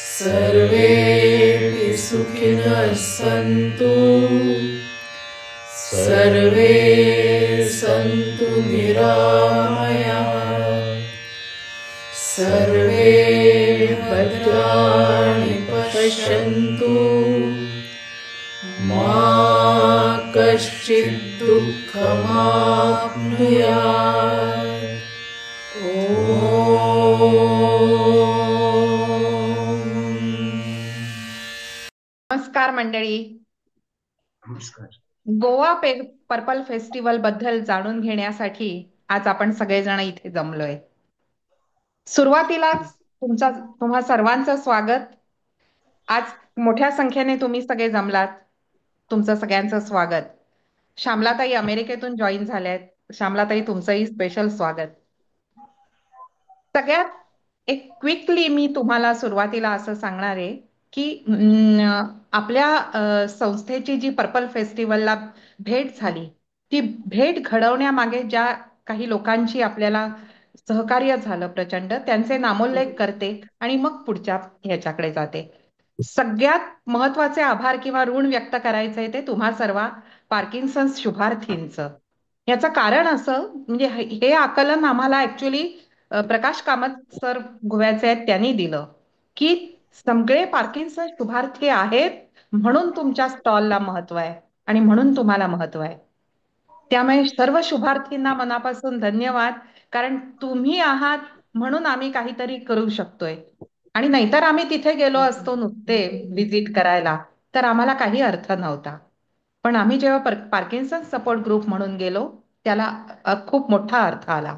सर्वेऽपि सुखिनः सन्तु, सर्वे सन्तु निरामयाः, सर्वे भद्राणि पश्यन्तु, मा कश्चित् दुःखमाप्नुयात्। नमस्कार मंडळी. नमस्कार. गोवा पर्पल फेस्टिवल बद्दल जाणून घेण्यासाठी आज आपण सगळेजण इथे जमलोय. सुरुवातीलाच तुम्हा सर्वांचं स्वागत. आज मोठ्या संख्येने तुम्ही सगळे जमलात, तुमचं सगळ्यांचं स्वागत. श्यामलाताई अमेरिकेतून जॉईन झाल्यात. श्यामलाताई, तुमचंही स्पेशल स्वागत. सगळ्यात एक क्विकली मी तुम्हाला सुरुवातीला असं सांगणार आहे की आपल्या संस्थेची जी पर्पल फेस्टिवलला भेट झाली, ती भेट घडवण्यामागे ज्या काही लोकांची आपल्याला सहकार्य झालं प्रचंड, त्यांचे नामोल्लेख करते आणि मग पुढच्या ह्याच्याकडे जाते. सगळ्यात महत्वाचे आभार किंवा ऋण व्यक्त करायचंय ते तुम्हा सर्व पार्किन्सन्स शुभार्थींचं. याचं कारण असं, म्हणजे हे आकलन आम्हाला ऍक्च्युली प्रकाश कामत सर गोव्याचे आहेत, त्यांनी दिलं की सगळे पार्किन्सन शुभार्थी आहेत म्हणून तुमच्या स्टॉलला महत्व आहे आणि म्हणून तुम्हाला महत्व आहे. त्यामुळे सर्व शुभार्थींना मनापासून धन्यवाद, कारण तुम्ही आहात म्हणून आम्ही काहीतरी करू शकतोय. आणि नाहीतर आम्ही तिथे गेलो असतो नुसते व्हिजिट करायला तर आम्हाला काही अर्थ नव्हता. पण आम्ही जेव्हा पार्किन्सन सपोर्ट ग्रुप म्हणून गेलो त्याला खूप मोठा अर्थ आला.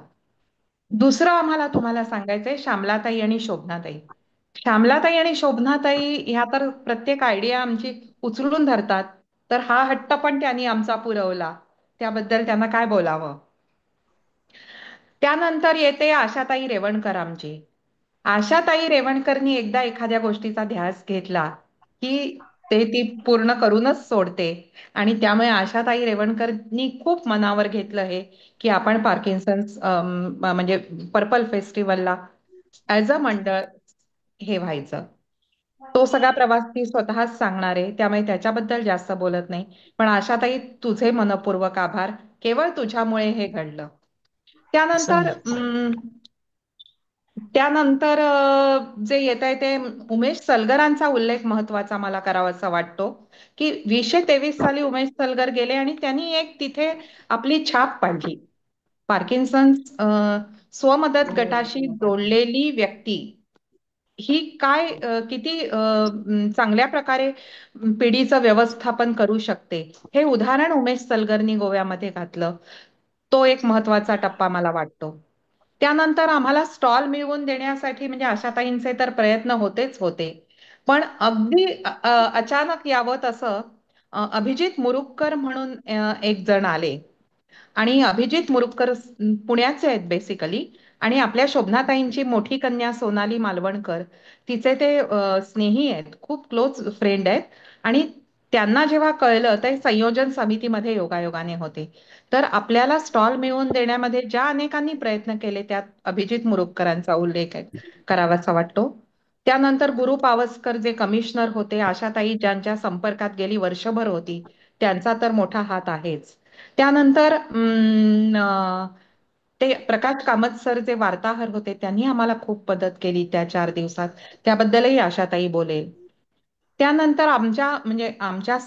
दुसरं आम्हाला तुम्हाला सांगायचंय श्यामलाताई आणि शोभनाताई. श्यामलाताई आणि शोभनाताई ह्या तर प्रत्येक आयडिया आमची उचलून धरतात, तर हा हट्ट पण त्यांनी आमचा पुरवला, त्याबद्दल त्यांना काय बोलावं. त्यानंतर येते आशाताई रेवणकर आमची. आशाताई रेवणकरनी एकदा एखाद्या गोष्टीचा ध्यास घेतला की ती पूर्ण करूनच सोडते आणि त्यामुळे आशाताई रेवणकरनी खूप मनावर घेतलं हे की आपण पार्किन्सन्स म्हणजे पर्पल फेस्टिवलला ऍज अ मंडळ हे व्हायचं. तो सगळा प्रवास ती स्वतःच सांगणार आहे, त्यामुळे त्याच्याबद्दल जास्त बोलत नाही. पण आशाताई, तुझे मनपूर्वक आभार. केवळ तुझ्यामुळे हे घडलं. त्यानंतर जे येत आहे ते उमेश सलगरांचा उल्लेख महत्वाचा मला करावासा वाटतो की 2023 साली उमेश सलगर गेले आणि त्यांनी एक तिथे आपली छाप पाडली. पार्किन्सन्स स्वमदत गटाशी जोडलेली व्यक्ती ही काय किती चांगल्या प्रकारे पिढीचं व्यवस्थापन करू शकते हे उदाहरण उमेश सलगरनी गोव्यामध्ये घातलं. तो एक महत्वाचा टप्पा मला वाटतो. त्यानंतर आम्हाला स्टॉल मिळवून देण्यासाठी म्हणजे आशाताईंचे तर प्रयत्न होतेच होते, पण अगदी अचानक यावं तसं अभिजित मुरुगकर म्हणून एक जण आले आणि अभिजित मुरुगकर पुण्याचे आहेत बेसिकली. आणि आपल्या शोभनाताईंची मोठी कन्या सोनाली मालवणकर, तिचे ते स्नेही आहेत, खूप क्लोज फ्रेंड आहेत. आणि त्यांना जेव्हा कळलं, ते संयोजन समितीमध्ये योगायोगाने होते, तर आपल्याला स्टॉल मिळवून देण्यामध्ये ज्या अनेकांनी प्रयत्न केले त्यात अभिजित मुरुगकरांचा उल्लेख करावासा वाटतो. त्यानंतर गुरु पावसकर जे कमिशनर होते, आशाताई ज्यांच्या संपर्कात गेली वर्षभर होती, त्यांचा तर मोठा हात आहेच. त्यानंतर ते प्रकाश कामत सर जे वार्ताहर होते, त्यांनी आम्हाला खूप मदत केली त्या 4 दिवसात, त्याबद्दलही आशाताई बोलेल. त्यानंतर आमच्या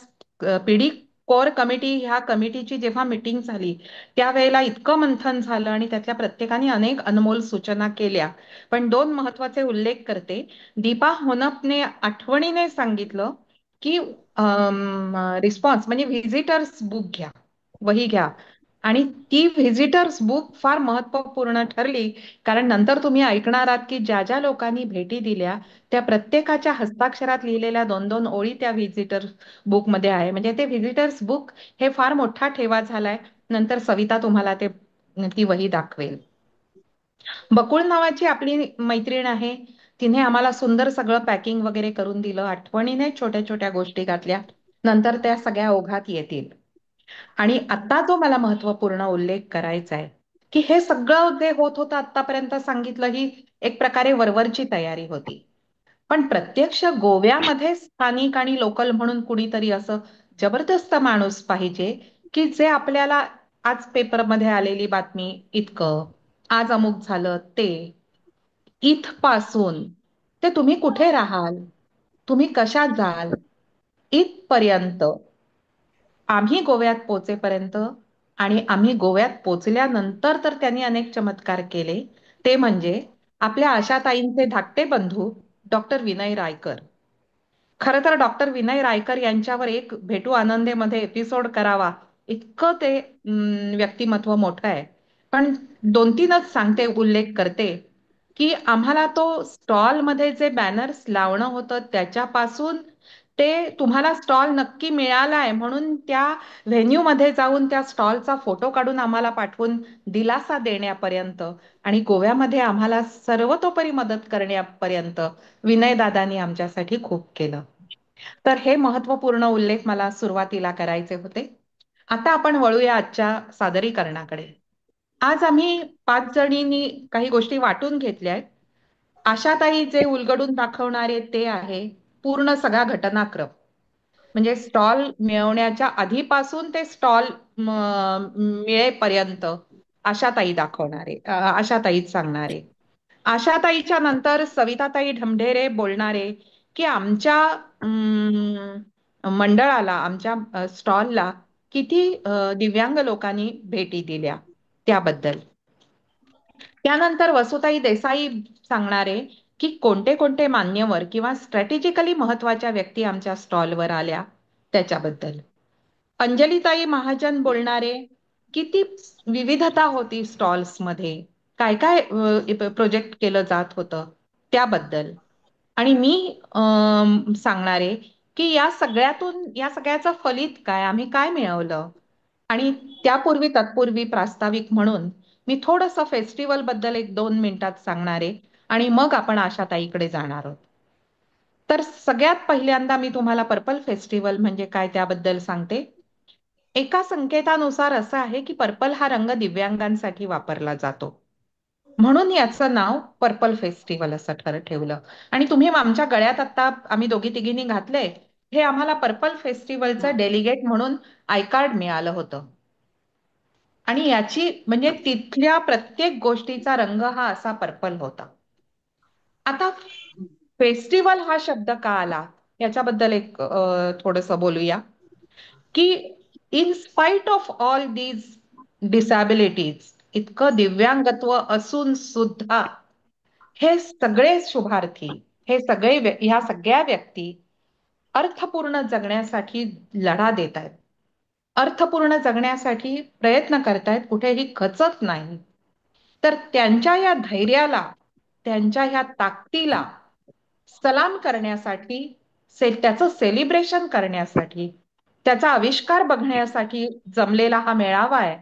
पिढी कोर कमिटी ह्या कमिटीची जेव्हा मीटिंग झाली त्यावेळेला इतकं मंथन झालं आणि त्यातल्या प्रत्येकाने अनेक अनमोल सूचना केल्या. पण 2 महत्वाचे उल्लेख करते. दीपा होनपने आठवणीने सांगितलं की रिस्पॉन्स म्हणजे व्हिजिटर्स बुक घ्या, वही घ्या. आणि ती व्हिजिटर्स बुक फार महत्वपूर्ण ठरली, कारण नंतर तुम्ही ऐकणार आहात की ज्या ज्या लोकांनी भेटी दिल्या त्या प्रत्येकाच्या हस्ताक्षरात लिहिलेल्या 2-2 ओळी त्या व्हिजिटर्स बुक मध्ये आहे. म्हणजे ते व्हिजिटर्स बुक हे फार मोठा ठेवा झालाय. नंतर सविता तुम्हाला ती वही दाखवेल. बकुळ नावाची आपली मैत्रीण आहे, तिने आम्हाला सुंदर सगळं पॅकिंग वगैरे करून दिलं. आठवणीने छोट्या छोट्या गोष्टी घातल्या, नंतर त्या सगळ्या ओघात येतील. आणि आता जो मला महत्वपूर्ण उल्लेख करायचा आहे की हे सगळं जे होत होतं आतापर्यंत सांगितलं ही एक प्रकारे वरवरची तयारी होती. पण प्रत्यक्ष गोव्यामध्ये स्थानिक आणि लोकल म्हणून कुणीतरी असं जबरदस्त माणूस पाहिजे की जे आपल्याला आज पेपरमध्ये आलेली बातमी इतकं, आज अमुक झालं ते, इथपासून ते तुम्ही कुठे राहाल, तुम्ही कशात जाल, इथपर्यंत आम्ही गोव्यात पोहोचेपर्यंत आणि आम्ही गोव्यात पोचल्यानंतर तर त्यांनी अनेक चमत्कार केले. ते म्हणजे आपल्या आशाताईंचे धाकटे बंधू डॉक्टर विनय रायकर. खरं तर डॉक्टर विनय रायकर यांच्यावर एक भेटू आनंदेमध्ये एपिसोड करावा इतकं ते व्यक्तिमत्व मोठं आहे. पण दोन तीनच सांगते, उल्लेख करते की आम्हाला तो स्टॉल मध्ये जे बॅनर्स लावणं होतं त्याच्यापासून ते तुम्हाला स्टॉल नक्की मिळालाय म्हणून त्या व्हेन्यू मध्ये जाऊन त्या स्टॉलचा फोटो काढून आम्हाला पाठवून दिलासा देण्यापर्यंत आणि गोव्यामध्ये आम्हाला सर्वतोपरी मदत करण्यापर्यंत विनयदादांनी आमच्यासाठी खूप केलं. तर हे महत्वपूर्ण उल्लेख मला सुरुवातीला करायचे होते. आता आपण वळूया आजच्या सादरीकरणाकडे. आज आम्ही 5 जणींनी काही गोष्टी वाटून घेतल्या आहेत. आशाताई जे उलगडून दाखवणारे ते आहे पूर्ण सगळा घटनाक्रम. म्हणजे स्टॉल मिळवण्याच्या आधीपासून ते स्टॉल मिळेपर्यंत आशाताई दाखवणारे, आशाताईच सांगणारे. आशाताईच्या नंतर सविताताई ढमढेरे बोलणारे की आमच्या मंडळाला, आमच्या स्टॉलला किती दिव्यांग लोकांनी भेटी दिल्या त्याबद्दल. त्यानंतर वसुताई देसाई सांगणारे की कोणते कोणते मान्यवर किंवा स्ट्रॅटेजिकली महत्वाच्या व्यक्ती आमच्या स्टॉलवर आल्या त्याच्याबद्दल. अंजलीताई महाजन बोलणारे किती विविधता होती स्टॉल्स मध्ये, काय काय प्रोजेक्ट केलं जात होतं त्याबद्दल. आणि मी सांगणारे की या सगळ्यातून, या सगळ्याचं फलित काय, आम्ही काय मिळवलं. आणि त्यापूर्वी तत्पूर्वी प्रास्ताविक म्हणून मी थोडस फेस्टिवल बद्दल 1-2 मिनिटात सांगणारे आणि मग आपण आशाताईकडे जाणार आहोत. तर सगळ्यात पहिल्यांदा मी तुम्हाला पर्पल फेस्टिवल म्हणजे काय त्याबद्दल सांगते. एका संकेतानुसार असं आहे की पर्पल हा रंग दिव्यांगांसाठी वापरला जातो म्हणून याचं नाव पर्पल फेस्टिवल असं ठेवलं. आणि तुम्ही आमच्या गळ्यात आता आम्ही दोघी तिघींनी घातलंय, हे आम्हाला पर्पल फेस्टिवलचं डेलिगेट म्हणून आय कार्ड मिळालं होतं. आणि याची म्हणजे तिथल्या प्रत्येक गोष्टीचा रंग हा असा पर्पल होता. आता फेस्टिवल हा शब्द का आला याच्याबद्दल एक थोडस बोलूया की in spite of all these disabilities, इतकं दिव्यांगत्व असून सुद्धा हे सगळे शुभार्थी, हे सगळे ह्या सगळ्या व्यक्ती अर्थपूर्ण जगण्यासाठी लढा देत आहेत, अर्थपूर्ण जगण्यासाठी प्रयत्न करतायत, कुठेही खचत नाही. तर त्यांच्या या धैर्याला, त्यांच्या ह्या ताकदीला सलाम करण्यासाठी, त्याचं सेलिब्रेशन करण्यासाठी, त्याचा आविष्कार बघण्यासाठी जमलेला हा मेळावा आहे.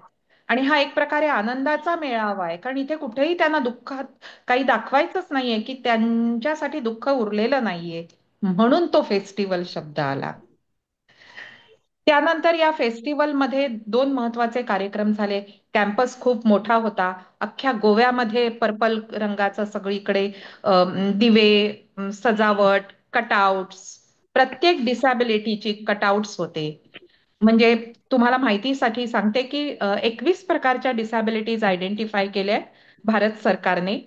आणि हा एक प्रकारे आनंदाचा मेळावा आहे, कारण इथे कुठेही त्यांना दुःखात काही दाखवायचंच नाहीये की त्यांच्यासाठी दुःख उरलेलं नाहीये, म्हणून तो फेस्टिवल शब्द आला. त्यानंतर या फेस्टिवलमध्ये 2 महत्वाचे कार्यक्रम झाले. कॅम्पस खूप मोठा होता, अख्ख्या गोव्यामध्ये पर्पल रंगाचं सगळीकडे दिवे, सजावट, कटआउट्स, प्रत्येक डिसॅबिलिटीची कटआउट्स होते. म्हणजे तुम्हाला माहितीसाठी सांगते की 21 प्रकारच्या डिसॅबिलिटीज आयडेंटिफाय केल्या भारत सरकारने.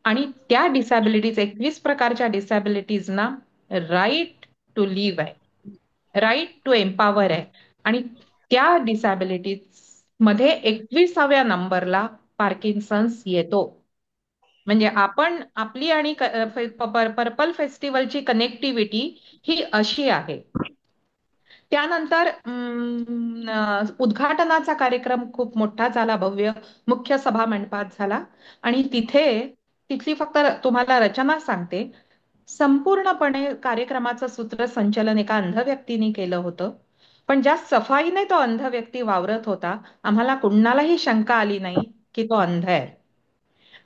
आणि त्या डिसॅबिलिटीज, 21 प्रकारच्या डिसॅबिलिटीजना राईट टू लिव्ह आहे, राईट टू एम्पावर आहे. आणि त्या डिसॅबिलिटीज मध्ये 21व्या नंबरला पार्किन्सन्स येतो. म्हणजे आपण आपली आणि पर्पल फेस्टिवलची कनेक्टिव्हिटी ही अशी आहे. त्यानंतर उद्घाटनाचा कार्यक्रम खूप मोठा झाला, भव्य मुख्य सभा मंडपात झाला. आणि तिथली फक्त तुम्हाला रचना सांगते. संपूर्णपणे कार्यक्रमाचं सूत्रसंचलन एका अंध व्यक्तीने केलं होतं. पण ज्या सफाईने तो अंध व्यक्ती वावरत होता, आम्हाला कुणालाही शंका आली नाही की तो अंध आहे.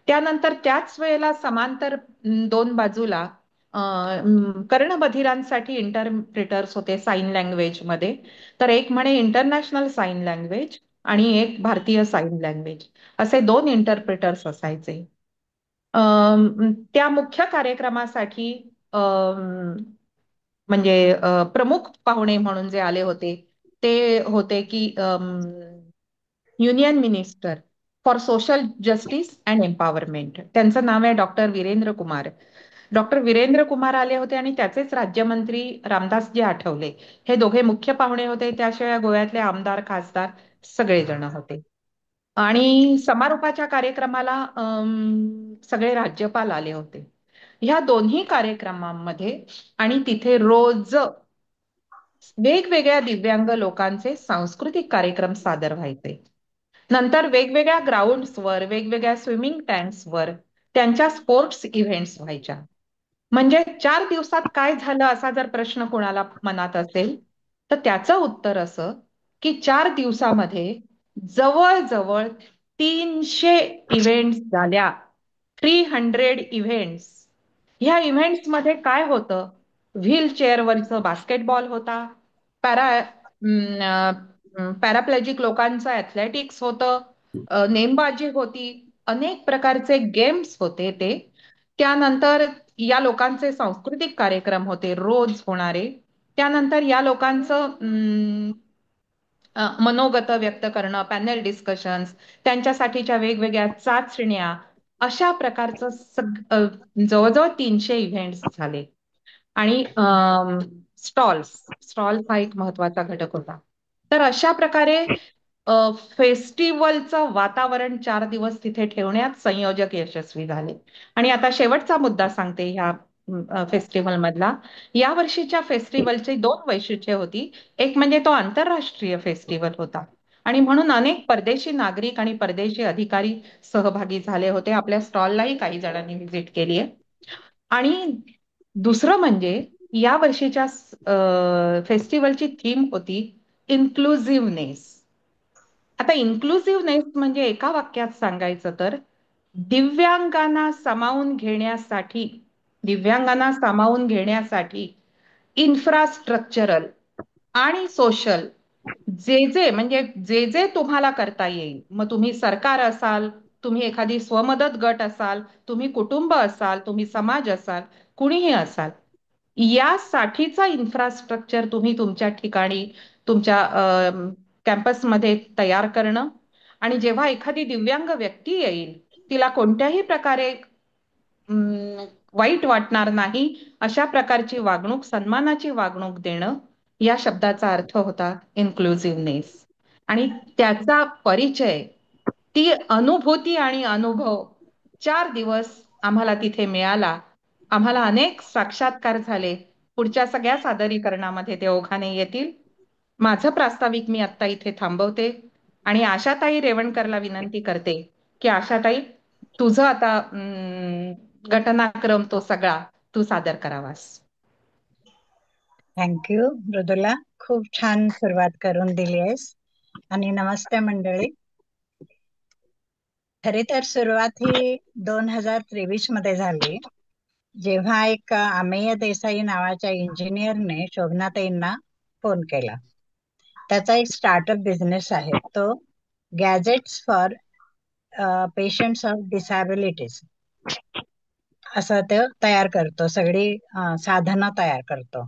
त्यानंतर त्याच वेळेला समांतर 2 बाजूला कर्णबधिरांसाठी इंटरप्रिटर्स होते साइन लँग्वेज मध्ये. तर एक म्हणे इंटरनॅशनल साइन लँग्वेज आणि एक भारतीय साइन लँग्वेज असे 2 इंटरप्रेटर्स असायचे. त्या मुख्य कार्यक्रमासाठी म्हणजे प्रमुख पाहुणे म्हणून जे आले होते ते होते की union minister for social justice and empowerment. त्यांचं नाव आहे डॉक्टर वीरेंद्र कुमार. डॉक्टर वीरेंद्र कुमार आले होते आणि त्याचेच राज्यमंत्री रामदासजी आठवले हे दोघे मुख्य पाहुणे होते. त्याशिवाय गोव्यातले आमदार खासदार सगळेजण होते. आणि समारोपाच्या कार्यक्रमाला सगळे राज्यपाल आले होते. ह्या दोन्ही कार्यक्रमांमध्ये आणि तिथे रोज वेगवेगळ्या दिव्यांग लोकांचे सांस्कृतिक कार्यक्रम सादर व्हायचे. नंतर वेगवेगळ्या ग्राउंड्सवर वेगवेगळ्या स्विमिंग टँक्सवर त्यांच्या स्पोर्ट्स इव्हेंट्स व्हायच्या. म्हणजे 4 दिवसात काय झालं असा जर प्रश्न कोणाला मनात असेल तर त्याचं उत्तर असं की 4 दिवसामध्ये जवळजवळ 300 इव्हेंट्स झाल्या. 300 इव्हेंट्स. ह्या इव्हेंट्स मध्ये काय होतं? व्हील चेअरवरचं बास्केटबॉल होता, पॅरा पॅराप्लेजिक लोकांचं ऍथलेटिक्स होतं, नेमबाजी होती, अनेक प्रकारचे गेम्स होते ते. त्यानंतर या लोकांचे सांस्कृतिक कार्यक्रम होते रोज होणारे. त्यानंतर या लोकांचं मनोगत व्यक्त करणं, पॅनल डिस्कशन्स, त्यांच्यासाठीच्या वेगवेगळ्या चाचण्या, अशा प्रकारचं जवळजवळ 300 इव्हेंट्स झाले. आणि स्टॉल्स स्टॉल्स हा एक महत्वाचा घटक होता. तर अशा प्रकारे फेस्टिवलचं वातावरण 4 दिवस तिथे ठेवण्यात संयोजक यशस्वी झाले. आणि आता शेवटचा मुद्दा सांगते ह्या फेस्टिवल मधला. या वर्षीच्या फेस्टिवलची 2 वैशिष्ट्ये होती. एक म्हणजे तो आंतरराष्ट्रीय फेस्टिवल होता आणि म्हणून अनेक परदेशी नागरिक आणि परदेशी अधिकारी सहभागी झाले होते. आपल्या स्टॉललाही काही जणांनी व्हिजिट केली आहे. आणि दुसरं म्हणजे या वर्षीच्या फेस्टिवलची थीम होती इन्क्लुझिव्हनेस. आता इन्क्लुझिव्हनेस म्हणजे एका वाक्यात सांगायचं तर दिव्यांगांना सामावून घेण्यासाठी दिव्यांगांना सामावून घेण्यासाठी इन्फ्रास्ट्रक्चरल आणि सोशल जे जे तुम्हाला करता येईल, मग तुम्ही सरकार असाल, तुम्ही एखादी स्वमदत गट असाल, तुम्ही कुटुंब असाल, तुम्ही समाज असाल, कुणीही असाल, यासाठीचा इन्फ्रास्ट्रक्चर तुम्ही तुमच्या ठिकाणी तुमच्या कॅम्पसमध्ये तयार करणं. आणि जेव्हा एखादी दिव्यांग व्यक्ती येईल तिला कोणत्याही प्रकारे वाईट वाटणार नाही अशा प्रकारची वागणूक, सन्मानाची वागणूक देणं, या शब्दाचा अर्थ होता इन्क्लुझिव्हनेस. आणि त्याचा परिचय, ती अनुभूती आणि अनुभव 4 दिवस आम्हाला तिथे मिळाला. आम्हाला अनेक साक्षात्कार झाले. पुढच्या सगळ्या सादरीकरणामध्ये ते ओघाने येतील. माझं प्रास्ताविक मी आता इथे थांबवते आणि आशाताई रेवणकरला विनंती करते की आशाताई, तुझं आता घटनाक्रम तो सगळा तू सादर करावास. थँक्यू मृदुला, खूप छान सुरुवात करून दिली आहेस. आणि नमस्ते मंडळी. खरे तर सुरुवात ही 2023 मध्ये झाली, जेव्हा एक अमेय देसाई नावाच्या इंजिनियरने शोभनाताईंना फोन केला. त्याचा एक स्टार्टअप बिझनेस आहे, तो gadgets for patients of disabilities असं ते तयार करतो, सगळी साधनं तयार करतो.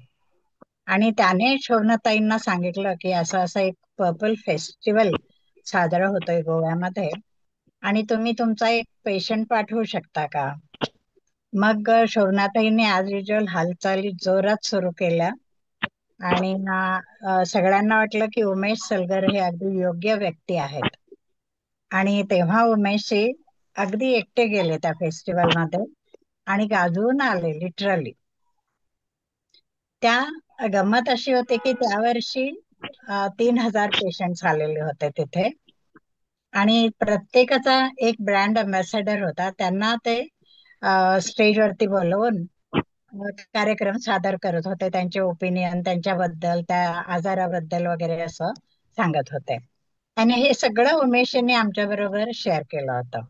आणि त्याने शोभनाताईंना सांगितलं की असं असं एक पर्पल फेस्टिवल साजरा होतोय गोव्यामध्ये आणि तुम्ही तुमचा एक पेशंट पाठवू शकता का. मग शोभनाताईंनी ॲज युजल हालचाली जोरात सुरू केल्या आणि सगळ्यांना वाटलं की उमेश सलगर हे अगदी योग्य व्यक्ती आहेत. आणि तेव्हा उमेशजी अगदी एकटे गेले त्या फेस्टिवल मध्ये आणि गाजवून आले लिटरली. त्या गंमत अशी होती की त्या वर्षी 3000 पेशंट्स आलेले होते तिथे आणि प्रत्येकाचा एक ब्रँड अम्बॅसेडर होता. त्यांना ते स्टेजवरती बोलवून कार्यक्रम सादर करत होते, त्यांचे ओपिनियन, त्यांच्याबद्दल, त्या आजाराबद्दल वगैरे असं सांगत होते. आणि हे सगळं उमेशने आमच्या बरोबर शेअर केलं होतं.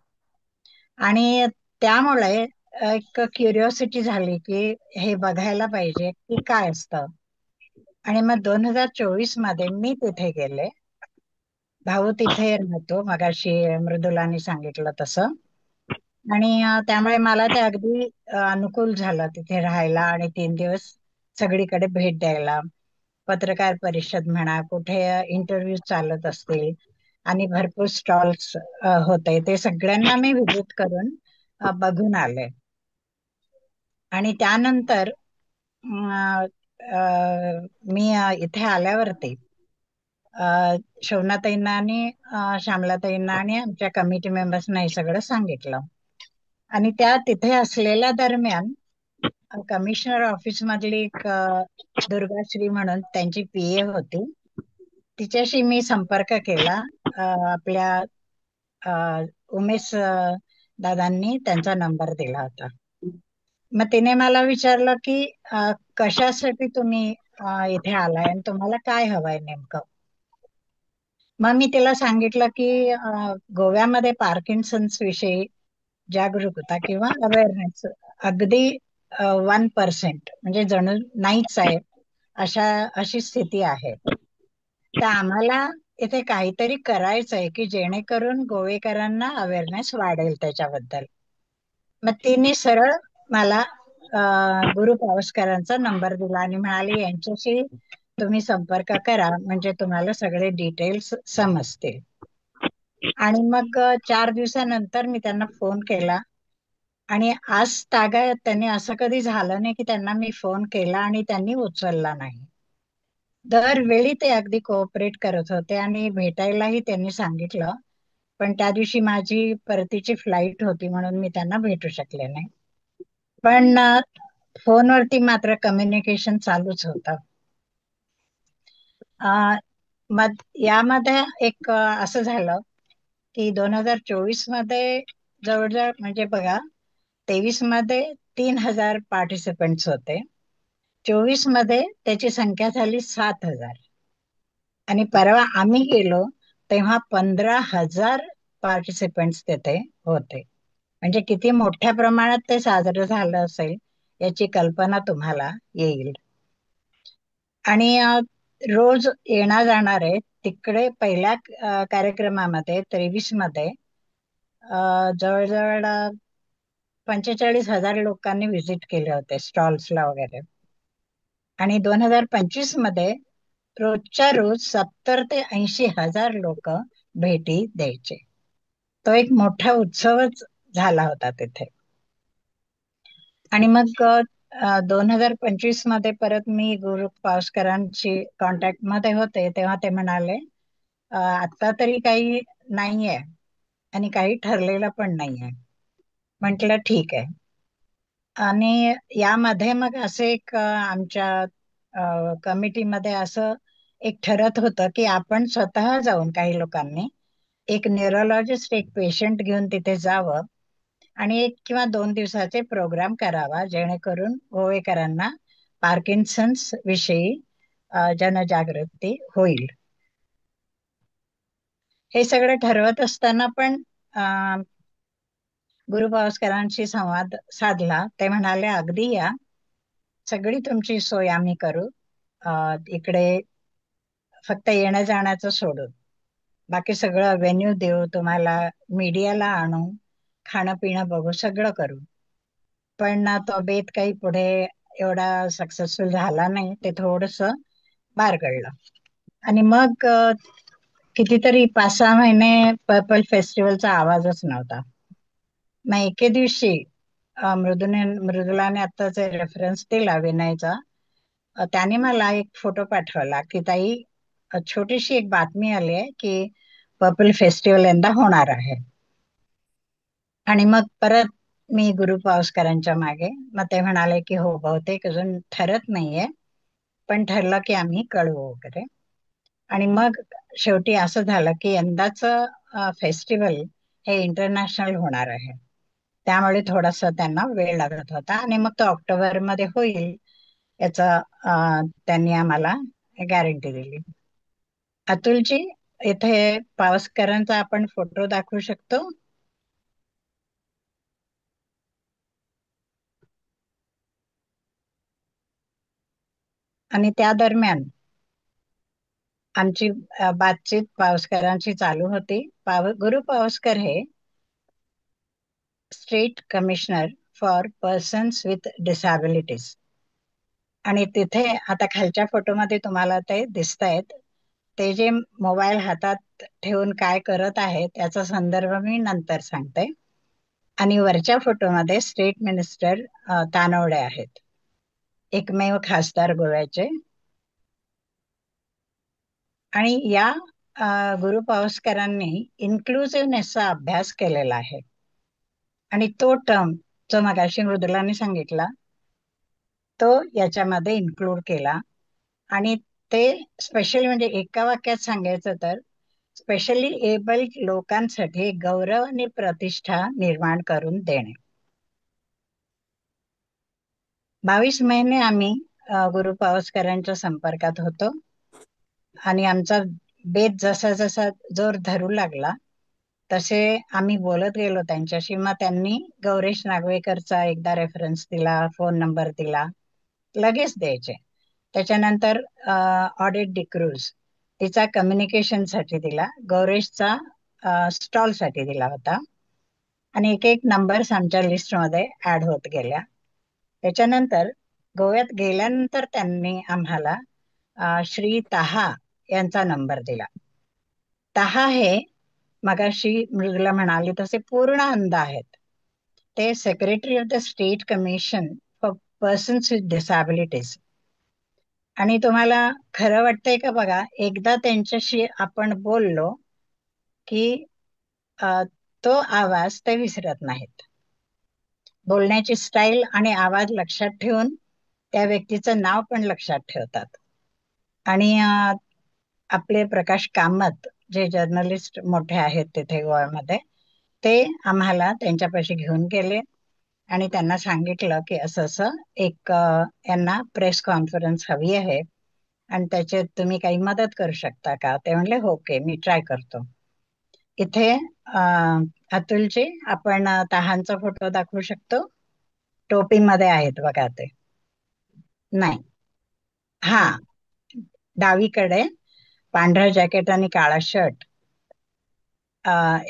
आणि त्यामुळे एक क्युरिओसिटी झाली की हे बघायला पाहिजे की काय असतं. आणि मग 2024 मध्ये मी तिथे गेले भाऊ तिथे राहतो, मगाशी मृदुलाने सांगितलं तसं. आणि त्यामुळे मला ते अगदी अनुकूल झालं तिथे राहायला आणि 3 दिवस सगळीकडे भेट द्यायला. पत्रकार परिषद म्हणा, कुठे इंटरव्ह्यू चालत असतील आणि भरपूर स्टॉल्स होते, ते सगळ्यांना मी व्हिजिट करून बघून आले. आणि त्यानंतर अं, मी इथे आल्यावरती शोभनाताईंना आणि श्यामलाताईंना आणि आमच्या कमिटी मेंबर्सना हे सगळं सांगितलं. आणि त्या तिथे असलेल्या दरम्यान कमिशनर ऑफिस मधली एक दुर्गाश्री म्हणून त्यांची पीए होती, तिच्याशी मी संपर्क केला. आपल्या अ, उमेश दादांनी त्यांचा नंबर दिला होता. मग तिने मला विचारलं की कशासाठी तुम्ही इथे आलाय आणि तुम्हाला काय हवंय नेमकं. मग मी तिला सांगितलं की गोव्यामध्ये पार्किन्सन्स विषयी जागरूकता किंवा अवेअरनेस अगदी 1% म्हणजे जणू नाहीच आहे, अशी स्थिती आहे. तर आम्हाला इथे काहीतरी करायचं आहे की जेणेकरून गोवेकरांना अवेअरनेस वाढेल त्याच्याबद्दल. मग तिने सरळ मला गुरु पावसकरांचा नंबर दिला आणि म्हणाली यांच्याशी तुम्ही संपर्क करा, म्हणजे तुम्हाला सगळे डिटेल्स समजतील. आणि मग 4 दिवसानंतर मी त्यांना फोन केला. आणि आज तागायत त्यांनी असं कधी झालं नाही की त्यांना मी फोन केला आणि त्यांनी उचलला नाही. दरवेळी ते अगदी कोऑपरेट करत होते आणि भेटायलाही त्यांनी सांगितलं, पण त्या दिवशी माझी परतीची फ्लाईट होती म्हणून मी त्यांना भेटू शकले नाही. पण फोनवरती मात्र कम्युनिकेशन चालूच होतं. मग यामध्ये एक असं झालं की 2024 मध्ये जवळजवळ म्हणजे बघा, 23 मध्ये 3,000 पार्टिसिपंट्स होते, 24 मध्ये त्याची संख्या झाली 7,000 आणि परवा आम्ही गेलो तेव्हा 15,000 पार्टिसिपंट्स तिथे होते. म्हणजे किती मोठ्या प्रमाणात ते साजरं झालं असेल याची कल्पना तुम्हाला येईल. आणि रोज येणार जाणारे तिकडे पहिल्या कार्यक्रमामध्ये 23 मध्ये जवळजवळ 45,000 लोकांनी व्हिजिट केले होते स्टॉल्सला वगैरे. आणि 2025 मध्ये रोजच्या रोज 70 ते 80,000 लोक भेटी द्यायचे. तो एक मोठा उत्सवच झाला होता तिथे. आणि मग 2025 मध्ये परत मी गुरु पावसकरांची कॉन्टॅक्ट मध्ये होते तेव्हा ते म्हणाले आता तरी काही नाहीये आणि काही ठरलेलं पण नाहीये. म्हटलं ठीक आहे. आणि यामध्ये मग असे एक आमच्या कमिटीमध्ये असं एक ठरत होतं की आपण स्वतः जाऊन काही लोकांनी एक न्यूरोलॉजिस्ट, एक पेशंट घेऊन तिथे जावं आणि 1 किंवा 2 दिवसाचे प्रोग्राम करावा, जेणेकरून गोवेकरांना पार्किन्सन्स विषयी जनजागृती होईल. हे सगळं ठरवत असताना पण गुरु पावसकरांशी संवाद साधला. ते म्हणाले अगदी या, सगळी तुमची सोय आम्ही करू, इकडे फक्त येण्या जाण्याचं सोडून बाकी सगळं व्हेन्यू देऊ तुम्हाला, मीडियाला आणू, खाणं पिणं बघू, सगळं करू. पण तो बेत काही पुढे एवढा सक्सेसफुल झाला नाही, ते थोडस बारगळलं. आणि मग कितीतरी 5-6 महिने पर्पल फेस्टिवलचा आवाजच नव्हता. मग एके दिवशी मृदुलाने आता जे रेफरन्स दिला विनयचा, त्याने मला एक फोटो पाठवला की ताई, छोटीशी एक बातमी आली आहे की पर्पल फेस्टिवल यंदा होणार आहे. आणि मग परत मी गुरु पावसकरांच्या मागे, मग ते म्हणाले की हो, बहुतेक अजून ठरत नाहीये, पण ठरलं की आम्ही कळवू वगैरे. आणि मग शेवटी असं झालं की यंदाचं फेस्टिवल हे इंटरनॅशनल होणार आहे, त्यामुळे थोडासा त्यांना वेळ लागत होता आणि मग तो ऑक्टोबर मध्ये होईल याचा त्यांनी आम्हाला गॅरंटी दिली. अतुलजी, इथे पावसकरांचा आपण फोटो दाखवू शकतो? आणि त्या दरम्यान आमची बातचीत पावसकरांशी चालू होती. गुरु पावसकर हे state commissioner for persons with disabilities. आणि तिथे आता खालच्या फोटोमध्ये तुम्हाला ते दिसत आहेत, ते जे मोबाईल हातात ठेवून काय करत आहेत त्याचा संदर्भ मी नंतर सांगते. आणि वरच्या फोटोमध्ये स्टेट मिनिस्टर तानवडे आहेत, एकमेव खासदार गोव्याचे. आणि या गुरु पावसकरांनी इन्क्लुसिव्हनेसचा अभ्यास केलेला आहे. आणि तो टर्म जो मगाशी मृदुलाने सांगितला तो याच्यामध्ये इन्क्लूड केला. आणि ते स्पेशली म्हणजे एका वाक्यात सांगायचं तर स्पेशली एबल्ड लोकांसाठी गौरव आणि प्रतिष्ठा निर्माण करून देणे. 22 महिने आम्ही गुरु पावसकरांच्या संपर्कात होतो. आणि आमचा बेत जसा जसा जोर धरू लागला तसे आम्ही बोलत गेलो त्यांच्याशी. मग त्यांनी गौरेश नागवेकरचा एकदा रेफरन्स दिला, फोन नंबर दिला, लगेच द्यायचे. त्याच्यानंतर ऑडिट डिक्रूज तिचा कम्युनिकेशन साठी दिला, गौरेशचा स्टॉल साठी दिला होता. आणि एक एक नंबर्स आमच्या लिस्टमध्ये ऍड होत गेल्या. त्याच्यानंतर गोव्यात गेल्यानंतर त्यांनी आम्हाला श्री ताहा यांचा नंबर दिला. ताहा हे मगाशी मृदुला म्हणाली तसे पूर्ण अंध आहेत. ते secretary of the state commission for persons with disabilities. आणि तुम्हाला खरं वाटतंय का बघा, एकदा त्यांच्याशी आपण बोललो की तो आवाज ते विसरत नाहीत. बोलण्याची स्टाईल आणि आवाज लक्षात ठेवून त्या व्यक्तीचं नाव पण लक्षात ठेवतात. आणि आपले प्रकाश कामत जे जर्नलिस्ट मोठे आहेत तिथे गोव्यामध्ये, ते आम्हाला त्यांच्यापाशी घेऊन गेले आणि त्यांना सांगितलं की असं असं एक यांना प्रेस कॉन्फरन्स हवी आहे आणि त्याच्यात तुम्ही काही मदत करू शकता का. ते म्हणले ओके, मी ट्राय करतो. इथे अतुलजी आपण तहांचा फोटो दाखवू शकतो. टोपीमध्ये आहेत बघा ते. नाही, हा डावीकडे पांढरा जॅकेट आणि काळा शर्ट,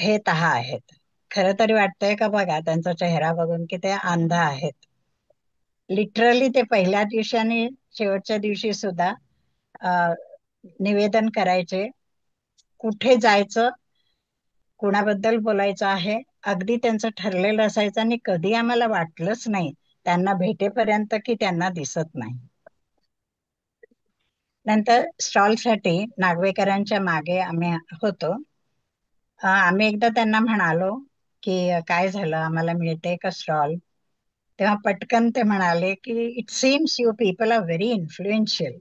हे तहा आहेत. खरं तरी वाटतंय का बघा त्यांचा चेहरा बघून की ते अंध आहेत. लिटरली ते पहिल्या दिवशी आणि शेवटच्या दिवशी सुद्धा निवेदन करायचे, कुठे जायचं, कुणाबद्दल बोलायचं आहे, अगदी त्यांचं ठरलेलं असायचं. आणि कधी आम्हाला वाटलंच नाही त्यांना भेटेपर्यंत की त्यांना दिसत नाही. नंतर स्टॉलसाठी नागवेकरांच्या मागे आम्ही होतो. आम्ही एकदा त्यांना म्हणालो की काय झालं, आम्हाला मिळते का स्टॉल. तेव्हा पटकन ते म्हणाले की it seems you people are very influential.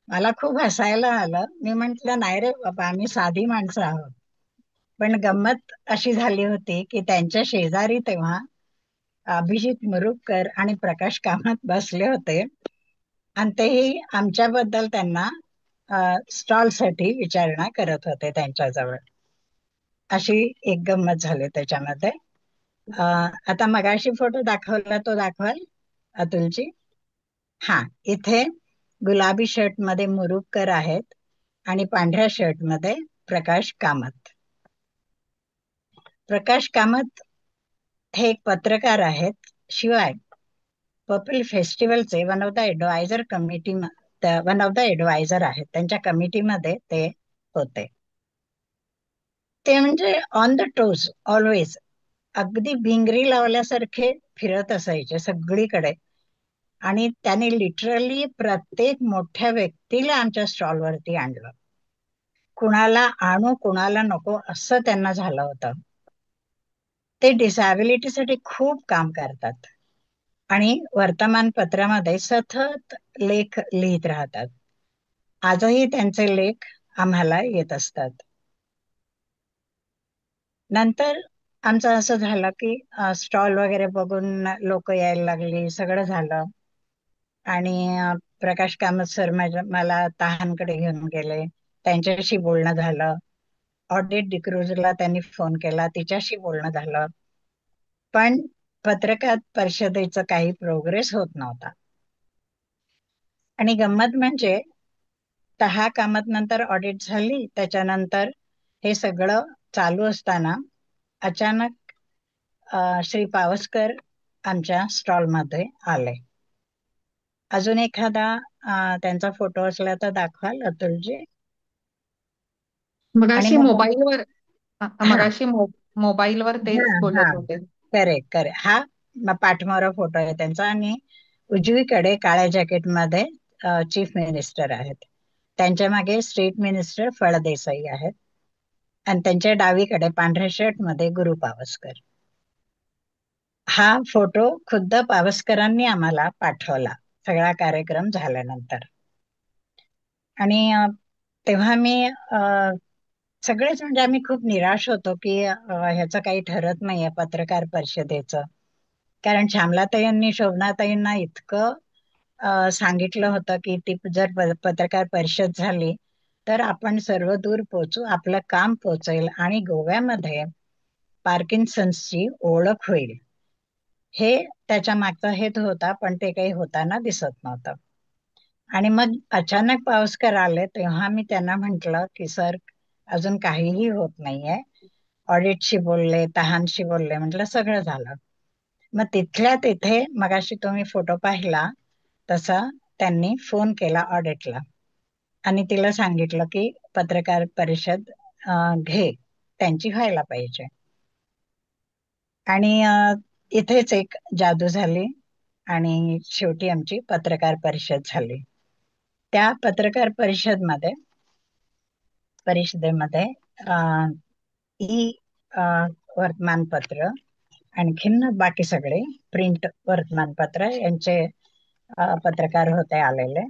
मला खूप हसायला आलं. मी म्हंटल नाही रे बाबा, आम्ही साधी माणसं आहोत. पण गंमत अशी झाली होती की त्यांच्या शेजारी तेव्हा अभिजित मुरुगकर आणि प्रकाश कामत बसले होते आणि तेही आमच्याबद्दल त्यांना स्टॉल साठी विचारणा करत होते त्यांच्याजवळ. अशी एक गंमत झाली त्याच्यामध्ये. आता मगाशी फोटो दाखवला तो दाखवाल अतुलजी. हा, इथे गुलाबी शर्ट मध्ये मुरुगकर आहेत आणि पांढऱ्या शर्ट मध्ये प्रकाश कामत. प्रकाश कामत हे एक पत्रकार आहेत, शिवाय पर्पल फेस्टिवलचे one of the adviser committee, one of the adviser आहेत. त्यांच्या कमिटीमध्ये ते होते. ते म्हणजे ऑन द टोज ऑलवेज, अगदी भिंगरी लावल्यासारखे फिरत असायचे सगळीकडे. आणि त्याने लिटरली प्रत्येक मोठ्या व्यक्तीला आमच्या स्टॉलवरती आणलं. कुणाला आणू कुणाला नको असं त्यांना झालं होतं. ते डिसॅबिलिटीसाठी खूप काम करतात आणि वर्तमानपत्रामध्ये सतत लेख लिहित राहतात. आजही त्यांचे लेख आम्हाला येत असतात. नंतर आमचं असं झालं की स्टॉल वगैरे बघून लोक यायला लागली, सगळं झालं. आणि प्रकाश कामत सर मला तहांकडे घेऊन गेले, त्यांच्याशी बोलणं झालं. ऑडिट डिक्रूजला त्यांनी फोन केला, तिच्याशी बोलणं झालं. पण पत्रकार परिषदेचा काही प्रोग्रेस होत नव्हता. आणि गंमत म्हणजे 10 कामात नंतर ऑडिट झाली. त्याच्यानंतर हे सगळं चालू असताना अचानक श्री पावसकर आमच्या स्टॉलमध्ये आले. अजून एखादा त्यांचा फोटो असला तर दाखवाल अतुलजी. आणि मगाशी मग मोबाईलवर हा मगाशी मोबाईलवर हा तेच हा बोलत होते. Correct correct. हा पाठमोरा फोटो आहे त्यांचा. आणि उजवीकडे काळ्या जॅकेटमध्ये चीफ मिनिस्टर आहेत. त्यांच्या मागे स्टेट मिनिस्टर फळदेसाई आहेत. आणि त्यांच्या डावीकडे पांढऱ्या शर्टमध्ये गुरु पावसकर. हा फोटो खुद्द पावसकरांनी आम्हाला पाठवला सगळा कार्यक्रम झाल्यानंतर. आणि तेव्हा मी सगळेच म्हणजे आम्ही खूप निराश होतो की ह्याचं काही ठरत नाहीये पत्रकार परिषदेचं. कारण श्यामलाताईंनी शोभनाताईंना इतकं सांगितलं होतं की ती जर पत्रकार परिषद झाली तर आपण सर्व दूर पोचू, आपलं काम पोचेल आणि गोव्यामध्ये पार्किन्सन्सची ओळख होईल. हे त्याच्या मागचा हेतू होता, पण ते काही होताना दिसत नव्हतं. आणि मग अचानक पावसकर आले तेव्हा मी त्यांना म्हटलं की सर अजून काहीही होत नाहीये. ऑडिटशी बोलले, तहानशी बोलले, म्हटलं सगळं झालं. मग तिथल्या तिथे मगाशी तुम्ही फोटो पाहिला तसा त्यांनी फोन केला ऑडिटला आणि तिला सांगितलं की पत्रकार परिषद घे, त्यांची व्हायला पाहिजे. आणि इथेच एक जादू झाली आणि शेवटी आमची पत्रकार परिषद झाली. त्या पत्रकार परिषदेमध्ये ई वर्तमानपत्र आणखीन बाकी सगळे प्रिंट वर्तमानपत्र यांचे पत्रकार होते आलेले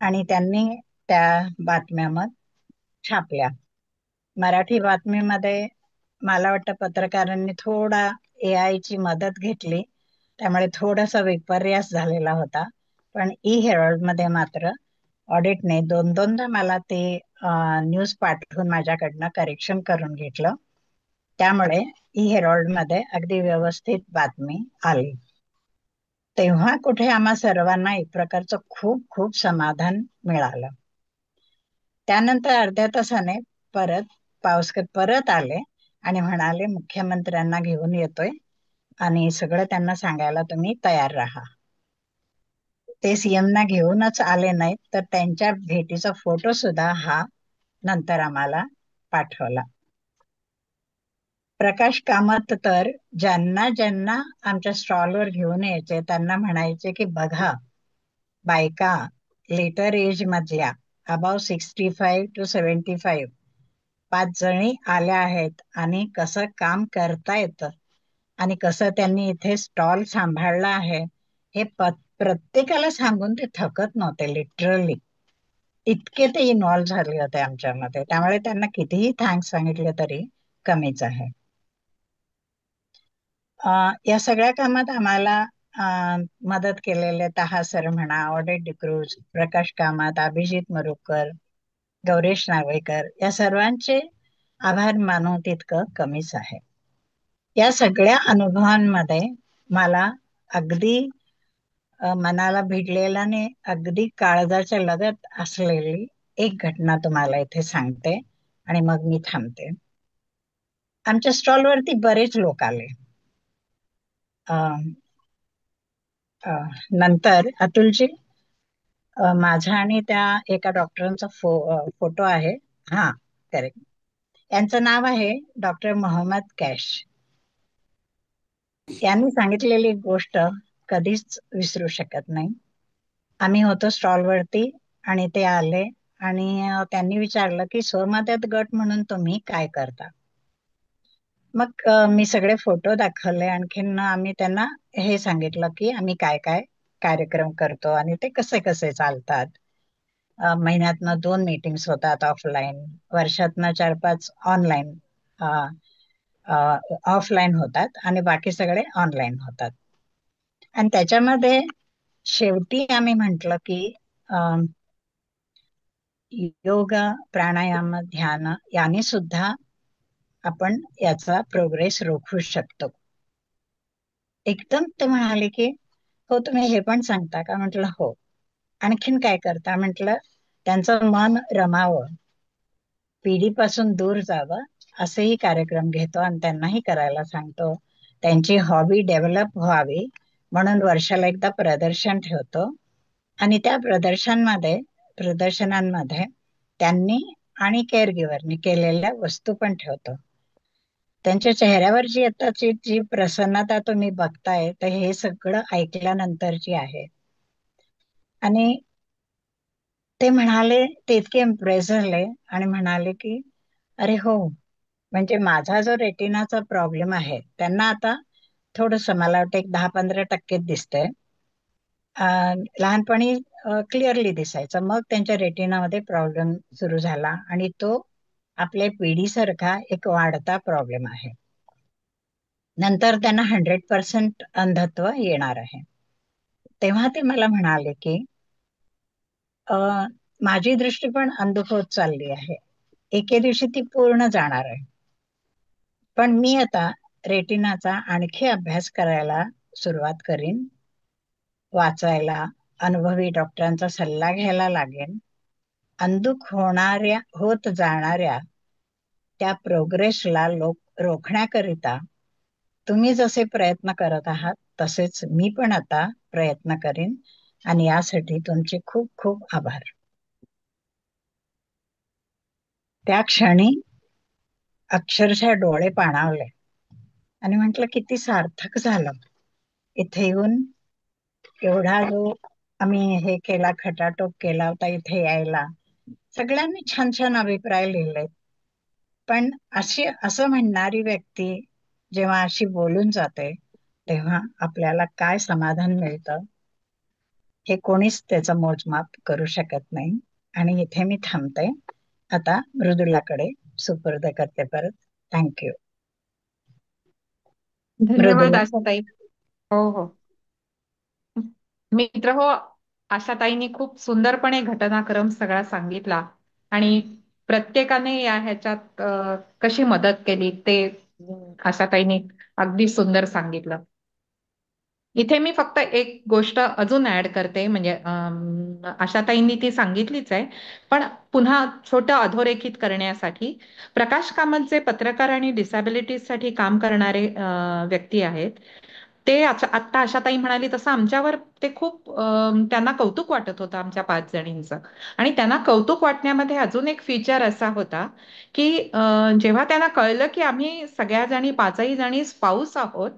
आणि त्यांनी त्या बातम्या मग छापल्या. मराठी बातमीमध्ये मला वाटतं पत्रकारांनी थोडा AI ची मदत घेतली, त्यामुळे थोडासा विपर्यास झालेला होता. पण हेराल्ड मध्ये मात्र ऑडिटने दोनदा मला ते न्यूज पाठवून माझ्याकडनं करेक्शन करून घेतलं. त्यामुळे हेराल्ड मध्ये अगदी व्यवस्थित बातमी आली. तेव्हा कुठे आम्हा सर्वांना एक प्रकारचं खूप खूप समाधान मिळालं. त्यानंतर अर्ध्या तासाने पावसकर परत आले आणि म्हणाले मुख्यमंत्र्यांना घेऊन येतोय आणि सगळं त्यांना सांगायला तुम्ही तयार राहा. ते CM ना घेऊनच आले नाहीत तर त्यांच्या भेटीचा फोटो सुद्धा हा नंतर आम्हाला पाठवला. प्रकाश कामत तर ज्यांना ज्यांना आमच्या स्टॉलवर घेऊन यायचे त्यांना म्हणायचे की बघा बायका लेटर एज मधल्या अबाव 65 to 75 5 जणी आल्या आहेत आणि कसं काम करता येतं आणि कसं त्यांनी इथे स्टॉल सांभाळला आहे हे प्रत्येकाला सांगून ते थकत नव्हते. लिटरली इतके ते इन्व्हॉल्व झाले होते आमच्यामध्ये. त्यामुळे त्यांना कितीही थँक्स सांगितले तरी कमीच आहे. या सगळ्या कामात आम्हाला मदत केलेले तहा सर म्हणा, ऑडिट डिक्रूज, प्रकाश कामत, अभिजित मरुकर, गौरेश नार्वेकर या सर्वांचे आभार मानू तितकं कमीच आहे. या सगळ्या अनुभवांमध्ये मला अगदी मनाला भिडलेला आणि अगदी काळजाच्या लगत असलेली एक घटना तुम्हाला इथे सांगते आणि मग मी थांबते. आमच्या स्टॉलवरती बरेच लोक आले. नंतर अतुलजी माझा आणि त्या एका डॉक्टरांचा फोटो आहे. हा करेक्ट. यांचं नाव आहे डॉक्टर मोहम्मद कैश. यांनी सांगितलेली गोष्ट कधीच विसरू शकत नाही. आम्ही होतो स्टॉलवरती आणि ते आले आणि त्यांनी विचारलं की स्वमदत गट म्हणून तुम्ही काय करता. मग मी सगळे फोटो दाखवले. आणखीन आम्ही त्यांना हे सांगितलं की आम्ही काय काय कार्यक्रम करतो आणि ते कसे कसे चालतात. महिन्यातनं 2 मीटिंग्स होतात ऑफलाईन, वर्षातनं 4-5 ऑनलाईन ऑफलाईन होतात आणि बाकी सगळे ऑनलाईन होतात. आणि त्याच्यामध्ये शेवटी आम्ही म्हटलं की योग, प्राणायाम, ध्यान याने सुद्धा आपण याचा प्रोग्रेस रोखू शकतो. एकदम ते म्हणाले की हो तुम्ही हे पण सांगता का. म्हटलं हो. आणखीन काय करता. म्हटलं त्यांचं मन रमावं, पिढीपासून दूर जावं, असेही कार्यक्रम घेतो आणि त्यांनाही करायला सांगतो. त्यांची हॉबी डेव्हलप व्हावी म्हणून वर्षाला एकदा प्रदर्शन ठेवतो आणि त्या प्रदर्शनांमध्ये त्यांनी आणि केअरगिव्हरनी केलेल्या वस्तू पण ठेवतो. त्यांच्या चेहऱ्यावरची आताची जी प्रसन्नता तुम्ही बघताय, तर हे सगळं ऐकल्यानंतरची आहे. आणि ते म्हणाले, ते इतके इम्प्रेस झाले आणि म्हणाले की अरे हो, म्हणजे माझा जो रेटिनाचा प्रॉब्लेम आहे त्यांना आता थोडस, मला वाटतं एक 10-15% दिसतंय. लहानपणी क्लिअरली दिसायचं, मग त्यांच्या रेटिनामध्ये प्रॉब्लेम सुरू झाला आणि तो आपल्या पिढीसारखा एक वाढता प्रॉब्लेम आहे. नंतर त्यांना 100% अंधत्व येणार आहे. तेव्हा ते मला म्हणाले की माझी दृष्टी पण अंध होत चालली आहे, एके दिवशी ती पूर्ण जाणार आहे. पण मी आता रेटिनाचा आणखी अभ्यास करायला सुरुवात करीन, वाचायला, अनुभवी डॉक्टरांचा सल्ला घ्यायला लागेन. अंधुक होत जाणाऱ्या त्या प्रोग्रेसला रोखण्याकरिता तुम्ही जसे प्रयत्न करत आहात तसेच मी पण आता प्रयत्न करीन आणि यासाठी तुमचे खूप खूप आभार. त्या क्षणी अक्षरशः डोळे पाणावले आणि म्हटलं किती सार्थक झालं इथे येऊन, एवढा जो आम्ही हे केला, खटाटोप केला होता इथे यायला. सगळ्यांनी छान छान अभिप्राय लिहिले, पण असं म्हणणारी व्यक्ती जेव्हा अशी बोलून जाते तेव्हा आपल्याला काय समाधान मिळतं हे कोणीच त्याचं मोजमाप करू शकत नाही. आणि इथे मी थांबते, आता मृदुलाकडे सुपूर्द करते परत. थँक्यू. धन्यवाद मृदुला. आशाताई. हो हो मित्र हो, आशाताईंनी खूप सुंदरपणे घटनाक्रम सगळा सांगितला आणि प्रत्येकाने या ह्याच्यात कशी मदत केली ते आशाताईंनी अगदी सुंदर सांगितलं. इथे मी फक्त एक गोष्ट अजून ऍड करते, म्हणजे आशाताईंनी ती सांगितलीच आहे, पण पुन्हा छोटं अधोरेखित करण्यासाठी, प्रकाश कामतचे पत्रकार आणि डिसॅबिलिटीजसाठी काम करणारे व्यक्ती आहेत. ते आत्ता आशाताई म्हणाली तसं आमच्यावर ते खूप त्यांना कौतुक वाटत होतं आमच्या 5 जणींचं. आणि त्यांना कौतुक वाटण्यामध्ये अजून एक फीचर असा होता की जेव्हा त्यांना कळलं की आम्ही सगळ्या जणी 5ही जणी स्पाऊस आहोत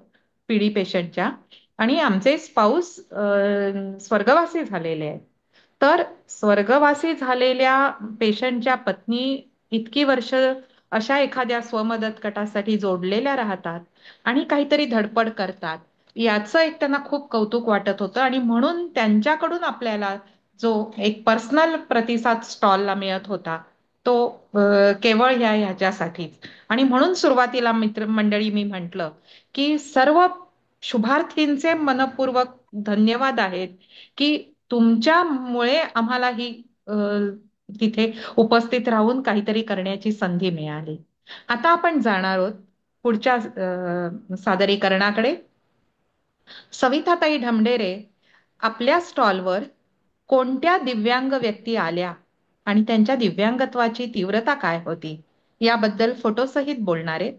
पीडी पेशंटच्या आणि आमचे स्पाऊस स्वर्गवासी झालेले आहेत, तर स्वर्गवासी झालेल्या पेशंटच्या पत्नी इतकी वर्ष अशा एखाद्या स्वमदत गटासाठी जोडलेल्या राहतात आणि काहीतरी धडपड करतात, याचं एक त्यांना खूप कौतुक वाटत होतं. आणि म्हणून त्यांच्याकडून आपल्याला जो एक पर्सनल प्रतिसाद स्टॉलला मिळत होता तो केवळ ह्याच्यासाठीच. आणि म्हणून सुरुवातीला मित्रमंडळी मी म्हटलं की सर्व शुभार्थींचे मनपूर्वक धन्यवाद आहेत की तुमच्यामुळे आम्हाला ही तिथे उपस्थित राहून काहीतरी करण्याची संधी मिळाली. आता आपण जाणार आहोत पुढच्या सादरीकरणाकडे. सविताताई ढमढेरे आपल्या स्टॉलवर कोणत्या दिव्यांग व्यक्ती आल्या आणि त्यांच्या दिव्यांगत्वाची तीव्रता काय होती याबद्दल फोटोसहित बोलणारे.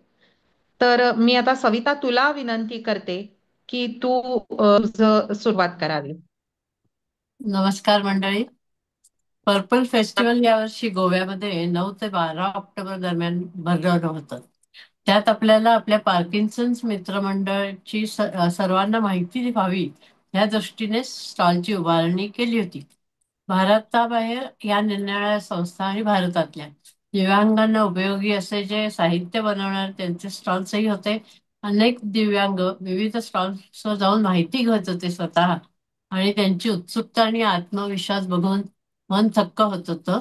तर मी आता सविता तुला विनंती करते की तू तुझं सुरुवात करावी. नमस्कार मंडळी. पर्पल फेस्टिवल यावर्षी गोव्यामध्ये 9 ते 12 ऑक्टोबर दरम्यान भरवलं होतं. त्यात आपल्याला आपल्या पार्किन्सन्स मित्रमंडळची सर्वांना माहिती व्हावी या दृष्टीने स्टॉलची उभारणी केली होती. भारताबाहेर या निरनिराळ्या संस्था आणि भारतातल्या दिव्यांगांना उपयोगी असे जे साहित्य बनवणारे त्यांचे स्टॉल्सही होते. अनेक दिव्यांग विविध स्टॉल्सवर जाऊन माहिती घेत होते स्वतः आणि त्यांची उत्सुकता आणि आत्मविश्वास बघून मन थक्क होत होतं.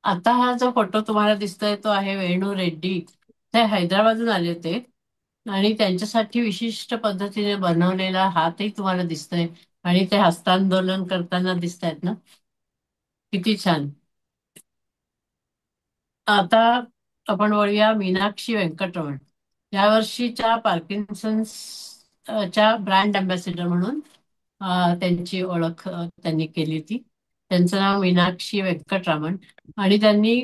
आता हा जो फोटो तुम्हाला दिसतोय तो आहे वेणू रेड्डी. ते हैदराबादहून आले होते आणि त्यांच्यासाठी विशिष्ट पद्धतीने बनवलेला हातही तुम्हाला दिसतोय आणि ते हस्तांदोलन करताना दिसत आहेत ना, किती छान. आता आपण वळूया मीनाक्षी व्यंकटरमण. यावर्षीच्या पार्किन्सन्स च्या ब्रँड अँबॅसिडर म्हणून त्यांची ओळख त्यांनी केली होती. त्यांचं नाव मीनाक्षी व्यंकटरामन. आणि त्यांनी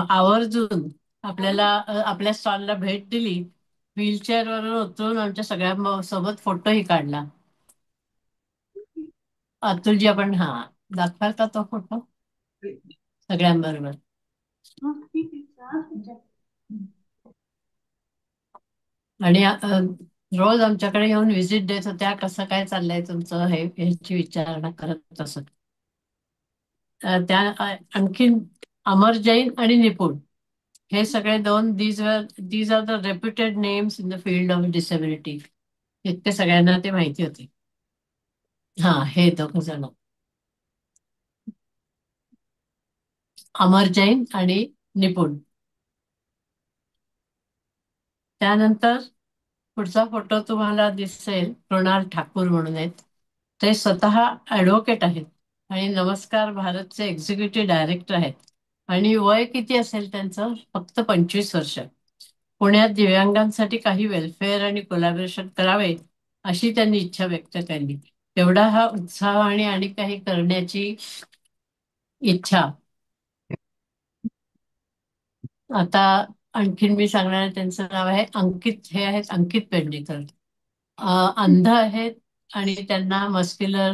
आवर्जून आपल्या स्टॉलला भेट दिली, व्हीलचेअर वरून उतरून आमच्या सगळ्या सोबत फोटोही काढला. अतुलजी, आपण दाखवाल का तो फोटो सगळ्यांबरोबर? आणि रोज आमच्याकडे येऊन व्हिजिट देत होत्या, कसं काय चाललंय तुमचं हे ह्याची विचारणा करत असत. त्या आणखीन अमर जैन आणि निपुण हे सगळे दोन, these are the reputed names in the field of disability. इतके सगळ्यांना ते माहिती होते. हे दोघ जण, अमर जैन आणि निपुण. त्यानंतर पुढचा फोटो तुम्हाला दिसेल, कृणाल ठाकूर म्हणून आहेत. ते स्वतः ऍडव्होकेट आहेत आणि नमस्कार भारतचे एक्झिक्युटिव्ह डायरेक्टर आहेत. आणि वय किती असेल त्यांचं? फक्त 25 वर्ष. पुण्यात दिव्यांगांसाठी काही वेलफेअर आणि कोलॅबोरेशन करावे अशी त्यांनी इच्छा व्यक्त केली. एवढा हा उत्साह आणि काही करण्याची इच्छा. आता आणखीन मी सांगणार, त्यांचं नाव आहे अंकित. हे आहेत अंकित पेडणेकर. अंध आहेत आणि त्यांना मस्क्युलर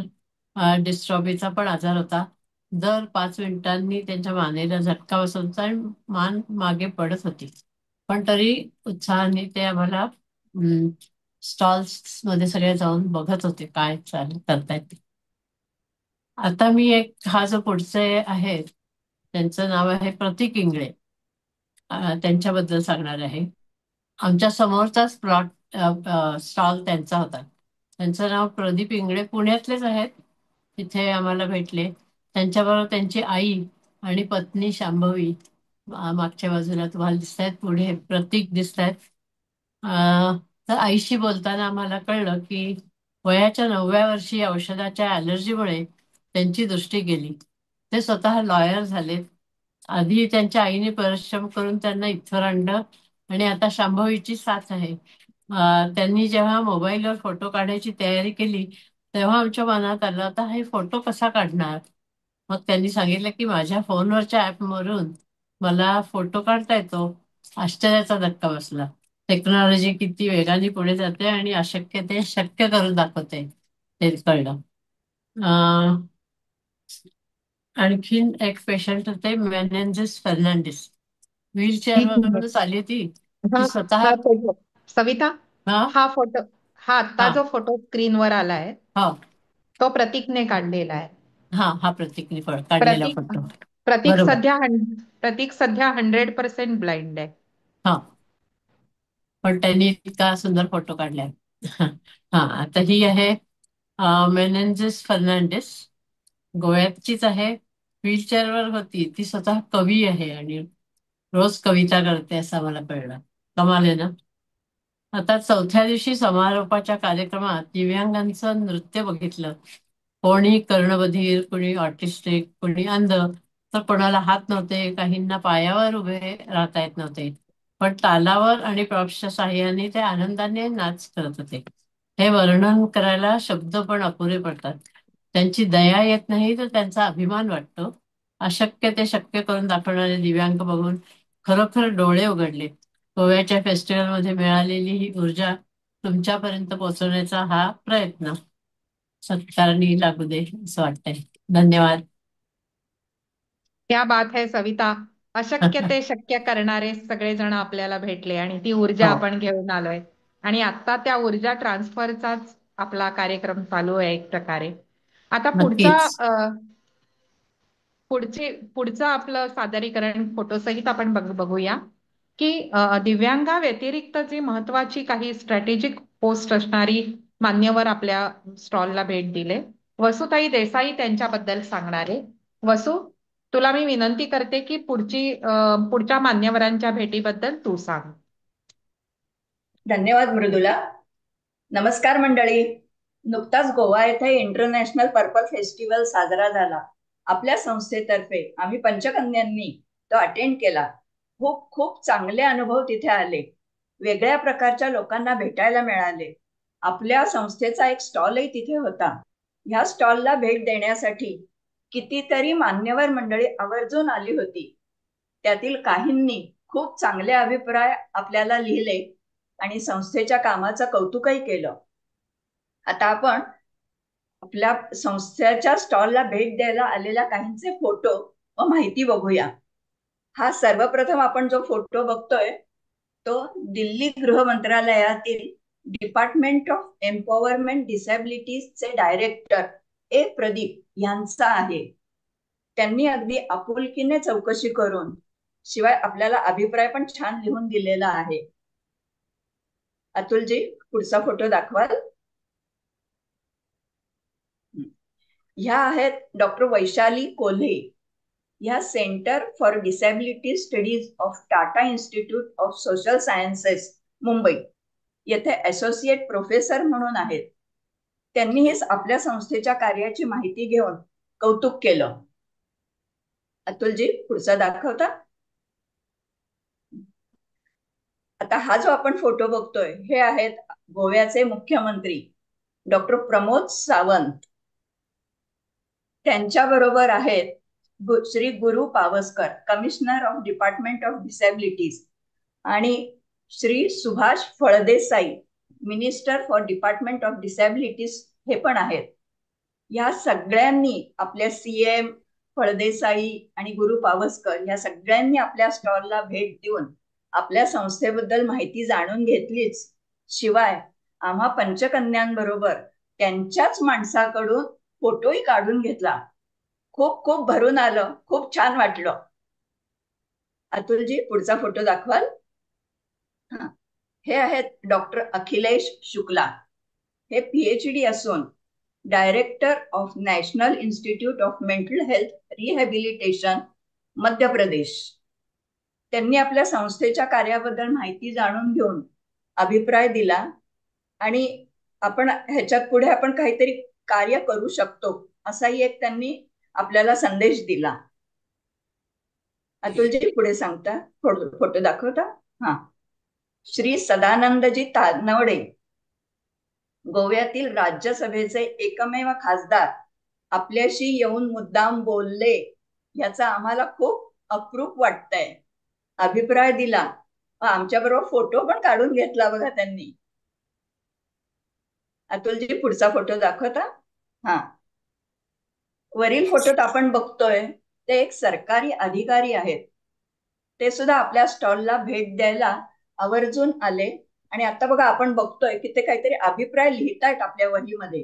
डिस्ट्रॉफीचा पण आजार होता. दर 5 मिनिटांनी त्यांच्या मानेला झटका बसत आणि मान मागे पडत होती. पण तरी उत्साहाने ते आम्हाला स्टॉल्स मध्ये सगळे जाऊन बघत होते काय करतायत ते. आता मी हा जो पुढचे आहेत, त्यांचं नाव आहे प्रतीक इंगळे. त्यांच्याबद्दल सांगणार आहे. आमच्या समोरचाच स्टॉल त्यांचा होता. त्यांचं नाव प्रदीप इंगळे, पुण्यातलेच आहेत. तिथे आम्हाला भेटले. त्यांच्याबरोबर त्यांची आई आणि पत्नी शांभवी मागच्या बाजूला तुम्हाला दिसत आहेत. पुढे प्रतीक दिसत आहेत. तर आईशी बोलताना आम्हाला कळलं की वयाच्या 9व्या वर्षी औषधाच्या ॲलर्जीमुळे त्यांची दृष्टी गेली. ते स्वतः लॉयर झालेत. आधी त्यांच्या आईने परिश्रम करून त्यांना इथवर आणलं आणि आता शांभवीची साथ आहे. त्यांनी जेव्हा मोबाईलवर फोटो काढायची तयारी केली तेव्हा आमच्या मनात आलं, आता हे फोटो कसा काढणार? मग त्यांनी सांगितलं की माझ्या फोनवरच्या ॲपवरून मला फोटो काढता येतो. आश्चर्याचा धक्का बसला. टेक्नॉलॉजी किती वेगाने पुढे जाते आणि अशक्य ते शक्य करून दाखवते ते कळलं. आणखीन एक पेशंट होते, मेनेंझेस फर्नांडिस. व्हीलचेअरवरूनच आली होती ती स्वतः. सविता, हा आता जो फोटो स्क्रीनवर आलाय तो प्रतीकने काढलेला आहे. हा प्रतीकने काढलेला फोटो. प्रतीक बरोबर. प्रतीक सध्या 100% ब्लाइंड आहे. पण त्यांनी इतका सुंदर फोटो काढलाय. आता ही आहे मेनेंझेस फर्नांडिस, गोव्याचीच आहे. व्हीलचेअरवर होती. ती स्वतः कवी आहे आणि रोज कविता करते असं मला कळलं. कमाल आहे ना. आता 4थ्या दिवशी समारोपाच्या कार्यक्रमात दिव्यांगांचं नृत्य बघितलं. कोणी कर्णबधीर, कोणी ऑटिस्टिक, कोणी अंध, तर कोणाला हात नव्हते, काहींना पायावर उभे राहता येत नव्हते. पण तालावर आणि प्रॉप्सच्या साहाय्याने ते आनंदाने नाच करत होते. हे वर्णन करायला शब्द पण अपुरे पडतात. त्यांची दया येत नाही तर त्यांचा अभिमान वाटतो. अशक्य ते शक्य करून दाखवणारे दिव्यांग बघून खरोखर डोळे उघडले. गोव्याच्या फेस्टिवलमध्ये मिळालेली ही ऊर्जा तुमच्यापर्यंत पोहोचवण्याचा हा प्रयत्न सत्कारणी लागू दे असं वाटतंय. धन्यवाद. क्या बात है सविता. अशक्य ते शक्य करणारे सगळेजण आपल्याला भेटले आणि ती ऊर्जा आपण घेऊन आलोय. आणि आता त्या ऊर्जा ट्रान्सफरचाच आपला कार्यक्रम चालू आहे एक प्रकारे. आता पुढचं आपलं सादरीकरण फोटोसहित आपण बघूया की दिव्यांगा व्यतिरिक्त जी महत्वाची काही स्ट्रॅटेजिक पोस्ट असणारी मान्यवर आपल्या स्टॉलला भेट दिले. वसुताई देसाई त्यांच्याबद्दल सांगणारे. वसु, तुला मी विनंती करते की पुढच्या मान्यवरांच्या भेटीबद्दल तू सांग. धन्यवाद मृदुला. नमस्कार मंडळी. नुकताच गोवा येथे इंटरनॅशनल पर्पल फेस्टिवल साजरा झाला. आपल्या संस्थेतर्फे आम्ही पंचकन्यांनी तो अटेंड केला. खूप खूप चांगले अनुभव तिथे आले. वेगळ्या प्रकारच्या लोकांना भेटायला मिळाले. आपल्या संस्थेचा एक स्टॉलही तिथे होता. ह्या स्टॉलला भेट देण्यासाठी कितीतरी मान्यवर मंडळी आवर्जून आली होती. त्यातील काहींनी खूप चांगले अभिप्राय आपल्याला लिहिले आणि संस्थेच्या कामाचं कौतुकही केलं. आता आपण आपल्या संस्थेच्या स्टॉलला भेट द्यायला आलेल्या काहींचे फोटो व माहिती बघूया. हा सर्वप्रथम आपण जो फोटो बघतोय तो दिल्ली गृह मंत्रालयातील डिपार्टमेंट ऑफ एम्पॉवरमेंट डिसेबिलिटीजचे डायरेक्टर ए प्रदीप यांचा आहे. त्यांनी अगदी आपुलकीने चौकशी करून शिवाय आपल्याला अभिप्राय पण छान लिहून दिलेला आहे. अतुलजी पुढचा फोटो दाखवाल. ह्या आहेत डॉक्टर वैशाली कोल्हे. ह्या centre for disability studies of Tata institute of social sciences Mumbai येथे असोसिएट प्रोफेसर म्हणून आहेत. त्यांनी आपल्या संस्थेच्या कार्याची माहिती घेऊन कौतुक केलं. अतुलजी पुढचा दाखवता. आता हा जो आपण फोटो बघतोय हे आहेत गोव्याचे मुख्यमंत्री डॉक्टर प्रमोद सावंत. त्यांच्या बरोबर आहेत Shri Guru Pawaskar, commissioner of department of disabilities, आणि Shri Subhash Phaldesai, minister for department of disabilities हे पण आहेत. या सगळ्यांनी आपल्या सीएम फळदेसाई आणि गुरु पावसकर या सगळ्यांनी आपल्या स्टॉलला भेट देऊन आपल्या संस्थेबद्दल माहिती जाणून घेतलीच, शिवाय आम्हा पंचकन्यांबरोबर त्यांच्याच माणसाकडून फोटोही काढून घेतला. खूप खूप भरून आलं, खूप छान वाटलं. अतुलजी पुढचा फोटो दाखवाल. हे आहेत डॉक्टर अखिलेश शुक्ला. हे PhD असून director of national institute of mental health rehabilitation Madhya Pradesh. त्यांनी आपल्या संस्थेच्या कार्याबद्दल माहिती जाणून घेऊन अभिप्राय दिला आणि आपण ह्याच्यात पुढे आपण काहीतरी कार्य करू शकतो असाही एक त्यांनी आपल्याला संदेश दिला. अतुलजी पुढे सांगता, फोटो दाखवता. हा, श्री सदानंदजी तानवडे, गोव्यातील राज्यसभेचे एकमेव खासदार, आपल्याशी येऊन मुद्दाम बोलले याचा आम्हाला खूप अप्रूप वाटतंय. अभिप्राय दिला, आमच्या बरोबर फोटो पण काढून घेतला बघा त्यांनी. अतुलजी पुढचा फोटो दाखवता. हा, वरील फोटोत आपण बघतोय ते एक सरकारी अधिकारी आहेत. ते सुद्धा आपल्या स्टॉलला भेट द्यायला आवर्जून आले आणि आता बघा आपण बघतोय की ते काहीतरी अभिप्राय लिहितायत आपल्या वहीमध्ये.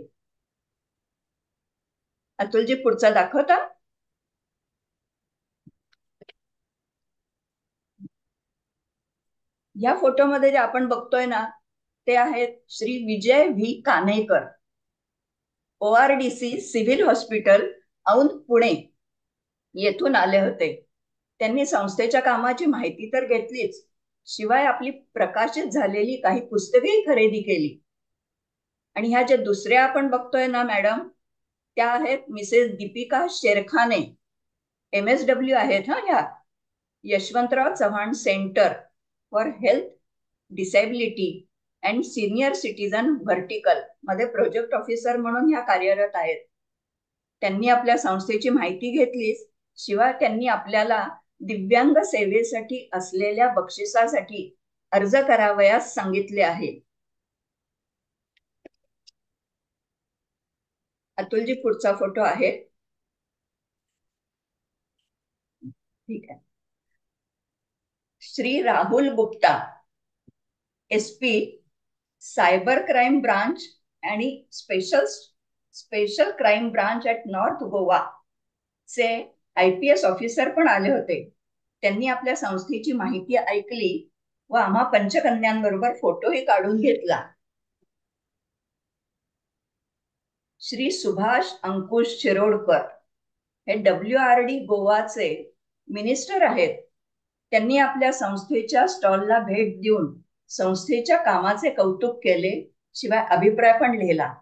अतुलजी पुढचा दाखवता. या फोटोमध्ये जे आपण बघतोय ना ते आहेत Shri Vijay V Kanekar, ORDC civil hospital Aundh Pune येथून आले होते. त्यांनी संस्थेच्या कामाची माहिती तर घेतलीच, शिवाय आपली प्रकाशित झालेली काही पुस्तकेही खरेदी केली. आणि ह्या ज्या दुसऱ्या आपण बघतोय ना मॅडम, त्या आहेत मिसेस दीपिका शेरखाने, MSW आहेत. ह्या Yashwantrao Chavan centre for health disability and senior citizen vertical मध्ये प्रोजेक्ट ऑफिसर म्हणून ह्या कार्यरत आहेत. त्यांनी आपल्या संस्थेची माहिती घेतलीच, शिवाय त्यांनी आपल्याला दिव्यांग सेवेसाठी असलेल्या बक्षिसासाठी अर्ज करावयास सांगितले आहे. अतुलजी पुढचा फोटो आहे. ठीक आहे. Shri Rahul Gupta, SP cyber crime branch आणि special crime branch at north Goa चे IPS ऑफिसर पण आले होते. त्यांनी आपल्या संस्थेची माहिती ऐकली व आम्हा पंचकन्यांबरोबर फोटोही काढून घेतला. श्री सुभाष अंकुश शिरोडकर हे WRD गोवाचे मिनिस्टर आहेत. त्यांनी आपल्या संस्थेच्या स्टॉलला भेट देऊन संस्थेच्या कामाचे कौतुक केले, शिवाय अभिप्राय पण लिहिला.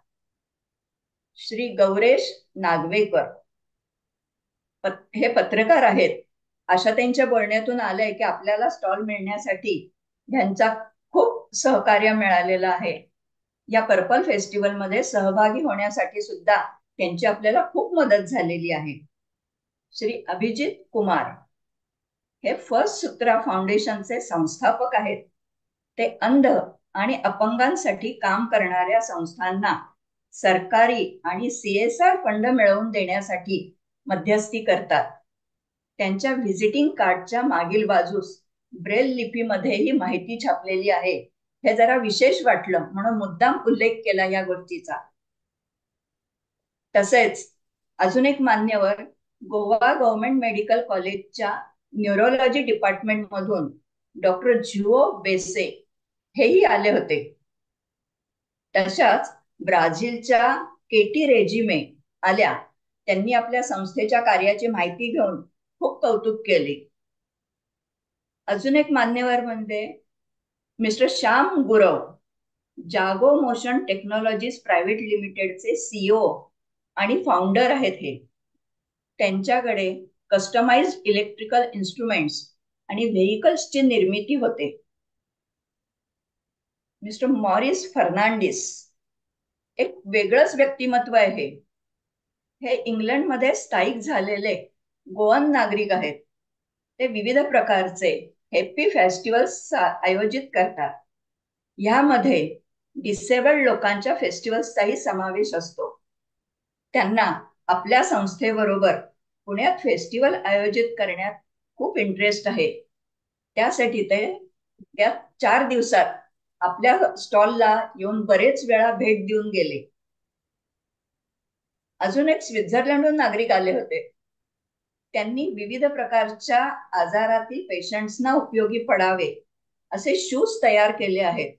श्री गौरेश नागवेकर हे पत्रकार आहेत. अशा त्यांच्या बोलण्यातून आलंय की आपल्याला स्टॉल मिळण्यासाठी त्यांचा खूप सहकार्य मिळालेलं आहे. या पर्पल फेस्टिवल मध्ये सहभागी होण्यासाठी सुद्धा त्यांची आपल्याला खूप मदत झालेली आहे. श्री अभिजित कुमार हे फर्स्ट सूत्रा फाउंडेशनचे संस्थापक आहेत. ते अंध आणि अपंगांसाठी काम करणाऱ्या संस्थांना सरकारी आणि CSR फंड मिळवून देण्यासाठी मध्यस्थी करतात. त्यांच्या व्हिजिटिंग कार्डच्या मागील बाजूस ब्रेल लिपीमध्ये ही माहिती छापलेली आहे. हे जरा विशेष वाटलं म्हणून मुद्दाम उल्लेख केला या गोष्टीचा. तसेच अजून एक मान्यवर गोवा गव्हर्नमेंट मेडिकल कॉलेजच्या न्यूरोलॉजी डिपार्टमेंट मधून डॉक्टर जुओ बेसे हेही आले होते. तशाच ब्राझीलच्या केटी रेजिमे आल्या. त्यांनी आपल्या संस्थेच्या कार्याची माहिती घेऊन खूप कौतुक केले. अजून एक मान्यवर म्हणजे मिस्टर श्याम गुरव, जागो मोशन टेक्नॉलॉजीज प्रायव्हेट लिमिटेडचे CEO आणि फाउंडर आहेत. हे त्यांच्याकडे कस्टमाइज्ड इलेक्ट्रिकल इन्स्ट्रुमेंट्स आणि व्हेइकल्सची निर्मिती होते. मिस्टर मॉरिस फर्नांडिस एक वेगळंच व्यक्तिमत्व आहे. हे इंग्लंडमध्ये स्थायिक झालेले गोवन नागरिक आहेत. ते विविध प्रकारचे हॅपी फेस्टिवल्स आयोजित करतात. यामध्ये डिसेबल्ड लोकांच्या फेस्टिवल्सचाही समावेश असतो. त्यांना आपल्या संस्थेबरोबर पुण्यात फेस्टिवल आयोजित करण्यात खूप इंटरेस्ट आहे. त्यासाठी ते त्या 4 दिवसात आपल्या स्टॉलला येऊन बरेच वेळा भेट देऊन गेले. अजून एक स्वित्झर्लंडहून नागरिक आले होते. त्यांनी विविध प्रकारच्या आजारातील पेशंट्सना उपयोगी पडावे असे शूज तयार केले आहेत.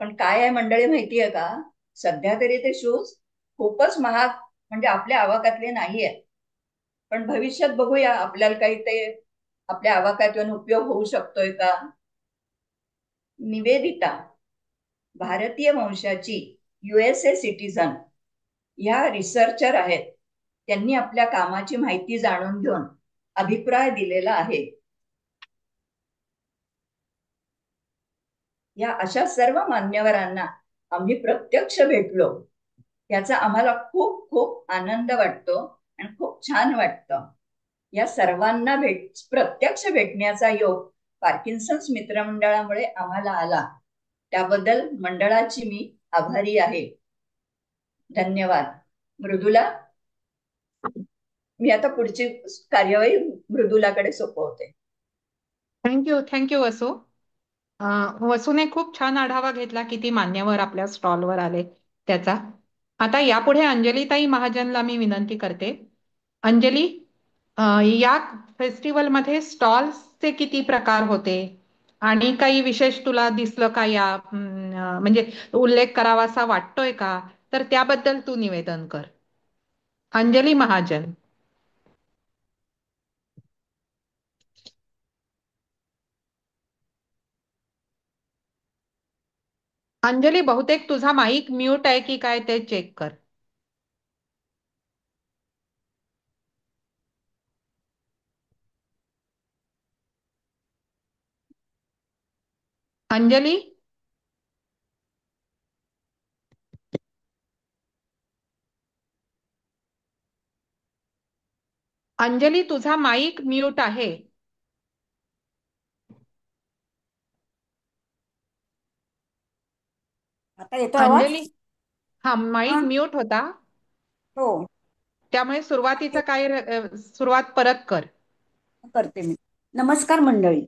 पण काय आहे मंडळी माहितीये का, सध्या तरी ते शूज खूपच महाग म्हणजे आपल्या आवाक्यातले नाही आहेत. पण भविष्यात बघूया आपल्याला काही ते आपल्या आवाक्यात येऊन उपयोग होऊ शकतोय का. निवेदिता भारतीय वंशाची USA सिटीजन या रिसर्चर आहेत. त्यांनी आपल्या कामाची माहिती जाणून घेऊन अभिप्राय दिलेला आहे. या अशा सर्व मान्यवरांना आम्ही प्रत्यक्ष भेटलो. याचा आम्हाला खूप खूप आनंद वाटतो आणि खूप छान वाटतं. या सर्वांना प्रत्यक्ष भेटण्याचा योग पार्किन्सन्स मित्रमंडळामुळे आम्हाला आला. त्याबद्दल मंडळाची मी आभारी आहे. धन्यवाद. मृदुला, मी आता पुढची कार्यवाही मृदुलाकडे सोपवते. थँक्यू वसू. वसूने खूप छान आढावा घेतला किती मान्यवर आपल्या स्टॉलवर आले त्याचा. आता यापुढे अंजलीताई महाजनला मी विनंती करते. अंजली, या फेस्टिवलमध्ये स्टॉल्सचे किती प्रकार होते आणि काही विशेष तुला दिसलं का, या म्हणजे उल्लेख करावासा वाटतोय का, तर त्याबद्दल तू निवेदन कर. अंजली महाजन. अंजली, बहुतेक तुझा माईक म्यूट आहे की काय ते चेक कर. अंजली, अंजली तुझा माईक म्यूट आहे. आता येतो आवाज? अंजली, हा माईक म्यूट होता. हो, त्यामुळे सुरुवातीचं सुरुवात परत कर. करते मी. नमस्कार मंडळी.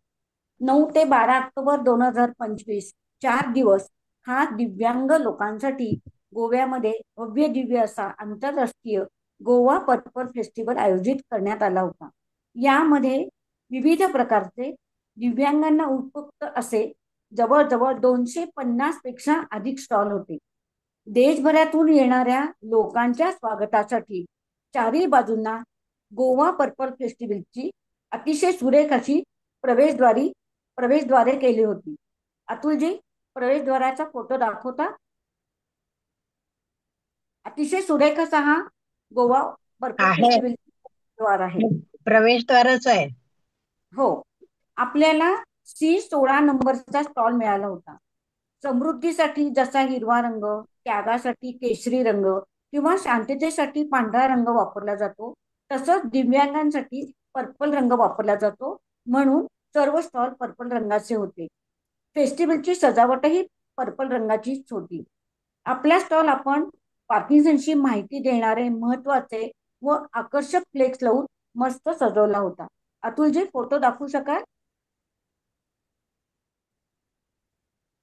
9 ते 12 ऑक्टोबर 2025 4 दिवस हा दिव्यांग लोकांसाठी गोव्यामध्ये भव्य दिव्य असा आंतरराष्ट्रीय गोवा पर्पल फेस्टिवल आयोजित करण्यात आला होता. यामध्ये विविध प्रकारचे दिव्यांगांना उपयुक्त असे जवळजवळ 250 पेक्षा अधिक स्टॉल होते. देशभरातून येणाऱ्या लोकांच्या स्वागतासाठी चारही बाजूंना गोवा पर्पल फेस्टिवलची अतिशय सुरेख अशी प्रवेशद्वारे केली होती. अतुलजी, प्रवेशद्वाराचा फोटो दाखवता? अतिशय सुरेख असा हा गोवा पर्पल फेस्टिवल द्वार आहे. प्रवेशद्वारच आहे. हो, आपल्याला C16 नंबरचा स्टॉल मिळाला होता. समृद्धीसाठी जसा हिरवा रंग, त्यागासाठी केशरी रंग किंवा शांततेसाठी पांढरा रंग वापरला जातो, तसंच दिव्यांगांसाठी पर्पल रंग वापरला जातो, म्हणून सर्व स्टॉल पर्पल रंगाचे होते. फेस्टिवलची सजावटही पर्पल रंगाचीच होती. आपला स्टॉल आपण पार्किन्सनची माहिती देणारे महत्वाचे व आकर्षक फ्लेक्स लावून मस्त सजवला होता. अतुलजी, फोटो दाखवू शकाल?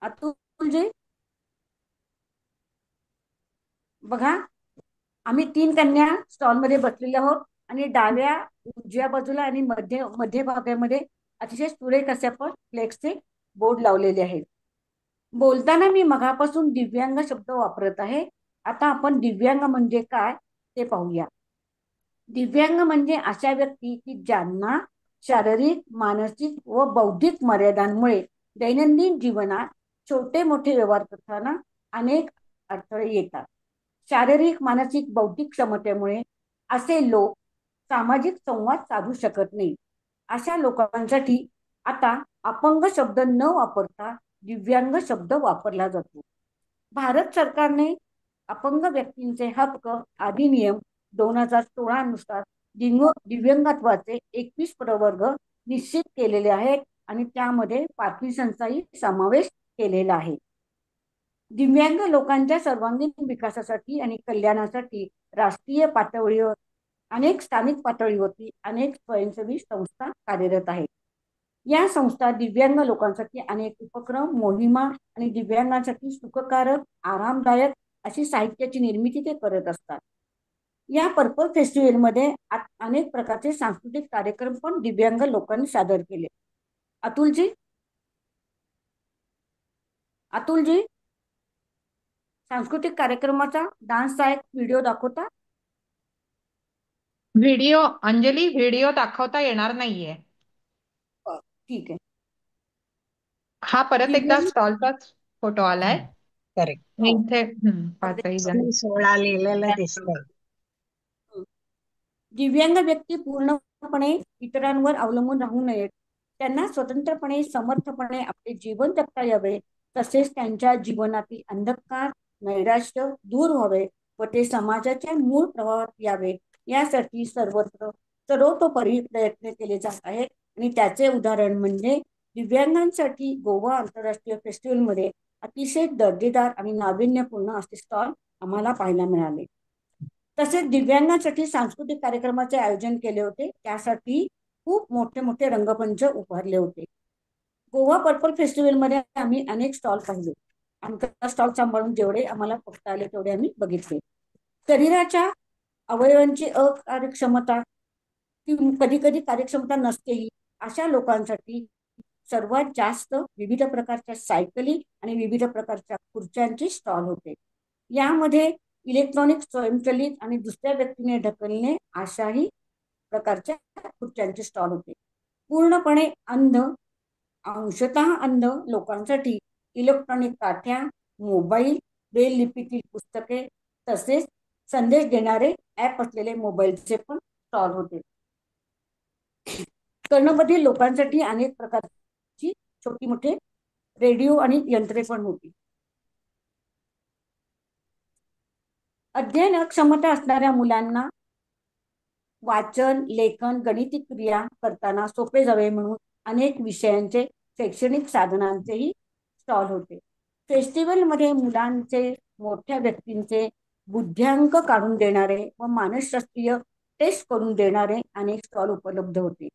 अतुलजी, बघा, आम्ही 3 कन्या स्टॉलमध्ये बसलेल्या आहोत आणि डाव्या उजव्या बाजूला आणि मध्य भागामध्ये अतिशय सुरेख असे आपण फ्लेक्सचे बोर्ड लावलेले आहेत. बोलताना मी मगापासून दिव्यांग शब्द वापरत आहे. आता आपण दिव्यांग म्हणजे काय ते पाहूया. दिव्यांग म्हणजे अशा व्यक्ती की ज्यांना शारीरिक, मानसिक व बौद्धिक मर्यादांमुळे दैनंदिन जीवनात छोटे मोठे व्यवहार करताना अनेक अडथळे येतात. शारीरिक, मानसिक, बौद्धिक क्षमतेमुळे असे लोक सामाजिक संवाद साधू शकत नाही. अशा लोकांसाठी आता अपंग शब्द न वापरता दिव्यांग शब्द वापरला जातो. भारत सरकारने अपंग व्यक्तींचे हक्क अधिनियम 2016 नुसार दिव्यांगत्वाचे 21 प्रवर्ग निश्चित केलेले आहेत आणि त्यामध्ये पार्किन्सनचाही समावेश केलेला आहे. दिव्यांग लोकांच्या सर्वांगीण विकासासाठी आणि कल्याणासाठी राष्ट्रीय पातळीवर अनेक स्थानिक पातळीवरती अनेक स्वयंसेवी संस्था कार्यरत आहेत. या संस्था दिव्यांग लोकांसाठी अनेक उपक्रम, मोहिमा आणि दिव्यांगांसाठी सुखकारक, आरामदायक अशी साहित्याची निर्मिती ते करत असतात. या पर्पल फेस्टिवलमध्ये अनेक प्रकारचे सांस्कृतिक कार्यक्रम पण दिव्यांग लोकांनी सादर केले. अतुलजी, सांस्कृतिक कार्यक्रमाचा डान्सचा एक व्हिडिओ दाखवता? अंजली, व्हिडिओ दाखवता येणार नाहीये. ठीक आहे. हा परत एकदा दिव्यांग स्टॉलचाच फोटो आलाय. करेक्ट. इथे पाचही जण 16 लिहिलेलं दिसतंय. दिव्यांग व्यक्ती पूर्णपणे इतरांवर अवलंबून राहू नयेत. त्यांना स्वतंत्रपणे, समर्थपणे आपले जीवन जगता यावे. तसेच त्यांच्या जीवनातील अंधकार, नैराश्य दूर व्हावे व ते समाजाच्या मूळ प्रवाहात यावे, यासाठी सर्वतोपरी प्रयत्न केले जात आहेत. आणि त्याचे उदाहरण म्हणजे दिव्यांगांसाठी गोवा आंतरराष्ट्रीय फेस्टिवलमध्ये अतिशय दर्जेदार आणि नाविन्यपूर्ण असे स्टॉल आम्हाला पाहायला मिळाले. तसेच दिव्यांगांसाठी सांस्कृतिक कार्यक्रमाचे आयोजन केले होते. त्यासाठी खूप मोठे मोठे रंगमंच उभारले होते. गोवा पर्पल फेस्टिवलमध्ये आम्ही अनेक स्टॉल पाहिले. आमचा स्टॉल सांभाळून जेवढे आम्हाला बघता आले तेवढे आम्ही बघितले. शरीराच्या अवयवांची अकार्यक्षमता, कधी कधी कार्यक्षमता नसतेही, अशा लोकांसाठी सर्वात जास्त विविध प्रकारच्या सायकली आणि विविध प्रकारच्या खुर्च्यांचे स्टॉल होते. यामध्ये इलेक्ट्रॉनिक, स्वयंचलित आणि दुसऱ्या व्यक्तीने ढकलणे अशाही प्रकारच्या खुर्च्यांचे स्टॉल होते. पूर्णपणे अंध, अंशतः अंध लोकांसाठी इलेक्ट्रॉनिक काठ्या, मोबाईल, ब्रेल लिपीतील पुस्तके तसेच संदेश देणारे ऍप असलेले मोबाईलचे पण स्टॉल होते. कर्णबधिर लोकांसाठी अनेक प्रकारची छोटी मोठे रेडिओ आणि यंत्रे पण होती. अध्ययन क्षमता असणाऱ्या मुलांना वाचन, लेखन, गणिती क्रिया करताना सोपे जावे म्हणून अनेक विषयांचे शैक्षणिक साधनांचेही स्टॉल होते. फेस्टिवलमध्ये मुलांचे, मोठ्या व्यक्तींचे बुद्ध्यांक काढून देणारे व मानसशास्त्रीय टेस्ट करून देणारे अनेक स्टॉल उपलब्ध होते.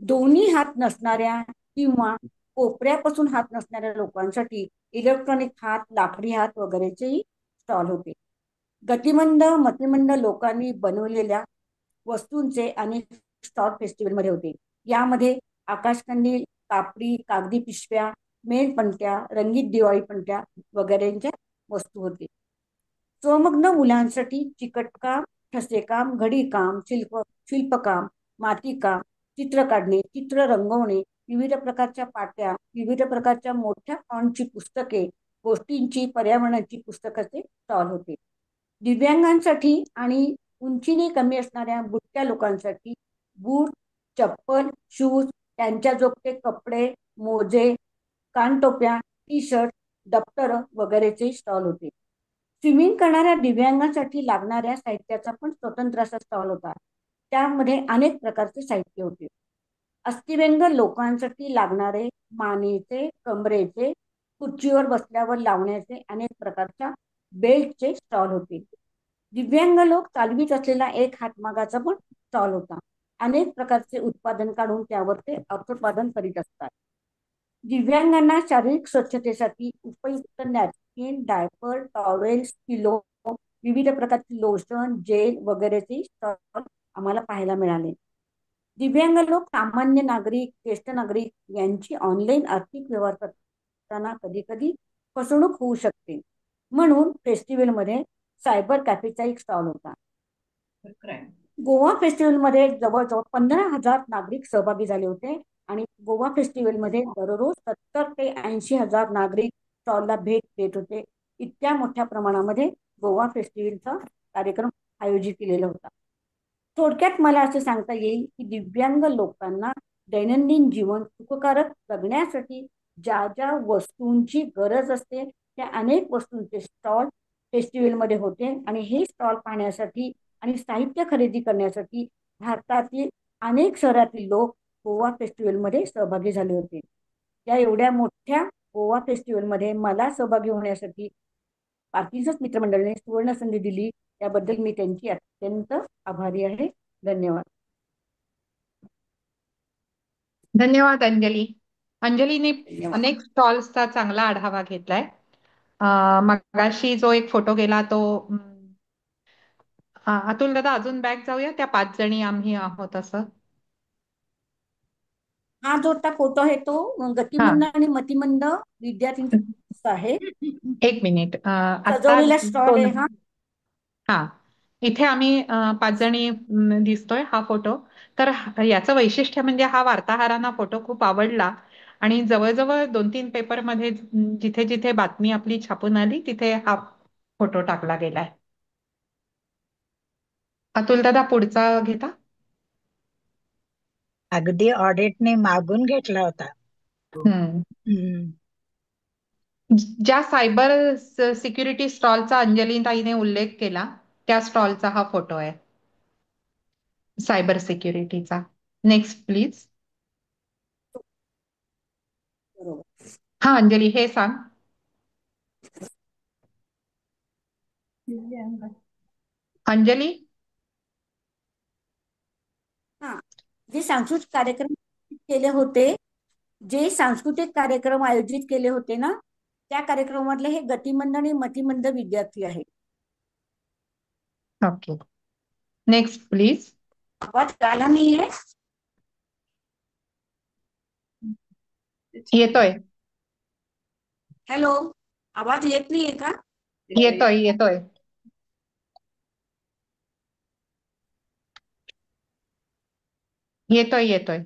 दोन्ही हात नसणाऱ्या किंवा कोपऱ्यापासून हात नसणाऱ्या लोकांसाठी इलेक्ट्रॉनिक हात, लाकडी हात वगैरेचेही स्टॉल होते. गतिमंद, मतिमंद लोकांनी बनवलेल्या वस्तूंचे अनेक स्टॉल फेस्टिवलमध्ये होते. यामध्ये आकाशकंदील, कागदी पिशव्या, मेणपणत्या, रंगीत दिवाळी पणत्या वगैरेंच्या वस्तू होते. स्वमग्न मुलांसाठी चिकटकाम, ठसेकाम, घडीकाम, शिल्पकाम, मातीकाम, चित्र काढणे, चित्र रंगवणे, विविध प्रकारच्या पाट्या, विविध प्रकारच्या मोठ्या फॉन्टची पुस्तके, गोष्टींची, पर्यावरणाची पुस्तकाचे स्टॉल होते. दिव्यांगांसाठी आणि उंचीने कमी असणाऱ्या बुटक्या लोकांसाठी बूट, चप्पल, शूज, त्यांच्या जोगते कपडे, मोजे, कानटोप्या, टी शर्ट, दप्तर वगैरेचे स्टॉल होते. स्विमिंग करणाऱ्या दिव्यांगांसाठी लागणाऱ्या साहित्याचा पण स्वतंत्र असा स्टॉल होता. त्यामध्ये अनेक प्रकारचे साहित्य होते. अस्थिव्यंग लोकांसाठी लागणारे मानेचे, कमरेचे, खुर्चीवर बसल्यावर लावण्याचे अनेक प्रकारच्या बेल्टचे स्टॉल होते. दिव्यांग लोक चालवीत असलेला एक हातमागाचा पण स्टॉल होता. अनेक प्रकारचे उत्पादन काढून त्यावर ते अर्थोत्पादन करीत असतात. दिव्यांगांना शारीरिक स्वच्छतेसाठी उपयुक्त नॅपकिन, डायपर, टॉवेल्स, पिलो, विविध प्रकारचे लोशन, जेल वगैरेचे स्टॉल आम्हाला पाहायला मिळाले. दिव्यांग लोक, सामान्य नागरिक, ज्येष्ठ नागरिक यांची ऑनलाईन आर्थिक व्यवहार करताना कधी कधी फसवणूक होऊ शकते. म्हणून फेस्टिवलमध्ये सायबर कॅफेचा एक स्टॉल होता. गोवा फेस्टिवलमध्ये जवळजवळ 15,000 नागरिक सहभागी झाले होते आणि गोवा फेस्टिवलमध्ये दररोज 70 ते 80,000 नागरिक स्टॉलला भेट देत होते. इतक्या मोठ्या प्रमाणामध्ये गोवा फेस्टिवलचा कार्यक्रम आयोजित केलेला होता. थोडक्यात मला असं सांगता येईल की दिव्यांग लोकांना दैनंदिन जीवन सुखकारक जगण्यासाठी ज्या ज्या वस्तूंची गरज असते त्या अनेक वस्तूंचे स्टॉल फेस्टिवलमध्ये होते आणि हे स्टॉल पाहण्यासाठी आणि साहित्य खरेदी करण्यासाठी भारतातील अनेक शहरातील लोक गोवा फेस्टिवलमध्ये सहभागी झाले होते. या एवढ्या मोठ्या गोवा फेस्टिवलमध्ये मला सहभागी होण्यासाठी पार्किन्सन्स मित्रमंडळाने सुवर्ण संधी दिली, त्याबद्दल मी त्यांची अत्यंत आभारी आहे. धन्यवाद. धन्यवाद अंजली. अंजलीने धन्यवाद. अनेक स्टॉल्सचा चांगला आढावा घेतलाय. मगाशी जो एक फोटो गेला तो अतुल दादा अजून बॅक जाऊया, त्या 5 जणी आम्ही आहोत असं. हा जो फोटो आहे तो गतिमंद आणि मतिमंद विद्यार्थ्यांचा आहे. एक मिनिट. आता सजवलेला स्टॉल आहे हा. हा, इथे आम्ही 5 जणी दिसतोय हा फोटो. तर याचं वैशिष्ट्य म्हणजे हा वार्ताहरांना फोटो खूप आवडला आणि जवळजवळ 2-3 पेपरमध्ये जिथे जिथे बातमी आपली छापून आली तिथे हा फोटो टाकला गेलाय. अतुल दादा पुढचा घेता. अगदी ऑडिटने मागून घेतला होता. ज्या सायबर सिक्युरिटी स्टॉलचा अंजलीताईने उल्लेख केला त्या स्टॉलचा हा फोटो आहे, सायबर सिक्युरिटीचा. Next please. हा अंजली, हे सांग. अंजली, हा, जे सांस्कृतिक कार्यक्रम केले होते, जे सांस्कृतिक कार्यक्रम आयोजित केले होते ना, त्या कार्यक्रमातले हे गतिमंद आणि मतिमंद विद्यार्थी आहेत. Okay, next please. आवाज आला नाहीये? येतोय. हॅलो, आवाज येत नाहीये का? येतोय येतोय. येतोय येतोय.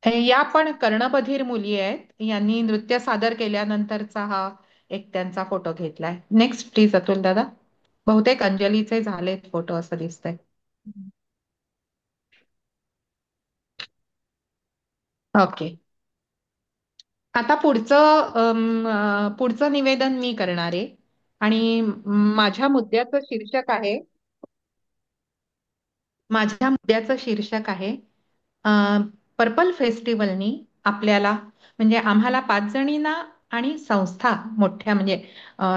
या पण कर्णबधीर मुली आहेत. यांनी नृत्य सादर केल्यानंतरचा हा एक त्यांचा फोटो घेतलाय. नेक्स्ट प्लीज अतुल दादा. बहुतेक अंजलीचे झालेत फोटो असं दिसतंय. ओके, आता पुढचं निवेदन मी करणार आहे आणि माझ्या मुद्द्याचं शीर्षक आहे पर्पल फेस्टिवलनी आपल्याला म्हणजे आम्हाला 5 जणींना आणि संस्था मोठ्या म्हणजे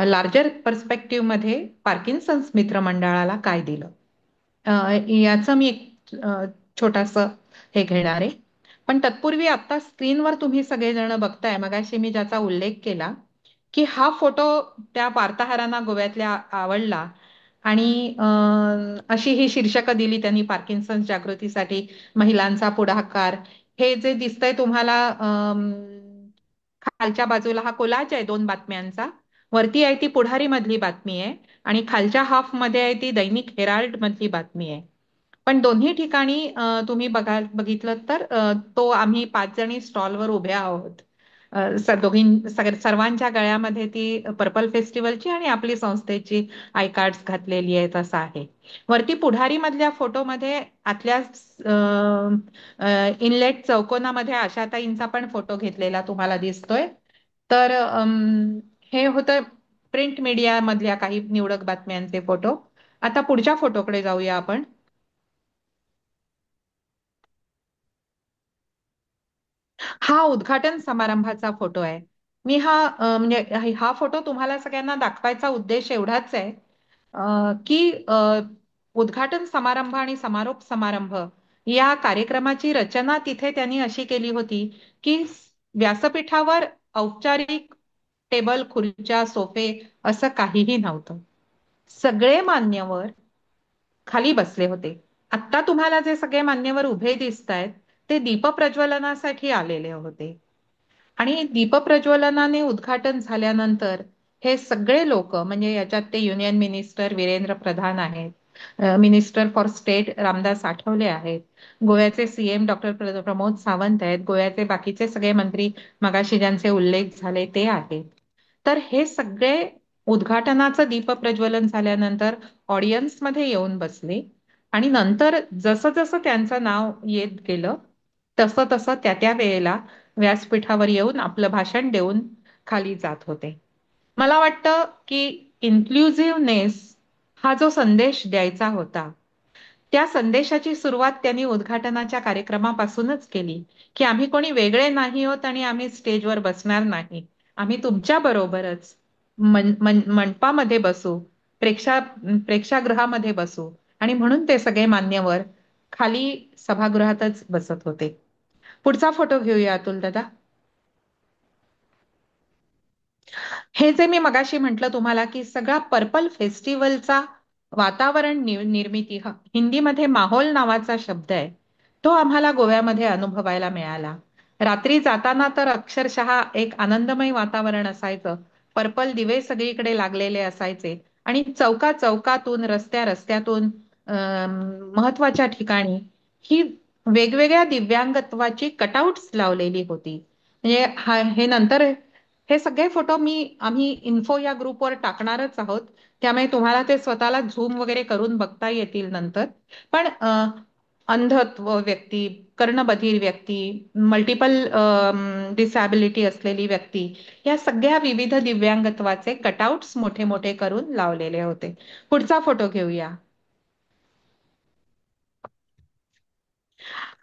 लार्जर पर्स्पेक्टिव्ह मध्ये पार्किन्सन्स मित्र मंडळाला काय दिलं, याचं मी एक छोटासा हे घेणार आहे. पण तत्पूर्वी आता स्क्रीनवर तुम्ही सगळेजण बघताय, मगाशी मी ज्याचा उल्लेख केला की हा फोटो त्या वार्ताहरांना गोव्यातल्या आवडला आणि अशी ही शीर्षकं दिली त्यांनी, पार्किन्सन्स जागृतीसाठी महिलांचा पुढाकार. हे जे दिसतंय तुम्हाला खालच्या बाजूला हा कोलाज आहे 2 बातम्यांचा. वरती आहे ती पुढारी मधली बातमी आहे आणि खालच्या हाफ मध्ये आहे ती दैनिक हेराल्ड मधली बातमी आहे. पण दोन्ही ठिकाणी तुम्ही बघितलं तर तो आम्ही 5 जणी स्टॉलवर उभ्या आहोत. सर्वांच्या गळ्यामध्ये ती पर्पल फेस्टिवलची आणि आपली संस्थेची आय कार्ड्स घातलेली आहेत असं आहे. वरती पुढारी मधल्या फोटोमध्ये आतल्या इनलेट चौकोनामध्ये आशाताईंचा पण फोटो घेतलेला तुम्हाला दिसतोय. तर हे होतं प्रिंट मीडिया मधल्या काही निवडक बातम्यांचे फोटो. आता पुढच्या फोटोकडे जाऊया आपण. हा उद्घाटन समारंभाचा फोटो आहे. मी म्हणजे हा फोटो तुम्हाला सगळ्यांना दाखवायचा उद्देश एवढाच आहे की उद्घाटन समारंभ आणि समारोप समारंभ या कार्यक्रमाची रचना तिथे त्यांनी अशी केली होती की व्यासपीठावर औपचारिक टेबल, खुर्च्या, सोफे असं काहीही नव्हतं. सगळे मान्यवर खाली बसले होते. आत्ता तुम्हाला जे सगळे मान्यवर उभे दिसत आहेत ते दीपप्रज्वलनासाठी आलेले होते. आणि दीपप्रज्वलनाने उद्घाटन झाल्यानंतर हे सगळे लोक, म्हणजे याच्यात ते युनियन मिनिस्टर वीरेंद्र प्रधान आहेत, minister for state Ramdas Athawale आहेत, गोव्याचे सीएम डॉक्टर प्रमोद सावंत आहेत, गोव्याचे बाकीचे सगळे मंत्री मगाशी ज्यांचे उल्लेख झाले ते आहेत. तर हे सगळे उद्घाटनाचं दीपप्रज्वलन झाल्यानंतर ऑडियन्समध्ये येऊन बसले आणि नंतर जसं जसं त्यांचं नाव येत गेलं तसं तसं त्या त्या वेळेला व्यासपीठावर येऊन आपलं भाषण देऊन खाली जात होते. मला वाटतं की इन्क्लुझिव्हनेस हा जो संदेश द्यायचा होता त्या संदेशाची सुरुवात त्यांनी उद्घाटनाच्या कार्यक्रमापासूनच केली की आम्ही कोणी वेगळे नाही होत आणि आम्ही स्टेजवर बसणार नाही. आम्ही तुमच्या बरोबरच मंडपामध्ये बसू, प्रेक्षागृहामध्ये बसू. आणि म्हणून ते सगळे मान्यवर खाली सभागृहातच बसत होते. पुढचा फोटो घेऊया अतुल दादा. हे जे मी मगाशी म्हटलं तुम्हाला की सगळा पर्पल फेस्टिवलचा वातावरण निर्मिती हिंदीमध्ये माहोल नावाचा शब्द आहे, तो आम्हाला गोव्यामध्ये अनुभवायला मिळाला. रात्री जाताना तर अक्षरशः एक आनंदमय वातावरण असायचं. पर्पल दिवे सगळीकडे लागलेले असायचे आणि चौका चौकातून, रस्त्या रस्त्यातून महत्वाच्या ठिकाणी ही वेगवेगळ्या दिव्यांगत्वाची कटआउट्स लावलेली होती. म्हणजे हे नंतर हे सगळे फोटो आम्ही इन्फो या ग्रुपवर टाकणारच आहोत, त्यामुळे तुम्हाला ते स्वतःला झूम वगैरे करून बघता येतील नंतर. पण अंधत्व व्यक्ती, कर्णबधिर व्यक्ती, मल्टिपल डिसॅबिलिटी असलेली व्यक्ती, या सगळ्या विविध दिव्यांगत्वाचे कटआउट्स मोठे मोठे करून लावलेले होते. पुढचा फोटो घेऊया.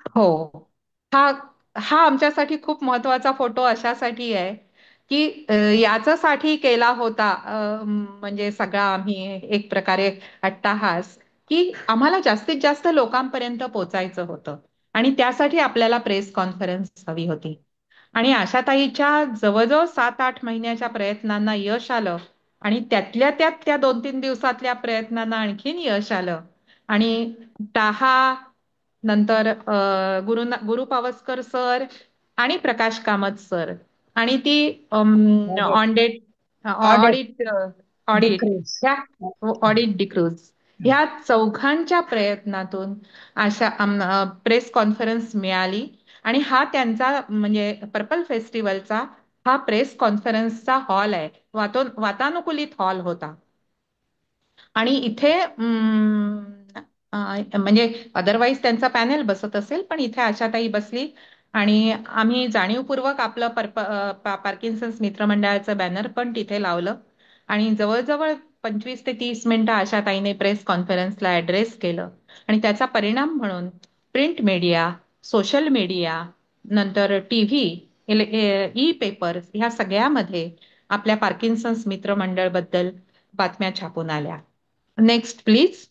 हो, हा हा आमच्यासाठी खूप महत्वाचा फोटो अशासाठी आहे की याच्यासाठी केला होता म्हणजे सगळा आम्ही एक प्रकारे अट्टाहास की आम्हाला जास्तीत जास्त लोकांपर्यंत पोहोचायचं होतं आणि त्यासाठी आपल्याला प्रेस कॉन्फरन्स हवी होती. आणि आशाताईच्या जवळजवळ 7-8 महिन्याच्या प्रयत्नांना यश आलं आणि त्यातल्या त्यात त्या 2-3 दिवसातल्या प्रयत्नांना आणखीन यश आलं. आणि टाहा नंतर गुरु पावसकर सर आणि प्रकाश कामत सर आणि ती ऑनडेट ऑडिट ऑडिट ऑडिट डिक्रीज. ह्या ऑडिट डिक्रूज ह्या चौघांच्या प्रयत्नातून अशा प्रेस कॉन्फरन्स मिळाली. आणि हा त्यांचा म्हणजे पर्पल फेस्टिवलचा हा प्रेस कॉन्फरन्सचा हॉल आहे, वातानुकूलित हॉल होता. आणि इथे म्हणजे अदरवाईज त्यांचा पॅनेल बसत असेल पण इथे आशाताई बसली आणि आम्ही जाणीवपूर्वक आपलं पार्किन्सन्स मित्रमंडळाचं बॅनर पण तिथे लावलं आणि जवळजवळ 25 ते 30 मिनिटं आशाताईने प्रेस कॉन्फरन्सला ऍड्रेस केलं. आणि त्याचा परिणाम म्हणून प्रिंट मीडिया, सोशल मीडिया, नंतर टीव्ही, ई पेपर्स ह्या सगळ्यामध्ये आपल्या पार्किन्सन्स मित्रमंडळ बद्दल बातम्या छापून आल्या. Next please.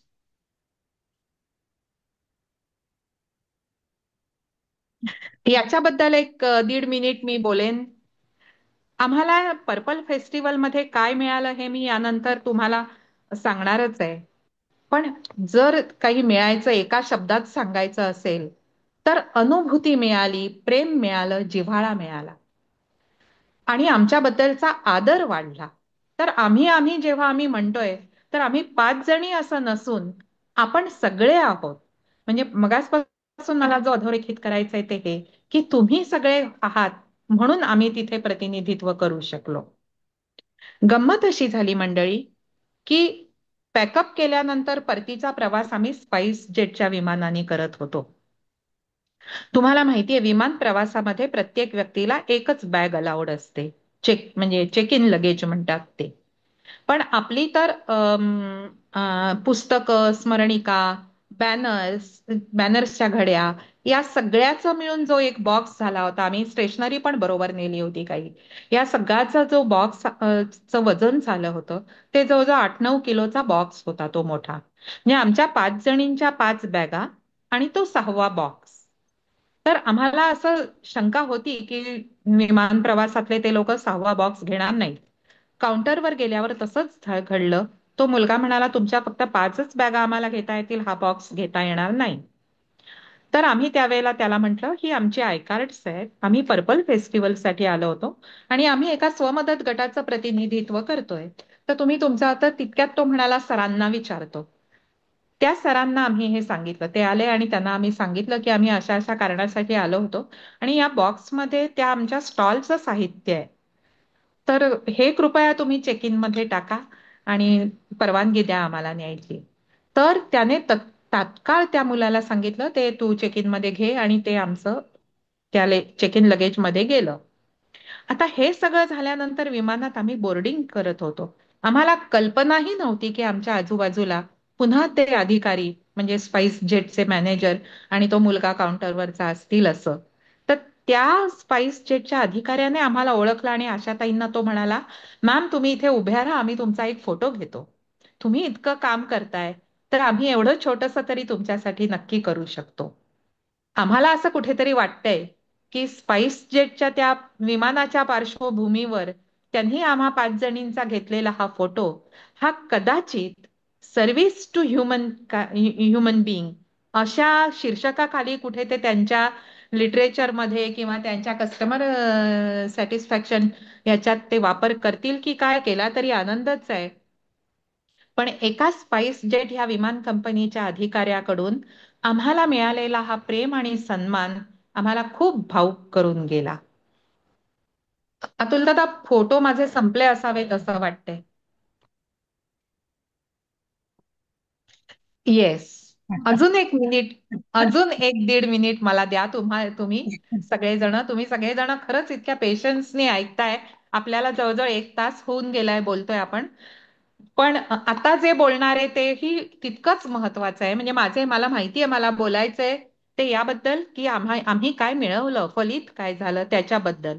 याच्याबद्दल एक 1.5 मिनिट मी बोलेन. आम्हाला पर्पल फेस्टिवल मध्ये काय मिळालं हे मी यानंतर तुम्हाला सांगणारच आहे. पण जर काही मिळायचं एका शब्दात सांगायचं असेल तर अनुभूती मिळाली, प्रेम मिळालं, जिव्हाळा मिळाला आणि आमच्याबद्दलचा आदर वाढला. तर आम्ही जेव्हा आम्ही म्हणतोय तर आम्ही 5 जणी असं नसून आपण सगळे आहोत. म्हणजे मगासपासून मला जो अधोरेखित करायचंय ते हे की तुम्ही सगळे आहात म्हणून आम्ही तिथे प्रतिनिधित्व करू शकलो. गंमत अशी झाली मंडळी की पॅकअप केल्यानंतर परतीचा प्रवास आम्ही स्पाइस जेटच्या विमानाने करत होतो. तुम्हाला माहितीये विमान प्रवासामध्ये प्रत्येक व्यक्तीला एकच बॅग अलाउड असते, म्हणजे चेक इन लगेज म्हणतात ते. पण आपली तर पुस्तकं, स्मरणिका, बॅनर्सच्या घड्या, या सगळ्याचा मिळून जो एक बॉक्स झाला होता, आम्ही स्टेशनरी पण बरोबर नेली होती काही, या सगळ्याचा जो बॉक्स चं वजन झालं होतं, ते जवळजवळ 8-9 किलोचा बॉक्स होता तो मोठा. म्हणजे आमच्या 5 जणींच्या 5 बॅगा आणि तो 6वा बॉक्स. तर आम्हाला असं शंका होती की विमान प्रवासातले ते लोक 6वा बॉक्स घेणार नाहीत. काउंटरवर गेल्यावर तसंच घडलं. तो मुलगा म्हणाला, तुमच्या फक्त 5च बॅगा आम्हाला घेता येतील, हा बॉक्स घेता येणार नाही. तर आम्ही त्यावेळेला त्याला म्हटलं, ही आमची आय कार्ड्स आहेत, आम्ही पर्पल फेस्टिवलसाठी आलो होतो आणि आम्ही एका स्वमदत गटाचं प्रतिनिधित्व करतोय, तर तुम्ही तुमचा आता तितक्यात, तो म्हणाला, सरांना विचारतो. त्या सरांना आम्ही हे सांगितलं. ते आले आणि त्यांना आम्ही सांगितलं की आम्ही अशा अशा कारणासाठी आलो होतो आणि या बॉक्समध्ये त्या आमच्या स्टॉलचं साहित्य आहे, तर हे कृपया तुम्ही चेक इन मध्ये टाका आणि परवानगी द्या आम्हाला न्यायची. तर त्याने तात्काळ त्या मुलाला सांगितलं, ते तू चेक इन मध्ये घे, आणि ते आमचं त्या चेक इन लगेज मध्ये गेलं. आता हे सगळं झाल्यानंतर विमानात आम्ही बोर्डिंग करत होतो. आम्हाला कल्पनाही नव्हती की आमच्या आजूबाजूला पुन्हा ते अधिकारी, म्हणजे स्पाइस जेटचे मॅनेजर आणि तो मुलगा काउंटरवरचा असतील असं. तर त्या स्पाइस जेटच्या अधिकाऱ्याने आम्हाला ओळखलं आणि आशाताईंना तो म्हणाला, मॅम तुम्ही इथे उभ्या राहा, आम्ही तुमचा एक फोटो घेतो. तुम्ही इतकं काम करताय, तर आम्ही एवढं छोटंसं तरी तुमच्यासाठी नक्की करू शकतो. आम्हाला असं कुठेतरी वाटतंय की स्पाइस जेटच्या त्या विमानाच्या पार्श्वभूमीवर त्यांनी आम्हा 5 जणींचा घेतलेला हा फोटो, हा कदाचित सर्व्हिस टू ह्युमन बिईंग अशा शीर्षकाखाली कुठे ते त्यांच्या लिटरेचरमध्ये किंवा त्यांच्या कस्टमर सॅटिस्फॅक्शन याच्यात ते वापर करतील की काय, केला तरी आनंदच आहे. पण एका स्पाइस जेट ह्या विमान कंपनीच्या अधिकाऱ्याकडून आम्हाला मिळालेला हा प्रेम आणि सन्मान आम्हाला खूप भावुक करून गेला. अतुल दादा, फोटो माझे संपले असावेत असं वाटतंय. येस, अजून 1 मिनिट, अजून 1-1.5 मिनिट मला द्या. तुम्ही सगळेजण खरंच इतक्या पेशन्सने ऐकताय. आपल्याला जवळजवळ 1 तास होऊन गेलाय बोलतोय आपण, पण आता जे बोलणार आहे तेही तितकंच महत्वाचं आहे. म्हणजे मला माहिती आहे, मला बोलायचंय ते याबद्दल की आम्ही काय मिळवलं, फलित काय झालं त्याच्याबद्दल.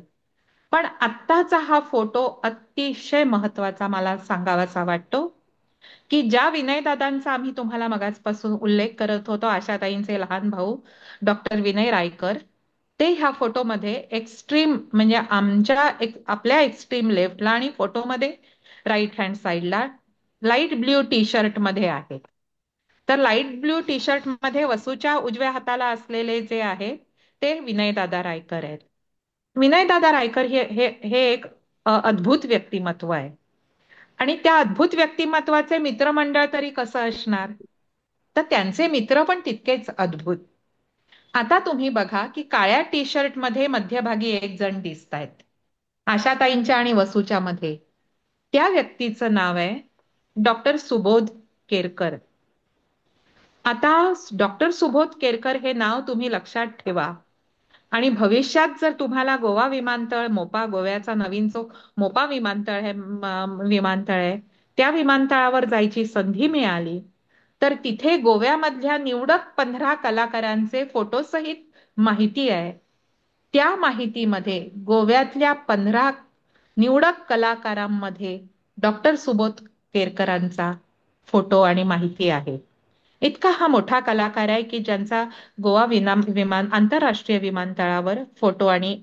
पण आत्ताचा हा फोटो अतिशय महत्वाचा मला सांगावासा वाटतो की ज्या विनयदादांचा आम्ही तुम्हाला मगाचपासून उल्लेख करत होतो, आशाताईंचे लहान भाऊ डॉक्टर विनय रायकर, ते ह्या फोटोमध्ये एक्स्ट्रीम, म्हणजे आपल्या एक्स्ट्रीम लेफ्टला आणि फोटोमध्ये राईट हँड साईडला लाईट ब्ल्यू टी शर्ट मध्ये आहेत. तर लाईट ब्ल्यू टी शर्ट मध्ये वसूच्या उजव्या हाताला असलेले जे आहे ते विनयदादा रायकर आहेत. विनयदादा रायकर हे एक अद्भुत व्यक्तिमत्व आहे आणि त्या अद्भुत व्यक्तिमत्वाचे मित्रमंडळ तरी कसं असणार, तर त्यांचे मित्र पण तितकेच अद्भुत. आता तुम्ही बघा की काळ्या टी शर्ट मध्ये मध्यभागी एक जण दिसतायत, आशाताईंच्या आणि वसूच्या मध्ये. त्या व्यक्तीचं नाव आहे डॉक्टर सुबोध केरकर. आता डॉक्टर सुबोध केरकर हे नाव तुम्ही लक्षात ठेवा आणि भविष्यात जर तुम्हाला गोवा विमानतळ, गोव्याचा नवीन जो मोपा विमानतळ आहे, त्या विमानतळावर जायची संधी मिळाली, तर तिथे गोव्यामधल्या निवडक 15 कलाकारांचे फोटोसहित माहिती आहे. त्या माहितीमध्ये गोव्यातल्या 15 निवडक कलाकारांमध्ये डॉक्टर सुबोध केरकरांचा फोटो आणि माहिती आहे. इतका हा मोठा कलाकार आहे की ज्यांचा गोवा आंतरराष्ट्रीय विमानतळावर फोटो आणि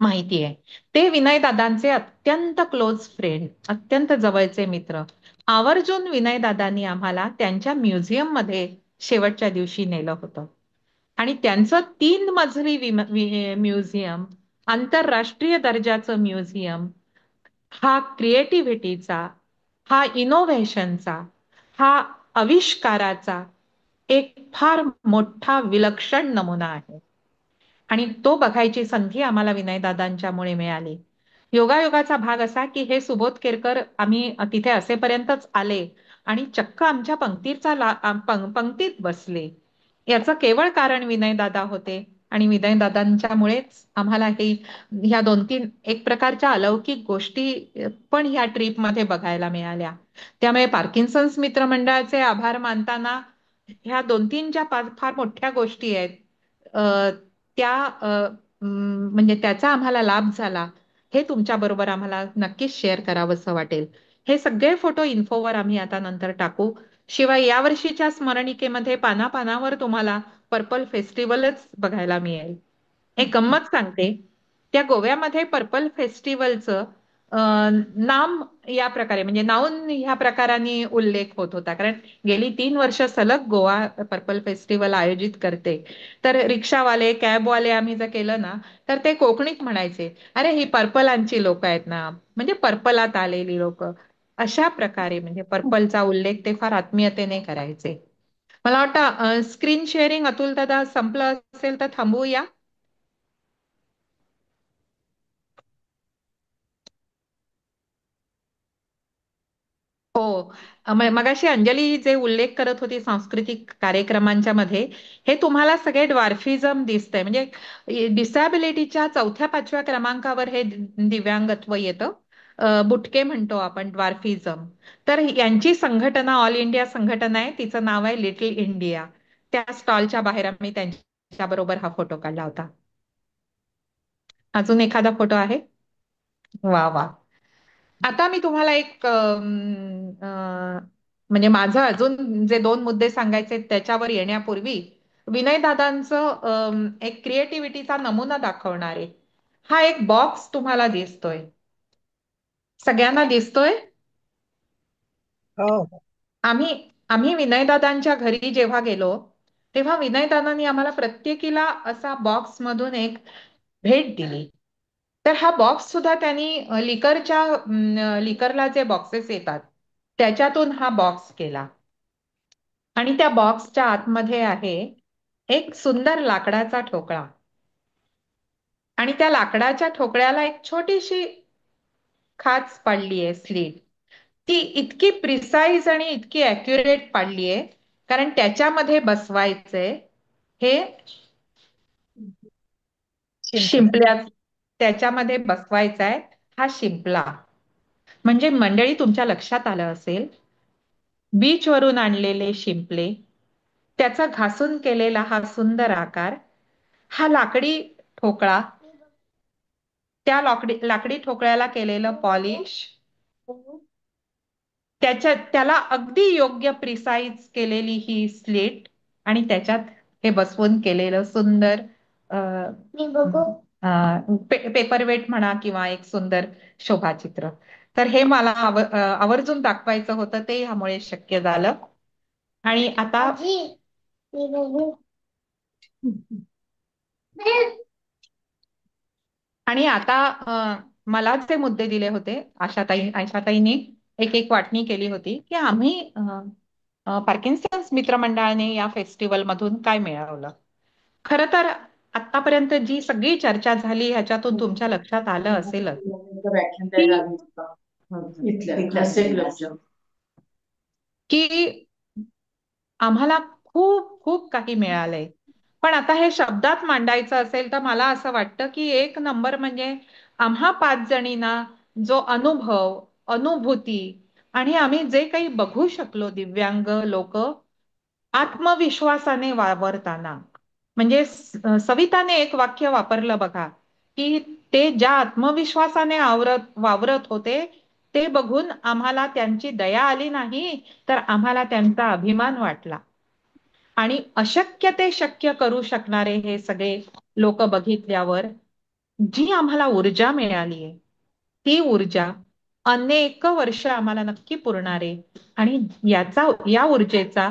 माहिती आहे. ते विनयदादांचे अत्यंत क्लोज फ्रेंड, अत्यंत जवळचे मित्र. आवर्जून विनयदादांनी आम्हाला त्यांच्या म्युझियम मध्ये शेवटच्या दिवशी नेलं होतं आणि त्यांचं 3 मजली म्युझियम, आंतरराष्ट्रीय दर्जाचं म्युझियम, हा क्रिएटिव्हिटीचा, हा इनोव्हेशनचा, हा आविष्काराचा एक फार मोठा विलक्षण नमुना आहे आणि तो बघायची संधी आम्हाला विनयदादांच्यामुळे मिळाली. योगायोगाचा भाग असा की हे सुबोध केरकर आम्ही तिथे असेपर्यंतच आले आणि चक्क आमच्या पंक्तीत बसले. याचं केवळ कारण विनयदादा होते आणि विनयदादांच्यामुळेच आम्हाला ह्या 2-3 एक प्रकारच्या अलौकिक गोष्टी पण ह्या ट्रिपमध्ये बघायला मिळाल्या. त्यामुळे पार्किन्सन्स मित्र मंडळाचे आभार मानताना ह्या 2-3 ज्या फार मोठ्या गोष्टी आहेत अ, त्या म्हणजे त्याचा आम्हाला लाभ झाला हे तुमच्या बरोबर आम्हाला नक्कीच शेअर करावंसं वाटेल. हे सगळे फोटो इन्फोवर आम्ही आता नंतर टाकू. शिवाय यावर्षीच्या स्मरणिकेमध्ये पानापानावर तुम्हाला पर्पल फेस्टिवलच बघायला मिळेल. एक गंमत सांगते, त्या गोव्यामध्ये पर्पल फेस्टिवलचं नाम या प्रकारे म्हणजे नाऊन ह्या प्रकाराने उल्लेख होत होता. कारण गेली 3 वर्ष सलग गोवा पर्पल फेस्टिवल आयोजित करते. तर रिक्षावाले, कॅबवाले आम्ही जर केलं ना, तर ते कोकणीत म्हणायचे, अरे ही पर्पलांची लोक आहेत ना, म्हणजे पर्पलात आलेली लोक. अशा प्रकारे म्हणजे पर्पलचा उल्लेख ते फार आत्मीयतेने करायचे. मला वाटतं स्क्रीन शेअरिंग अतुल दादा संपलं असेल तर थांबवूया. हो. मगाशी अंजली जे उल्लेख करत होती सांस्कृतिक कार्यक्रमांच्या मध्ये, हे तुम्हाला सगळे ड्वार्फिझम दिसतंय. म्हणजे डिसॅबिलिटीच्या 4थ्या-5व्या क्रमांकावर हे दिव्यांगत्व येतं. बुटके म्हणतो आपण ड्वार्फिझम. तर यांची संघटना ऑल इंडिया संघटना आहे, तिचं नाव आहे लिटिल इंडिया. त्या स्टॉलच्या बाहेर आम्ही त्यांच्या बरोबर हा फोटो काढला होता. अजून एखादा फोटो आहे? वा वा. आता मी तुम्हाला एक म्हणजे माझं अजून जे 2 मुद्दे सांगायचे आहेत त्याच्यावर येण्यापूर्वी विनयदादांचं एक क्रिएटिव्हिटीचा नमुना दाखवणार आहे. हा एक बॉक्स तुम्हाला दिसतोय, सगळ्यांना दिसतोय. हो हो. आम्ही आम्ही विनयदादांच्या घरी जेव्हा गेलो तेव्हा विनयदादांनी आम्हाला प्रत्येकीला असा बॉक्स मधून एक भेट दिली. तर हा बॉक्स सुद्धा त्यांनी लिकरला जे बॉक्सेस येतात त्याच्यातून हा बॉक्स केला. आणि त्या बॉक्सच्या आतमध्ये आहे एक सुंदर लाकडाचा ठोकळा. आणि त्या लाकडाच्या ठोकळ्याला एक छोटीशी खाच पाडली आहे, स्लीट. ती इतकी प्रिसाईज आणि इतकी अॅक्युरेट पाडली आहे कारण त्याच्यामध्ये बसवायचंय हे शिंपला. शिंपल्या. त्याच्यामध्ये बसवायचा आहे हा शिंपला. म्हणजे मंडळी तुमच्या लक्षात आलं असेल, बीच वरून आणलेले शिंपले, त्याचा घासून केलेला हा सुंदर आकार, हा लाकडी ठोकळा, त्या लाकडी ठोकळ्याला केलेलं पॉलिश, त्याला अगदी योग्य प्रिसाईज केलेली ही स्लीट आणि त्याच्यात हे बसवून केलेलं सुंदर पेपरवेट म्हणा किंवा एक सुंदर शोभाचित्र. तर हे मला आवर्जून दाखवायचं होतं, ते ह्यामुळे शक्य झालं. आणि आता आणि आता मला जे मुद्दे दिले होते आशाताईंनी एक एक वाटणी केली होती की आम्ही पार्किन्सन्स मित्रमंडळाने या फेस्टिवल मधून काय मिळवलं. खरं तर आतापर्यंत जी सगळी चर्चा झाली ह्याच्यातून तुमच्या लक्षात आलं असेलच की आम्हाला खूप खूप काही मिळालंय. पण आता हे शब्दात मांडायचं असेल तर मला असं वाटतं की 1 नंबर म्हणजे आम्हा 5 जणींना जो अनुभव, अनुभूती आणि आम्ही जे काही बघू शकलो दिव्यांग लोक आत्मविश्वासाने वावरताना. म्हणजे सविताने एक वाक्य वापरलं बघा की ते ज्या आत्मविश्वासाने वावरत होते ते बघून आम्हाला त्यांची दया आली नाही, तर आम्हाला त्यांचा अभिमान वाटला. आणि अशक्य ते शक्य करू शकणारे हे सगळे लोक बघितल्यावर जी आम्हाला ऊर्जा मिळाली आहे, ती ऊर्जा अनेक वर्ष आम्हाला नक्की पुरणार आहे. आणि या ऊर्जेचा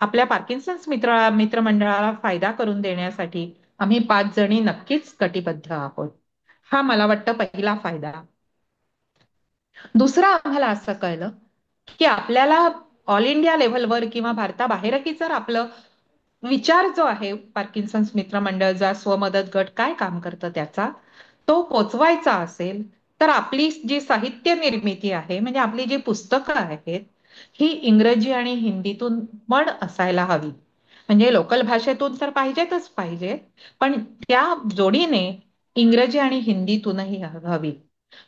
आपल्या पार्किन्सन्स मित्रमंडळाला फायदा करून देण्यासाठी आम्ही 5 जणी नक्कीच कटिबद्ध आहोत. हा मला वाटतं पहिला फायदा. दुसरा आम्हाला असं कळलं की आपल्याला ऑल इंडिया लेव्हलवर किंवा भारताबाहेरही जर आपलं विचार जो आहे पार्किन्सन्स मित्रमंडळ जा स्वमदत गट काय काम करतं त्याचा तो पोचवायचा असेल तर आपली जी साहित्य निर्मिती आहे म्हणजे आपली जी पुस्तकं आहेत ही इंग्रजी आणि हिंदीतून पण असायला हवी. म्हणजे लोकल भाषेतून तर पाहिजेतच पाहिजे, पण त्या जोडीने इंग्रजी आणि हिंदीतूनही हवी.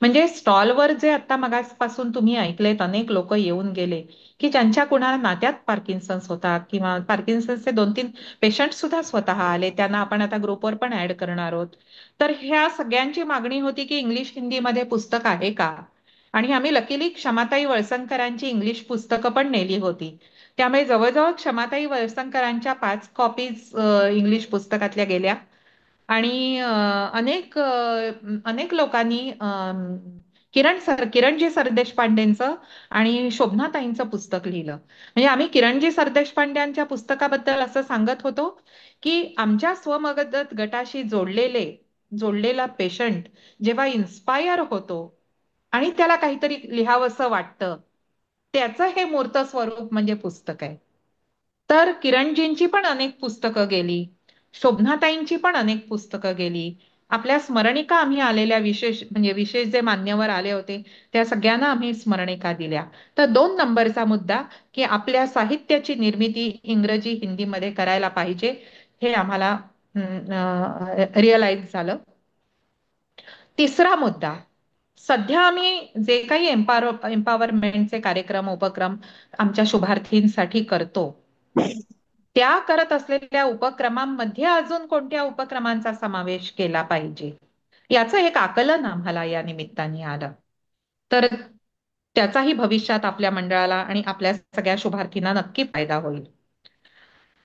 म्हणजे स्टॉलवर जे आता मगासपासून तुम्ही ऐकलेत, अनेक लोक येऊन गेले की ज्यांच्या कुणाला नात्यात पार्किन्सन्स होता किंवा पार्किन्सन्सचे 2-3 पेशंट सुद्धा स्वतः आले, त्यांना आपण आता ग्रुपवर पण ऍड करणार आहोत. तर ह्या सगळ्यांची मागणी होती की इंग्लिश हिंदीमध्ये पुस्तक आहे का. आणि आम्ही लकीली क्षमाताई वळसंकरांची इंग्लिश पुस्तकं पण नेली होती. त्यामुळे जवळजवळ क्षमाताई वळसंकरांच्या 5 कॉपीज इंग्लिश पुस्तकातल्या गेल्या. आणि अनेक लोकांनी किरणजी सरदेशपांडेंचं आणि शोभनाताईंचं पुस्तक लिहिलं. म्हणजे आम्ही किरणजी सरदेशपांड्यांच्या पुस्तकाबद्दल असं सांगत होतो की आमच्या स्वमदत गटाशी जोडलेला पेशंट जेव्हा इन्स्पायर होतो आणि त्याला काहीतरी लिहावंसं वाटतं, त्याचं हे मूर्त स्वरूप म्हणजे पुस्तक आहे. तर किरणजींची पण अनेक पुस्तकं गेली, शोभनाताईंची पण अनेक पुस्तकं गेली. आपल्या स्मरणिका आम्ही आलेल्या विशेष जे मान्यवर आले होते त्या सगळ्यांना आम्ही स्मरणिका दिल्या. तर 2 नंबरचा मुद्दा की आपल्या साहित्याची निर्मिती इंग्रजी हिंदीमध्ये करायला पाहिजे, हे आम्हाला रिअलाइज झालं. तिसरा मुद्दा, सध्या आम्ही जे काही एम्पॉवरमेंटचे कार्यक्रम उपक्रम आमच्या शुभार्थींसाठी करतो, त्या करत असलेल्या उपक्रमांमध्ये अजून कोणत्या उपक्रमांचा समावेश केला पाहिजे, याचं एक आकलन आम्हाला या निमित्ताने आलं. तर त्याचाही भविष्यात आपल्या मंडळाला आणि आपल्या सगळ्या शुभार्थींना नक्की फायदा होईल.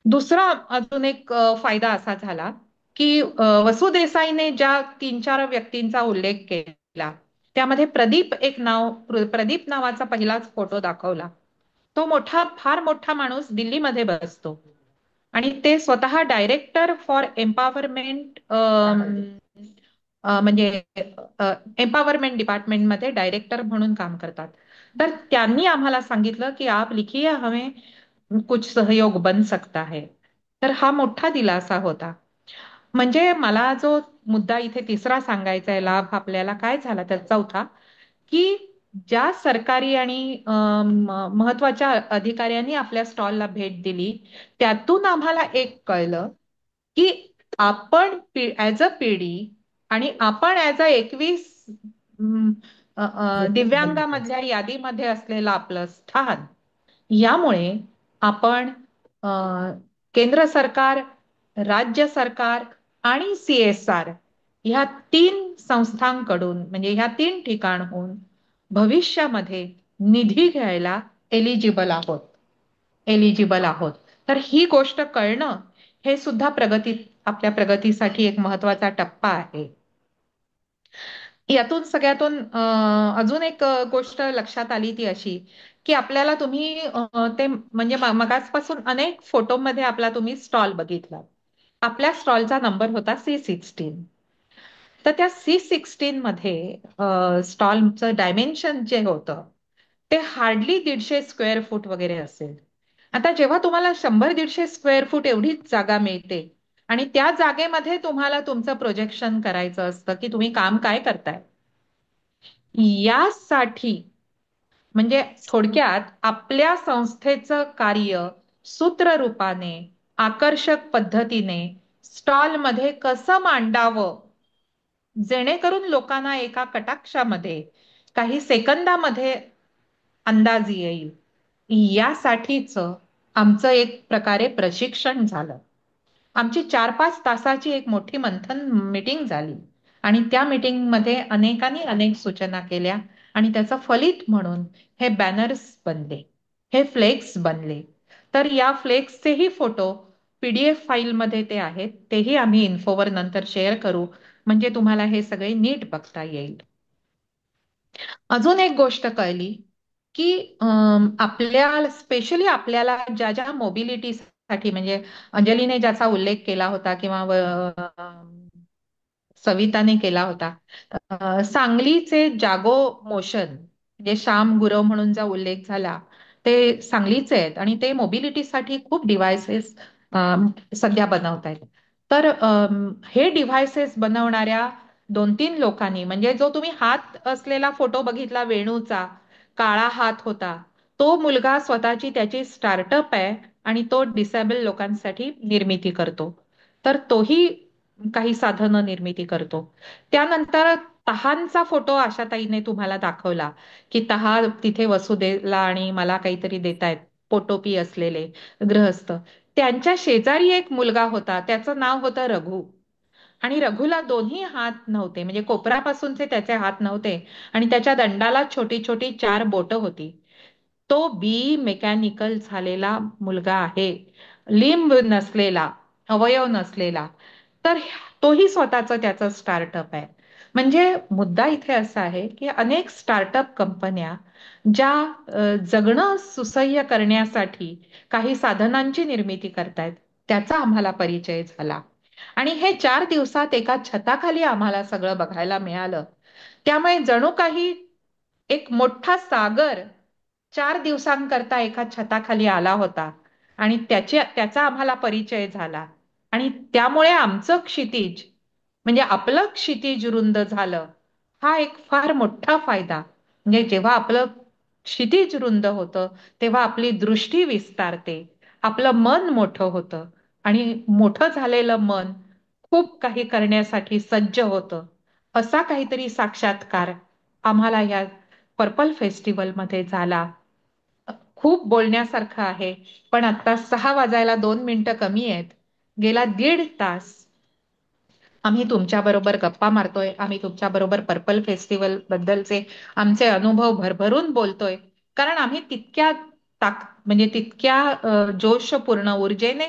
दुसरा अजून एक फायदा असा झाला की वसु देसाईने ज्या 3-4 व्यक्तींचा उल्लेख केला त्यामध्ये प्रदीप नावाचा पहिलाच फोटो दाखवला. तो फार मोठा माणूस दिल्लीमध्ये बसतो आणि ते स्वतः डायरेक्टर फॉर एम्पॉवरमेंट म्हणजे एम्पॉवरमेंट डिपार्टमेंटमध्ये डायरेक्टर म्हणून काम करतात. तर त्यांनी आम्हाला सांगितलं की आप लिखिए, हमें कुछ सहयोग बन सकता है. तर हा मोठा दिलासा होता. म्हणजे मला जो मुद्दा इथे तिसरा सांगायचा आहे, लाभ आपल्याला काय झाला, तर चौथा की ज्या सरकारी आणि महत्वाच्या अधिकाऱ्यांनी आपल्या स्टॉलला भेट दिली, त्यातून आम्हाला एक कळलं की आपण ऍज अ पिढी आणि आपण ऍज अ 21 दिव्यांगामधल्या यादीमध्ये असलेलं आपलं स्थान, यामुळे आपण केंद्र सरकार, राज्य सरकार आणि CSR ह्या 3 संस्थांकडून, म्हणजे ह्या 3 ठिकाणहून भविष्यामध्ये निधी घ्यायला एलिजिबल आहोत. तर ही गोष्ट कळणं हे सुद्धा आपल्या प्रगतीसाठी एक महत्वाचा टप्पा आहे. यातून सगळ्यातून अजून एक गोष्ट लक्षात आली ती अशी की आपल्याला तुम्ही ते म्हणजे मगाचपासून अनेक फोटोमध्ये आपला तुम्ही स्टॉल बघितला. आपल्या स्टॉलचा नंबर होता C16. तर त्या C16 मध्ये स्टॉलचं डायमेन्शन जे होतं ते हार्डली 150 स्क्वेअर फूट वगैरे असेल. आता जेव्हा तुम्हाला 100-150 स्क्वेअर फूट एवढीच जागा मिळते आणि त्या जागेमध्ये तुम्हाला तुमचं प्रोजेक्शन करायचं असतं की तुम्ही काम काय करताय, यासाठी म्हणजे थोडक्यात आपल्या संस्थेचं कार्य सूत्ररूपाने आकर्षक पद्धतीने स्टॉलमध्ये कसं मांडावं जेणेकरून लोकांना एका कटाक्षामध्ये काही सेकंदामध्ये अंदाज येईल, यासाठीच आमचं एक प्रकारे प्रशिक्षण झालं. आमची 4-5 तासाची एक मोठी मंथन मीटिंग झाली आणि त्या मीटिंगमध्ये अनेकांनी अनेक सूचना केल्या आणि त्याचं फलित म्हणून हे बॅनर्स बनले, हे फ्लेक्स बनले. तर या फ्लेक्सचेही फोटो PDF फाईलमध्ये ते आहेत, तेही आम्ही इन्फोवर नंतर शेअर करू, म्हणजे तुम्हाला हे सगळे नीट बघता येईल. अजून एक गोष्ट कळली की स्पेशली आपल्याला ज्या मोबिलिटीसाठी, म्हणजे अंजलीने ज्याचा उल्लेख केला होता किंवा सविताने केला होता, सांगलीचे जागो मोशन म्हणजे श्याम गुरव म्हणून जो उल्लेख झाला, ते सांगलीचे आहेत आणि ते मोबिलिटीसाठी खूप डिव्हायसेस सध्या बनवतायत. तर हे डिव्हायसेस बनवणाऱ्या 2-3 लोकांनी, म्हणजे जो तुम्ही हात असलेला फोटो बघितला वेणूचा, काळा हात होता, तो मुलगा स्वतःची त्याची स्टार्टअप आहे आणि तो डिसेबल लोकांसाठी निर्मिती करतो. तर तोही काही साधनं निर्मिती करतो. त्यानंतर तहांचा फोटो आशाताईने तुम्हाला दाखवला, की तहा तिथे वसुदेवला आणि मला काहीतरी देतायत, पोटोपी असलेले गृहस्थ. त्यांच्या शेजारी एक मुलगा होता, त्याचं नाव होतं रघु. आणि रघुला दोन्ही हात नव्हते, म्हणजे कोपरापासूनचे त्याचे हात नव्हते आणि त्याच्या दंडाला छोटी छोटी 4 बोटं होती. तो बी मेकॅनिकल झालेला मुलगा आहे, लिंब नसलेला, अवयव नसलेला. तर तोही स्वतःचं त्याचं स्टार्टअप आहे. म्हणजे मुद्दा इथे असा आहे की अनेक स्टार्टअप कंपन्या ज्या जगणं सुसह्य करण्यासाठी काही साधनांची निर्मिती करतायत, त्याचा आम्हाला परिचय झाला. आणि हे 4 दिवसात एका छताखाली आम्हाला सगळं बघायला मिळालं. त्यामुळे जणू काही एक मोठा सागर 4 दिवसांकरता एका छताखाली आला होता आणि त्याचा आम्हाला परिचय झाला. आणि त्यामुळे आमचं क्षितिज, म्हणजे आपलं क्षितिज रुंद झालं, हा एक फार मोठा फायदा. म्हणजे जेव्हा आपलं क्षितिज रुंद होतं तेव्हा आपली दृष्टी विस्तारते, आपलं मन मोठं होतं आणि मोठं झालेलं मन खूप काही करण्यासाठी सज्ज होतं. असा काहीतरी साक्षात्कार आम्हाला या पर्पल फेस्टिवलमध्ये झाला. खूप बोलण्यासारखं आहे, पण आता 6 वाजायला 2 मिनिटं कमी आहेत. गेला 1.5 तास आम्ही तुमच्या बरोबर गप्पा मारतोय, आम्ही तुमच्या बरोबर पर्पल फेस्टिवल बद्दलचे आमचे अनुभव भरभरून बोलतोय. कारण आम्ही तितक्या म्हणजे तितक्या जोशपूर्ण ऊर्जेने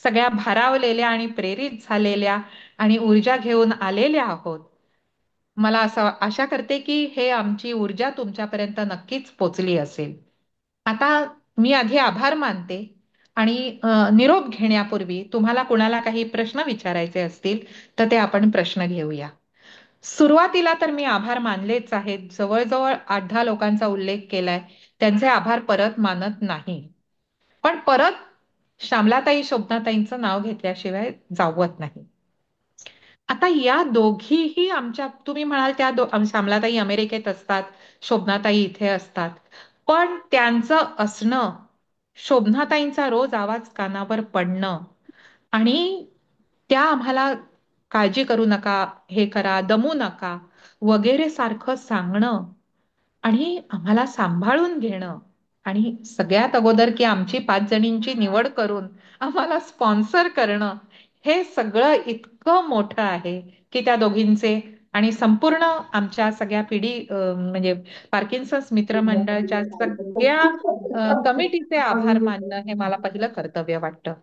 सगळ्या भारावलेल्या आणि प्रेरित झालेल्या आणि ऊर्जा घेऊन आलेल्या आहोत. मला असं आशा करते की हे आमची ऊर्जा तुमच्यापर्यंत नक्कीच पोचली असेल. आता मी आधी आभार मानते आणि निरोप घेण्यापूर्वी तुम्हाला कुणाला काही प्रश्न विचारायचे असतील तर ते आपण प्रश्न घेऊया. सुरुवातीला तर मी आभार मानलेच आहेत. जवळजवळ 8-10 लोकांचा उल्लेख केलाय, त्यांचे आभार परत मानत नाही. पण परत श्यामलाताई, शोभनाताईंचं नाव घेतल्याशिवाय जावत नाही. आता या दोघीही आमच्या, तुम्ही म्हणाल त्या श्यामलाताई अमेरिकेत असतात, शोभनाताई इथे असतात, पण त्यांचं असणं, शोभनाताईंचा रोज आवाज कानावर पडणं आणि त्या आम्हाला काळजी करू नका, हे करा, दमू नका वगैरे सारखं सांगणं आणि आम्हाला सांभाळून घेणं आणि सगळ्यात अगोदर की आमची 5 जणींची निवड करून आम्हाला स्पॉन्सर करणं, हे सगळं इतकं मोठं आहे की त्या दोघींचे आणि संपूर्ण आमच्या सगळ्या पिढी म्हणजे पार्किन्सन्स मित्र मंडळाच्या सगळ्या कमिटीचे आभार मानणं हे मला पहिलं कर्तव्य वाटतं.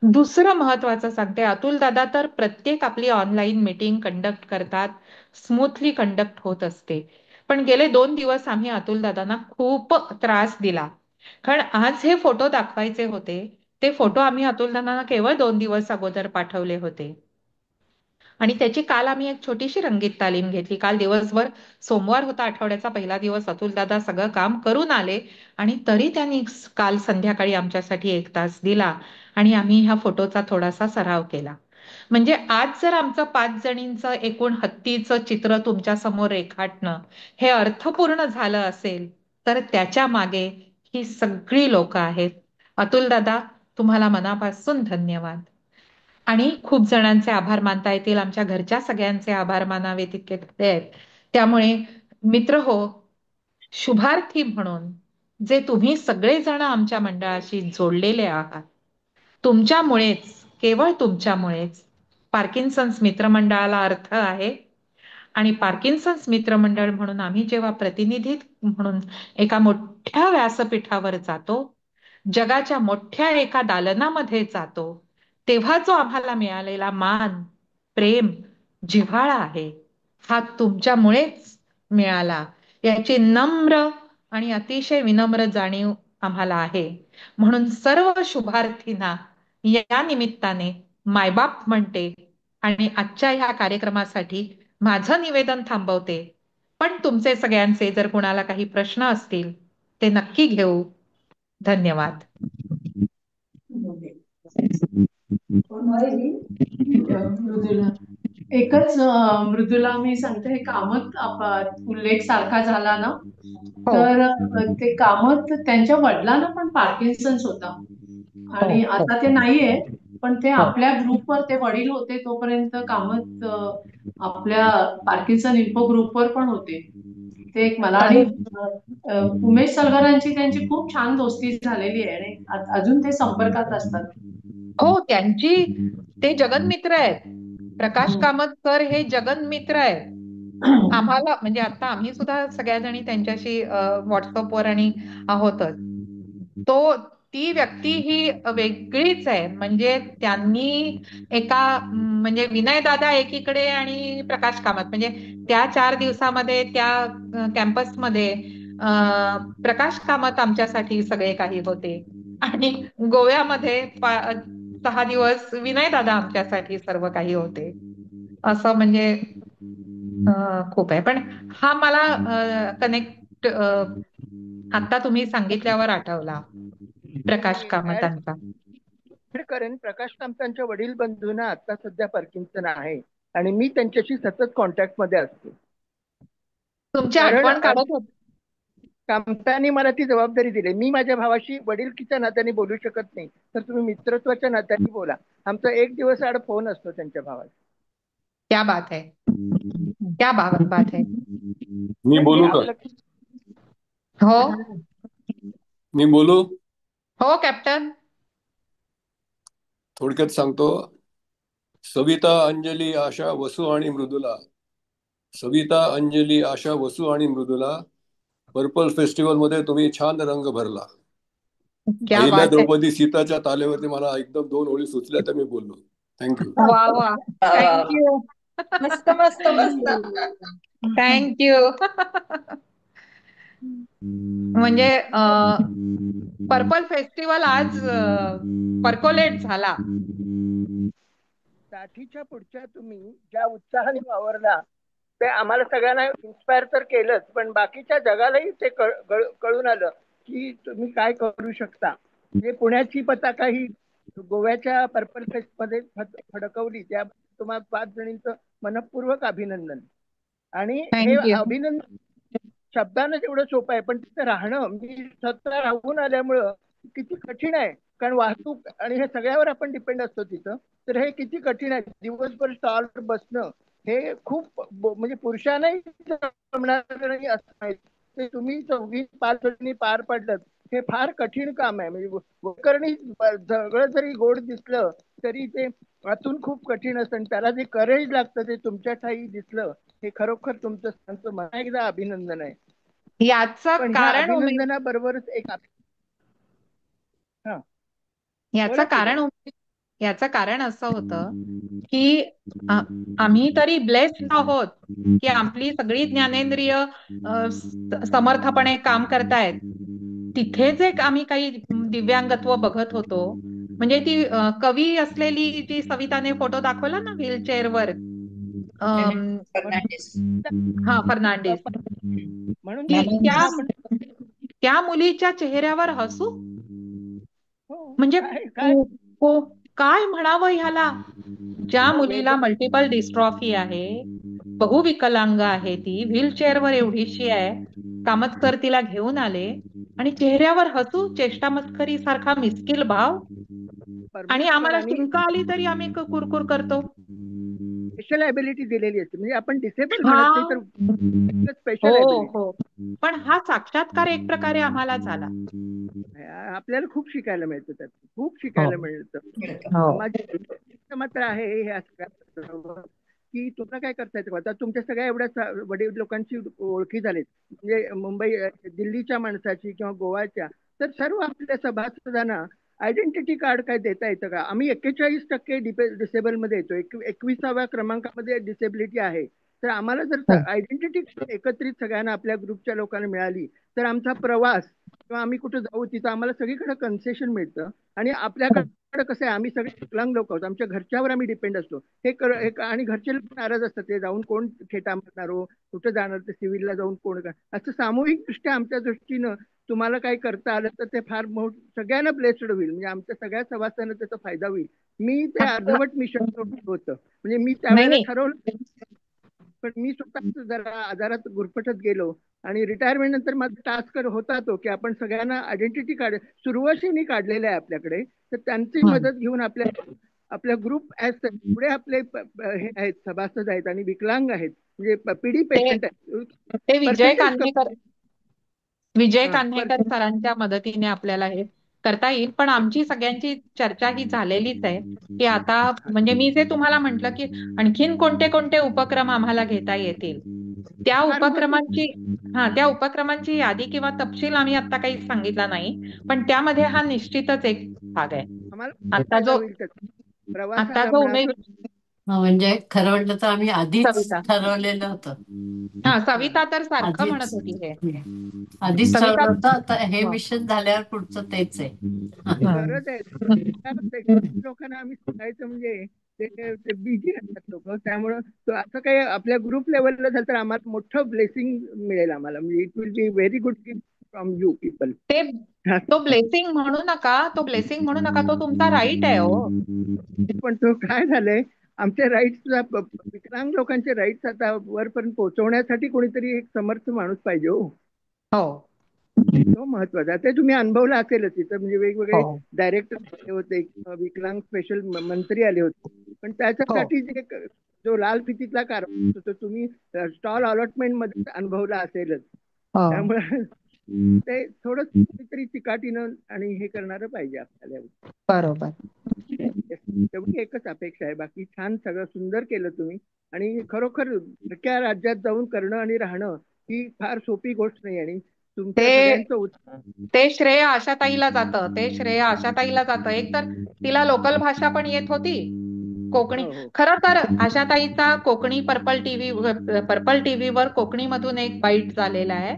दुसरं महत्वाचं सांगते, अतुल दादा तर प्रत्येक आपली ऑनलाईन मीटिंग कंडक्ट करतात, स्मूथली कंडक्ट होत असते. पण गेले 2 दिवस आम्ही अतुल दादांना खूप त्रास दिला. कारण आज हे फोटो दाखवायचे होते, ते फोटो आम्ही अतुल दादांना केवळ 2 दिवस अगोदर पाठवले होते आणि त्याची काल आम्ही एक छोटीशी रंगीत तालीम घेतली. काल दिवसभर, सोमवार होता, आठवड्याचा पहिला दिवस, अतुल दादा सगळं काम करून आले आणि तरी त्यांनी काल संध्याकाळी आमच्यासाठी 1 तास दिला आणि आम्ही ह्या फोटोचा थोडासा सराव केला. म्हणजे आज जर आमचं 5 जणींचं एकूण हत्तीचं चित्र तुमच्या समोर रेखाटणं हे अर्थपूर्ण झालं असेल तर त्याच्या मागे ही सगळी लोक आहेत. अतुल दादा, तुम्हाला मनापासून धन्यवाद. आणि खूप जणांचे आभार मानता येतील, आमच्या घरच्या सगळ्यांचे आभार मानावे तितके आहेत. त्यामुळे मित्र हो, शुभार्थी म्हणून जे तुम्ही सगळेजण आमच्या मंडळाशी जोडलेले आहात, तुमच्यामुळेच, केवळ तुमच्यामुळेच पार्किन्सन्स मित्रमंडळाला अर्थ आहे. आणि पार्किन्सन्स मित्रमंडळ म्हणून आम्ही जेव्हा प्रतिनिधी म्हणून एका मोठ्या व्यासपीठावर जातो, जगाच्या मोठ्या एका दालनामध्ये जातो, तेव्हा जो आम्हाला मिळालेला मान, प्रेम, जिव्हाळा आहे, हा तुमच्यामुळेच मिळाला, याची नम्र आणि अतिशय विनम्र जाणीव आम्हाला आहे. म्हणून सर्व शुभार्थींना या निमित्ताने मायबाप म्हणते आणि आजच्या ह्या कार्यक्रमासाठी माझं निवेदन थांबवते. पण तुमचे सगळ्यांचे जर कुणाला काही प्रश्न असतील ते नक्की घेऊ. धन्यवाद. मृदुला, एकच मृदुला मी सांगते, हे कामत उल्लेख सारखा झाला ना, हो. तर ते कामत त्यांच्या वडिलांना पण पार्किन्सन्स होता आणि हो आता ते नाहीये, पण ते हो आपल्या ग्रुपवर ते वडील होते तोपर्यंत कामत आपल्या पार्किन्सन इन्फो ग्रुपवर पण होते. ते एक मला आणि उमेश सलगरांची त्यांची खूप छान दोस्ती झालेली आहे आणि अजून ते संपर्कात असतात. हो त्यांची ते जगन्मित्र आहेत. प्रकाश हम्म. कामत सर हे जगन्मित्र आहेत. आम्हाला म्हणजे आता आम्ही सुद्धा सगळ्याजणी त्यांच्याशी व्हॉट्सअपवर आणि आहोतच. तो ती व्यक्ती ही वेगळीच आहे. म्हणजे त्यांनी म्हणजे विनय दादा एकीकडे आणि प्रकाश कामत म्हणजे त्या 4 दिवसामध्ये त्या कॅम्पसमध्ये प्रकाश कामत आमच्यासाठी सगळे काही होते आणि गोव्यामध्ये 6 दिवस विनय दादा आमच्यासाठी सर्व काही होते. असं म्हणजे खूप आहे. पण हा मला कनेक्ट आता तुम्ही सांगितल्यावर आठवला प्रकाश मी ऍड कामतांचा. करेन. प्रकाश कामतांच्या वडील बंधूंना आता सध्या पार्किन्सन आहे आणि मी त्यांच्याशी सतत कॉन्टॅक्ट मध्ये असतो. तुमची कारण आठवण काढत होत. कामतांनी मला ती जबाबदारी दिली. मी माझ्या भावाशी वडीलकीच्या नात्याने बोलू शकत नाही, तर तुम्ही मित्रत्वाच्या नात्याने बोला. आमचा एक दिवस आड फोन असतो त्यांच्या भावाचा. क्या बात है, क्या बात है. मी म्हणजे बोलू का? आपलं हो मी बोलू? हो कॅप्टन. थोडक्यात सांगतो. सविता, अंजली, आशा, वसू आणि मृदुला. सविता, अंजली, आशा, वसू आणि मृदुला, पर्पल फेस्टिवल मध्ये तुम्ही छान रंग भरला. क्या अहिल्या, बात है. द्रौपदी, सीताच्या तालेवरती मला एकदम 2 ओळी सुचल्या तर मी बोललो. थँक्यू. वा वा, थँक्यू मस्त मस्त मस्त. थँक्यू. म्हणजे पर्पल फेस्टिवल आज पर्कोलेट झाला. साठीच्या पुढच्या तुम्ही ज्या उत्साहाने वावरला ते आम्हाला सगळ्यांना इन्स्पायर तर केलंच, पण बाकीच्या जगालाही ते कळून आलं की तुम्ही काय करू शकता. म्हणजे पुण्याची पताका ही गोव्याच्या पर्पल फेस्ट मध्ये फडकवली. त्या तुम्हाला 5 जणींचं मनपूर्वक अभिनंदन. आणि हे थँक्यू. अभिनंदन शब्दानं तेवढं सोपं आहे, पण तिथं राहणं, मी स्वतः राहून आल्यामुळं किती कठीण आहे. कारण वाहतूक आणि हे सगळ्यावर आपण डिपेंड असतो तिथं. तर हे किती कठीण आहे. दिवसभर स्टॉलवर बसणं हे खूप म्हणजे पुरुषांनाही जमणार नाही असं नाही. ते तुम्ही 24-5 जणी पार पडलं हे फार कठीण काम आहे. म्हणजे करणी सगळं जरी गोड दिसलं तरी ते आतून खूप कठीण असतं आणि त्याला जे करेज लागतं ते तुमच्या ठाई दिसलं. हे खरोखर तुमचं त्यांचं मला एकदा अभिनंदन आहे. याचं पण ह्या कारण अभिनंदनाबरोबरच एक हा याचं बोला की कारण बोला. याचं कारण असं होतं की आम्ही तरी ब्लेस्ड आहोत की आपली सगळी ज्ञानेंद्रिय समर्थपणे काम करतायत. तिथेच एक आम्ही काही दिव्यांगत्व बघत होतो. म्हणजे ती कवी असलेली जी सविताने फोटो दाखवला ना व्हीलचेअरवर, फर्नांडिस. हा फर्नांडिस, म्हणून त्या आपण त्या मुलीच्या चेहऱ्यावर हसू हो म्हणजे काय काय काय म्हणावं ह्याला. ज्या हो मुलीला मल्टिपल डिस्ट्रॉफी आहे, बहुविकलांग आहे, ती व्हीलचेअरवर एवढीशी आहे, कामतकर तिला घेऊन आले आणि चेहऱ्यावर हसू, चेष्टा मस्करी सारखा मिस्किल भाव. आणि आम्हाला परमेश्वराने शिंक आली तरी आम्ही कुरकुर करतो. स्पेशल ॲबिलिटी दिलेली असते. म्हणजे आपण डिसेबल हा म्हणत नाही तर स्पेशल हो ॲबिलिटी. हो, पण हा साक्षात्कार एक प्रकारे आम्हाला झाला. आपल्याला खूप शिकायला मिळतं, त्यात खूप हो शिकायला मिळतं. हो माझं मात्र आहे हे असं की तुला काय करता येतं. आता तुमच्या सगळ्या एवढ्या वडील लोकांची ओळखी झालीत, म्हणजे मुंबई दिल्लीच्या माणसाची किंवा गोवाच्या, तर सर्व आपल्या सभासदांना आयडेंटिटी कार्ड काय देता येतं का. आम्ही 41% डिसेबल मध्ये येतो. 21व्या क्रमांकामध्ये डिसेबिलिटी आहे. तर आम्हाला जर आयडेंटिटी एकत्रित सगळ्यांना आपल्या ग्रुपच्या लोकांना मिळाली तर आमचा प्रवास किंवा आम्ही कुठे जाऊ तिथं आम्हाला सगळीकडे कन्सेशन मिळतं. आणि आपल्याकडे कसं आहे, आम्ही सगळे विकलांग लोक आहोत, आमच्या घरच्यावर आम्ही डिपेंड असतो. आणि घरचे लोक नाराज असतात, ते जाऊन कोण खेटा मारणार हो, कुठं जाणार, ते सिव्हिलला जाऊन कोण असं सामूहिक दृष्ट्या आमच्या दृष्टीनं तुम्हाला काय करता आलं तर ते फार सगळ्यांना ब्लेस्ड होईल. म्हणजे आमच्या सगळ्या सभासदांना त्याचा फायदा होईल. मी ते अर्धवट मिशन होतं. म्हणजे मी नाही त्यावेळेला नाही ठरवलं, पण मी स्वतः जरा आजारात गुरफटत गेलो आणि रिटायरमेंट नंतर माझा टास्क होता तो की आपण सगळ्यांना आयडेंटिटी कार्ड सुरुवातीने काढलेले आहे आपल्याकडे, तर त्यांची मदत घेऊन आपल्या ग्रुप पुढे आपले हे आहेत, सभासद आहेत आणि विकलांग आहेत, म्हणजे पीडी ते पेशंट आहेत. ते विजय कान्हेकर हा सरांच्या मदतीने आपल्याला हे करता येईल. पण आमची सगळ्यांची चर्चा ही झालेलीच आहे की आता म्हणजे मी जे तुम्हाला म्हंटल की आणखीन कोणते कोणते उपक्रम आम्हाला घेता येतील, त्या फार उपक्रमांची त्या उपक्रमांची यादी किंवा तपशील आम्ही आता काही सांगितला नाही, पण त्यामध्ये हा निश्चितच एक भाग आहे. आम्हाला आता फायदा जो होईल त्याचा. आता प्रवासाला जो म्हणा. उमेश म्हणजे खरं म्हटलं तर आम्ही आधीच सविता ठरवलेलं होतं. सविता तर सारखं म्हणत आधीच होती हे. आधीच सविता ठरवलं होतं. आता हे मिशन झाल्यावर पुढचं तेच आहे. गरज आहे. काय होतंय, लोकांना आम्ही सांगायचं म्हणजे ते बिझी असतात लोक, त्यामुळं असं काही आपल्या ग्रुप लेवलला झालं तर आम्हाला मोठं ब्लेसिंग मिळेल आम्हाला, म्हणजे it will be very good gift from you people. तो ब्लेसिंग म्हणू नका, तो तुमचा राईट आहे हो. पण तो काय झालंय, आमचे राईट्स, विकलांग लोकांचे राईट्स आता वरपर्यंत पोहोचवण्यासाठी कोणीतरी एक समर्थ माणूस पाहिजे हो. तो महत्वाचा. ते तुम्ही अनुभवलं असेलच तिथं, म्हणजे वेगवेगळे डायरेक्टर होते, विकलांग स्पेशल मंत्री आले होते, पण त्याच्यासाठी जे जो लाल फितीतला कारभार होतो तुम्ही स्टॉल अलॉटमेंट मध्ये अनुभवला असेलच. त्यामुळे ते थोडं तरी चिकाटीनं आणि हे करणारं पाहिजे आपल्याला. बरोबर. तेवढी एकच अपेक्षा आहे, बाकी छान सगळं सुंदर केलं तुम्ही. आणि खरोखर त्या राज्यात जाऊन करणं आणि राहणं ही फार सोपी गोष्ट नाही, आणि तुमच्या सगळ्यांचं ते श्रेय आशाताईला जातं. एक तर तिला लोकल भाषा पण येत होती, कोकणी. खरं तर आशाताईचा कोकणी पर्पल टीव्हीवर कोकणी मधून एक बाईट झालेला आहे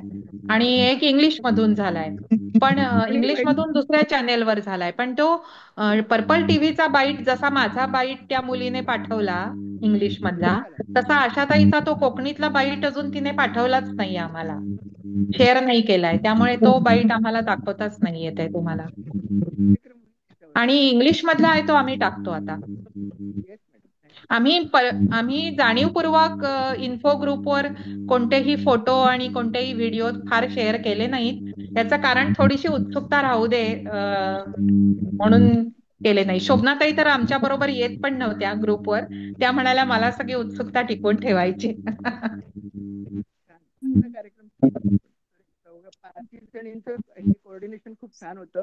आणि एक इंग्लिश मधून झालाय, पण इंग्लिश मधून दुसऱ्या चॅनेलवर झालाय. पण तो पर्पल टीव्हीचा बाईट जसा माझा बाईट त्या मुलीने पाठवला इंग्लिश मधला, तसा आशाताईचा तो कोकणीतला बाईट अजून तिने पाठवलाच नाही आम्हाला, शेअर नाही केलाय. त्यामुळे तो बाईट आम्हाला दाखवताच नाही येत आहे तुम्हाला. आणि इंग्लिश मधला आहे तो आम्ही टाकतो आता. आम्ही जाणीवपूर्वक इन्फो ग्रुपवर कोणतेही फोटो आणि कोणतेही व्हिडिओ फार शेअर केले नाहीत. याचं कारण थोडीशी उत्सुकता राहू दे म्हणून केले नाही. शोभनाताई तर आमच्या बरोबर येत पण नव्हत्या ग्रुपवर. त्या म्हणाल्या मला सगळी उत्सुकता टिकवून ठेवायची. कोऑर्डिनेशन खूप छान होतं,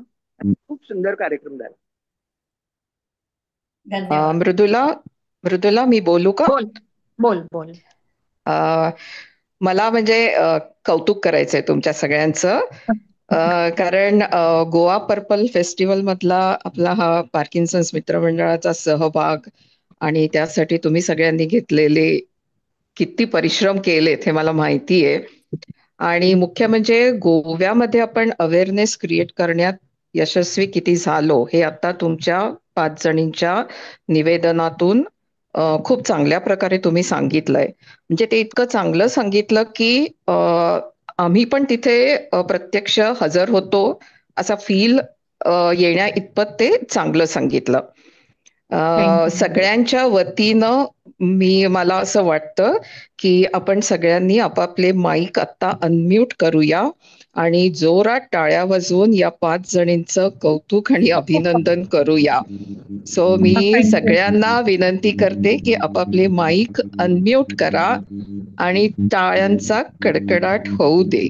खूप सुंदर कार्यक्रम झाला. मृदुला मी बोलू का? बोल. मला म्हणजे कौतुक करायचंय तुमच्या सगळ्यांचं, कारण गोवा पर्पल फेस्टिवल मधला आपला हा पार्किन्सन्स मित्रमंडळाचा सहभाग आणि त्यासाठी तुम्ही सगळ्यांनी घेतलेले किती परिश्रम केलेत हे मला माहिती आहे. आणि मुख्य म्हणजे गोव्यामध्ये आपण अवेअरनेस क्रिएट करण्यात यशस्वी किती झालो हे आता तुमच्या 5 जणींच्या निवेदनातून खूप चांगल्या प्रकारे तुम्ही सांगितलंय. म्हणजे ते इतकं चांगलं सांगितलं की आम्ही पण तिथे प्रत्यक्ष हजर होतो असा फील येण्या इतपत ते चांगलं सांगितलं. सगळ्यांच्या वतीनं मला असं वाटतं की आपण सगळ्यांनी आपापले माईक आता अनम्यूट करूया आणि जोरात टाळ्या वाजवून या 5 जणींचं कौतुक आणि अभिनंदन करूया. सो मी सगळ्यांना विनंती करते की आपापले माईक अनम्यूट करा आणि टाळ्यांचा कडकडाट होऊ दे.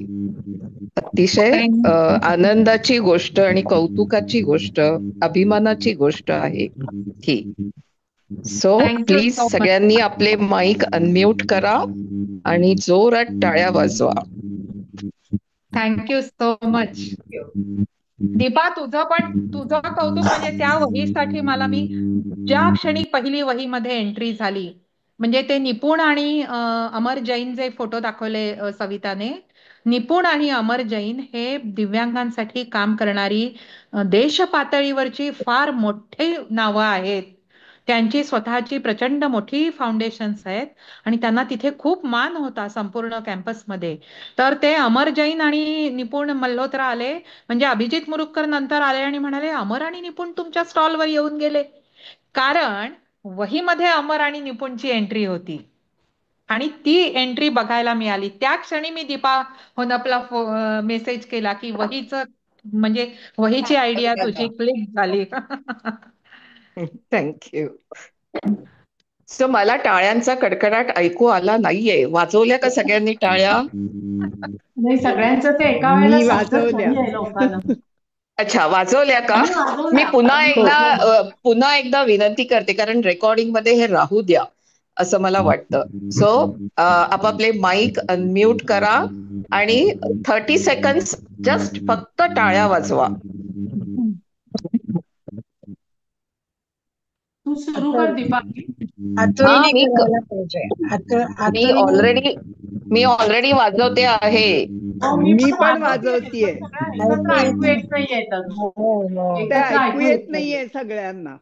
अतिशय आनंदाची गोष्ट आणि कौतुकाची गोष्ट, अभिमानाची गोष्ट आहे ही. सो प्लीज सगळ्यांनी आपले माईक अनम्यूट करा आणि जोरात टाळ्या वाजवा. Thank you so much. दीपा, तुझं कौतुक म्हणजे त्या वहीसाठी मी ज्या क्षणी पहिली वहीमध्ये एंट्री झाली, म्हणजे ते निपुण आणि अमर जैन जे फोटो दाखवले सविताने, निपुण आणि अमर जैन हे दिव्यांगांसाठी काम करणारी देश पातळीवरची फार मोठी नावं आहेत. त्यांची स्वतःची प्रचंड मोठी फाउंडेशन्स आहेत आणि त्यांना तिथे खूप मान होता संपूर्ण कॅम्पसमध्ये. तर ते अमर जैन आणि निपुण मल्होत्रा आले, म्हणजे अभिजित मुरुगकर नंतर आले आणि म्हणाले अमर आणि निपुण तुमच्या स्टॉलवर येऊन गेले. कारण वहीमध्ये अमर आणि निपुणची एंट्री होती आणि ती एंट्री बघायला मिळाली. त्या क्षणी मी दीपा होनपला मेसेज केला की म्हणजे वहीची आयडिया तुझी क्लिक झाली. थँक्यू. सो मला टाळ्यांचा कडकडाट ऐकू आला नाहीये. वाजवल्या का सगळ्यांनी टाळ्या? नाही, सगळ्यांचं ते एका वेळेला मी समजत वाजवल्या. नाहीये लोकांना. अच्छा, वाजवल्या का? आम्ही वाजवल्या. मी हो. पुन्हा एकदा विनंती करते, कारण रेकॉर्डिंग मध्ये हे राहू द्या असं मला वाटतं. सो आपापले माईक अनम्यूट करा आणि 30 सेकंड्स जस्ट फक्त टाळ्या वाजवा. तू सुरू कर दीपा. अतुलने मी करायला पाहिजे. मी ऑलरेडी वाजवते आहे. मी पण वाजवतेय, वाजवतीये. पण सगळ्या एकत्र ऐकू येत नाहीये अजून. हो ते एकत्र ऐकू येत नाहीये सगळ्यांना.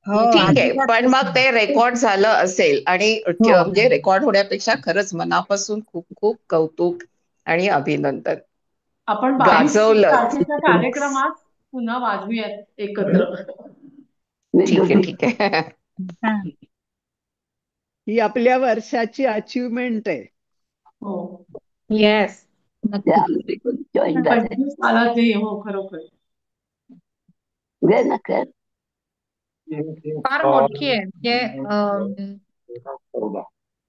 हो ठीक आहे, अजिबात पण मग ते रेकॉर्ड झालं असेल आणि हो. म्हणजे रेकॉर्ड होण्यापेक्षा खरंच मनापासून खूप खूप कौतुक आणि अभिनंदन. आपण 22 गाजवलं. तारखेच्या कार्यक्रमात पुन्हा वाजवूयात एकत्र. ठीक आहे. हा. ही आपल्या वर्षाची अचिव्हमेंट आहे. हो, येस, नक्की. 25 सालाचे. हो, खरोखर फार मोठी आहे.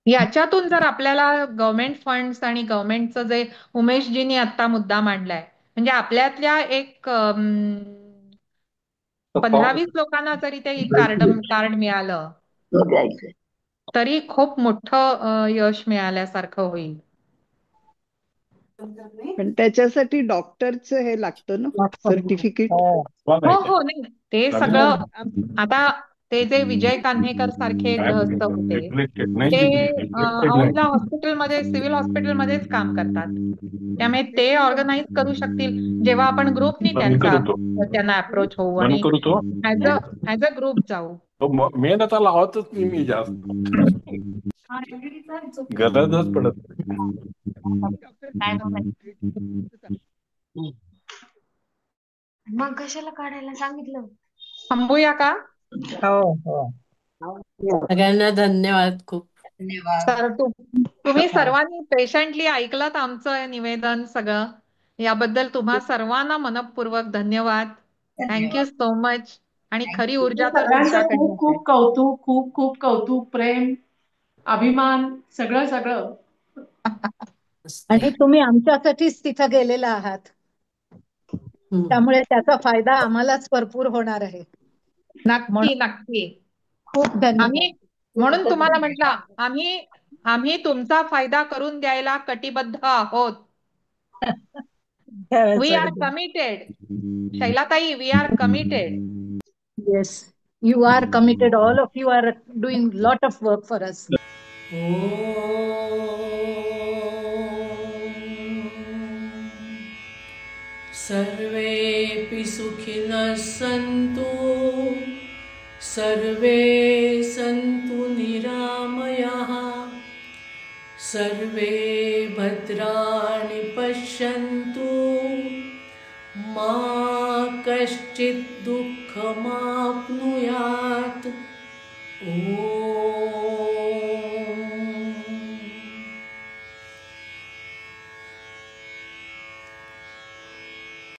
याच्यातून जर आपल्याला गव्हर्नमेंट फंड्स आणि गव्हर्नमेंटचं जे उमेशजींनी आता मुद्दा मांडलाय, म्हणजे आपल्यातल्या एक 15-20 लोकांना जरी ते कार्ड मिळालं तरी खूप मोठं यश मिळाल्यासारखं होईल. पण त्याच्यासाठी डॉक्टरचं हे लागतं ना, सर्टिफिकेट. हो. हो, नाही ते सगळं. आता ते जे विजय कान्हेकर सारखे गृहस्थ होते, ते औंधला हॉस्पिटलमध्ये, सिव्हिल हॉस्पिटलमध्येच काम करतात. त्यामुळे ते ऑर्गनाईज करू शकतील जेव्हा आपण ग्रुपनी त्यांना अप्रोच होऊ आणि ऍज अ ग्रुप जाऊ. मेन आता लावतच नाही मी जास्त, गरजच पडत मग कशाला काढायला सांगितलं? थांबूया का? हो हो. सगळ्यांना धन्यवाद खूप. तर तुम्ही सर्वांनी पेशंटली ऐकलत आमचं निवेदन सगळं. याबद्दल तुम्हा सर्वांना मनपूर्वक धन्यवाद. Thank you so much. आणि खरी ऊर्जा तर सगळ्यांचं खूप तुमच्याकडनं. खूप कौतुक, खूप खूप कौतुक, प्रेम, अभिमान, सगळं. आणि तुम्ही आमच्यासाठीच तिथं गेलेला आहात, त्यामुळे त्याचा फायदा आम्हालाच भरपूर होणार आहे. नक्की. खूप धन्यवाद. म्हणून तुम्हाला म्हटलं, आम्ही तुमचा फायदा करून द्यायला कटिबद्ध आहोत. We are committed. शैलाताई, we are committed. Yes, you are committed. All of you are doing lot of work for us. सर्वेपि सुखिनः सन्तु, सर्वे सन्तु निरामयाः, सर्वे भद्राणि पश्यन्तु, मा कश्चित् दुःखमाप्नुयात्. ॐ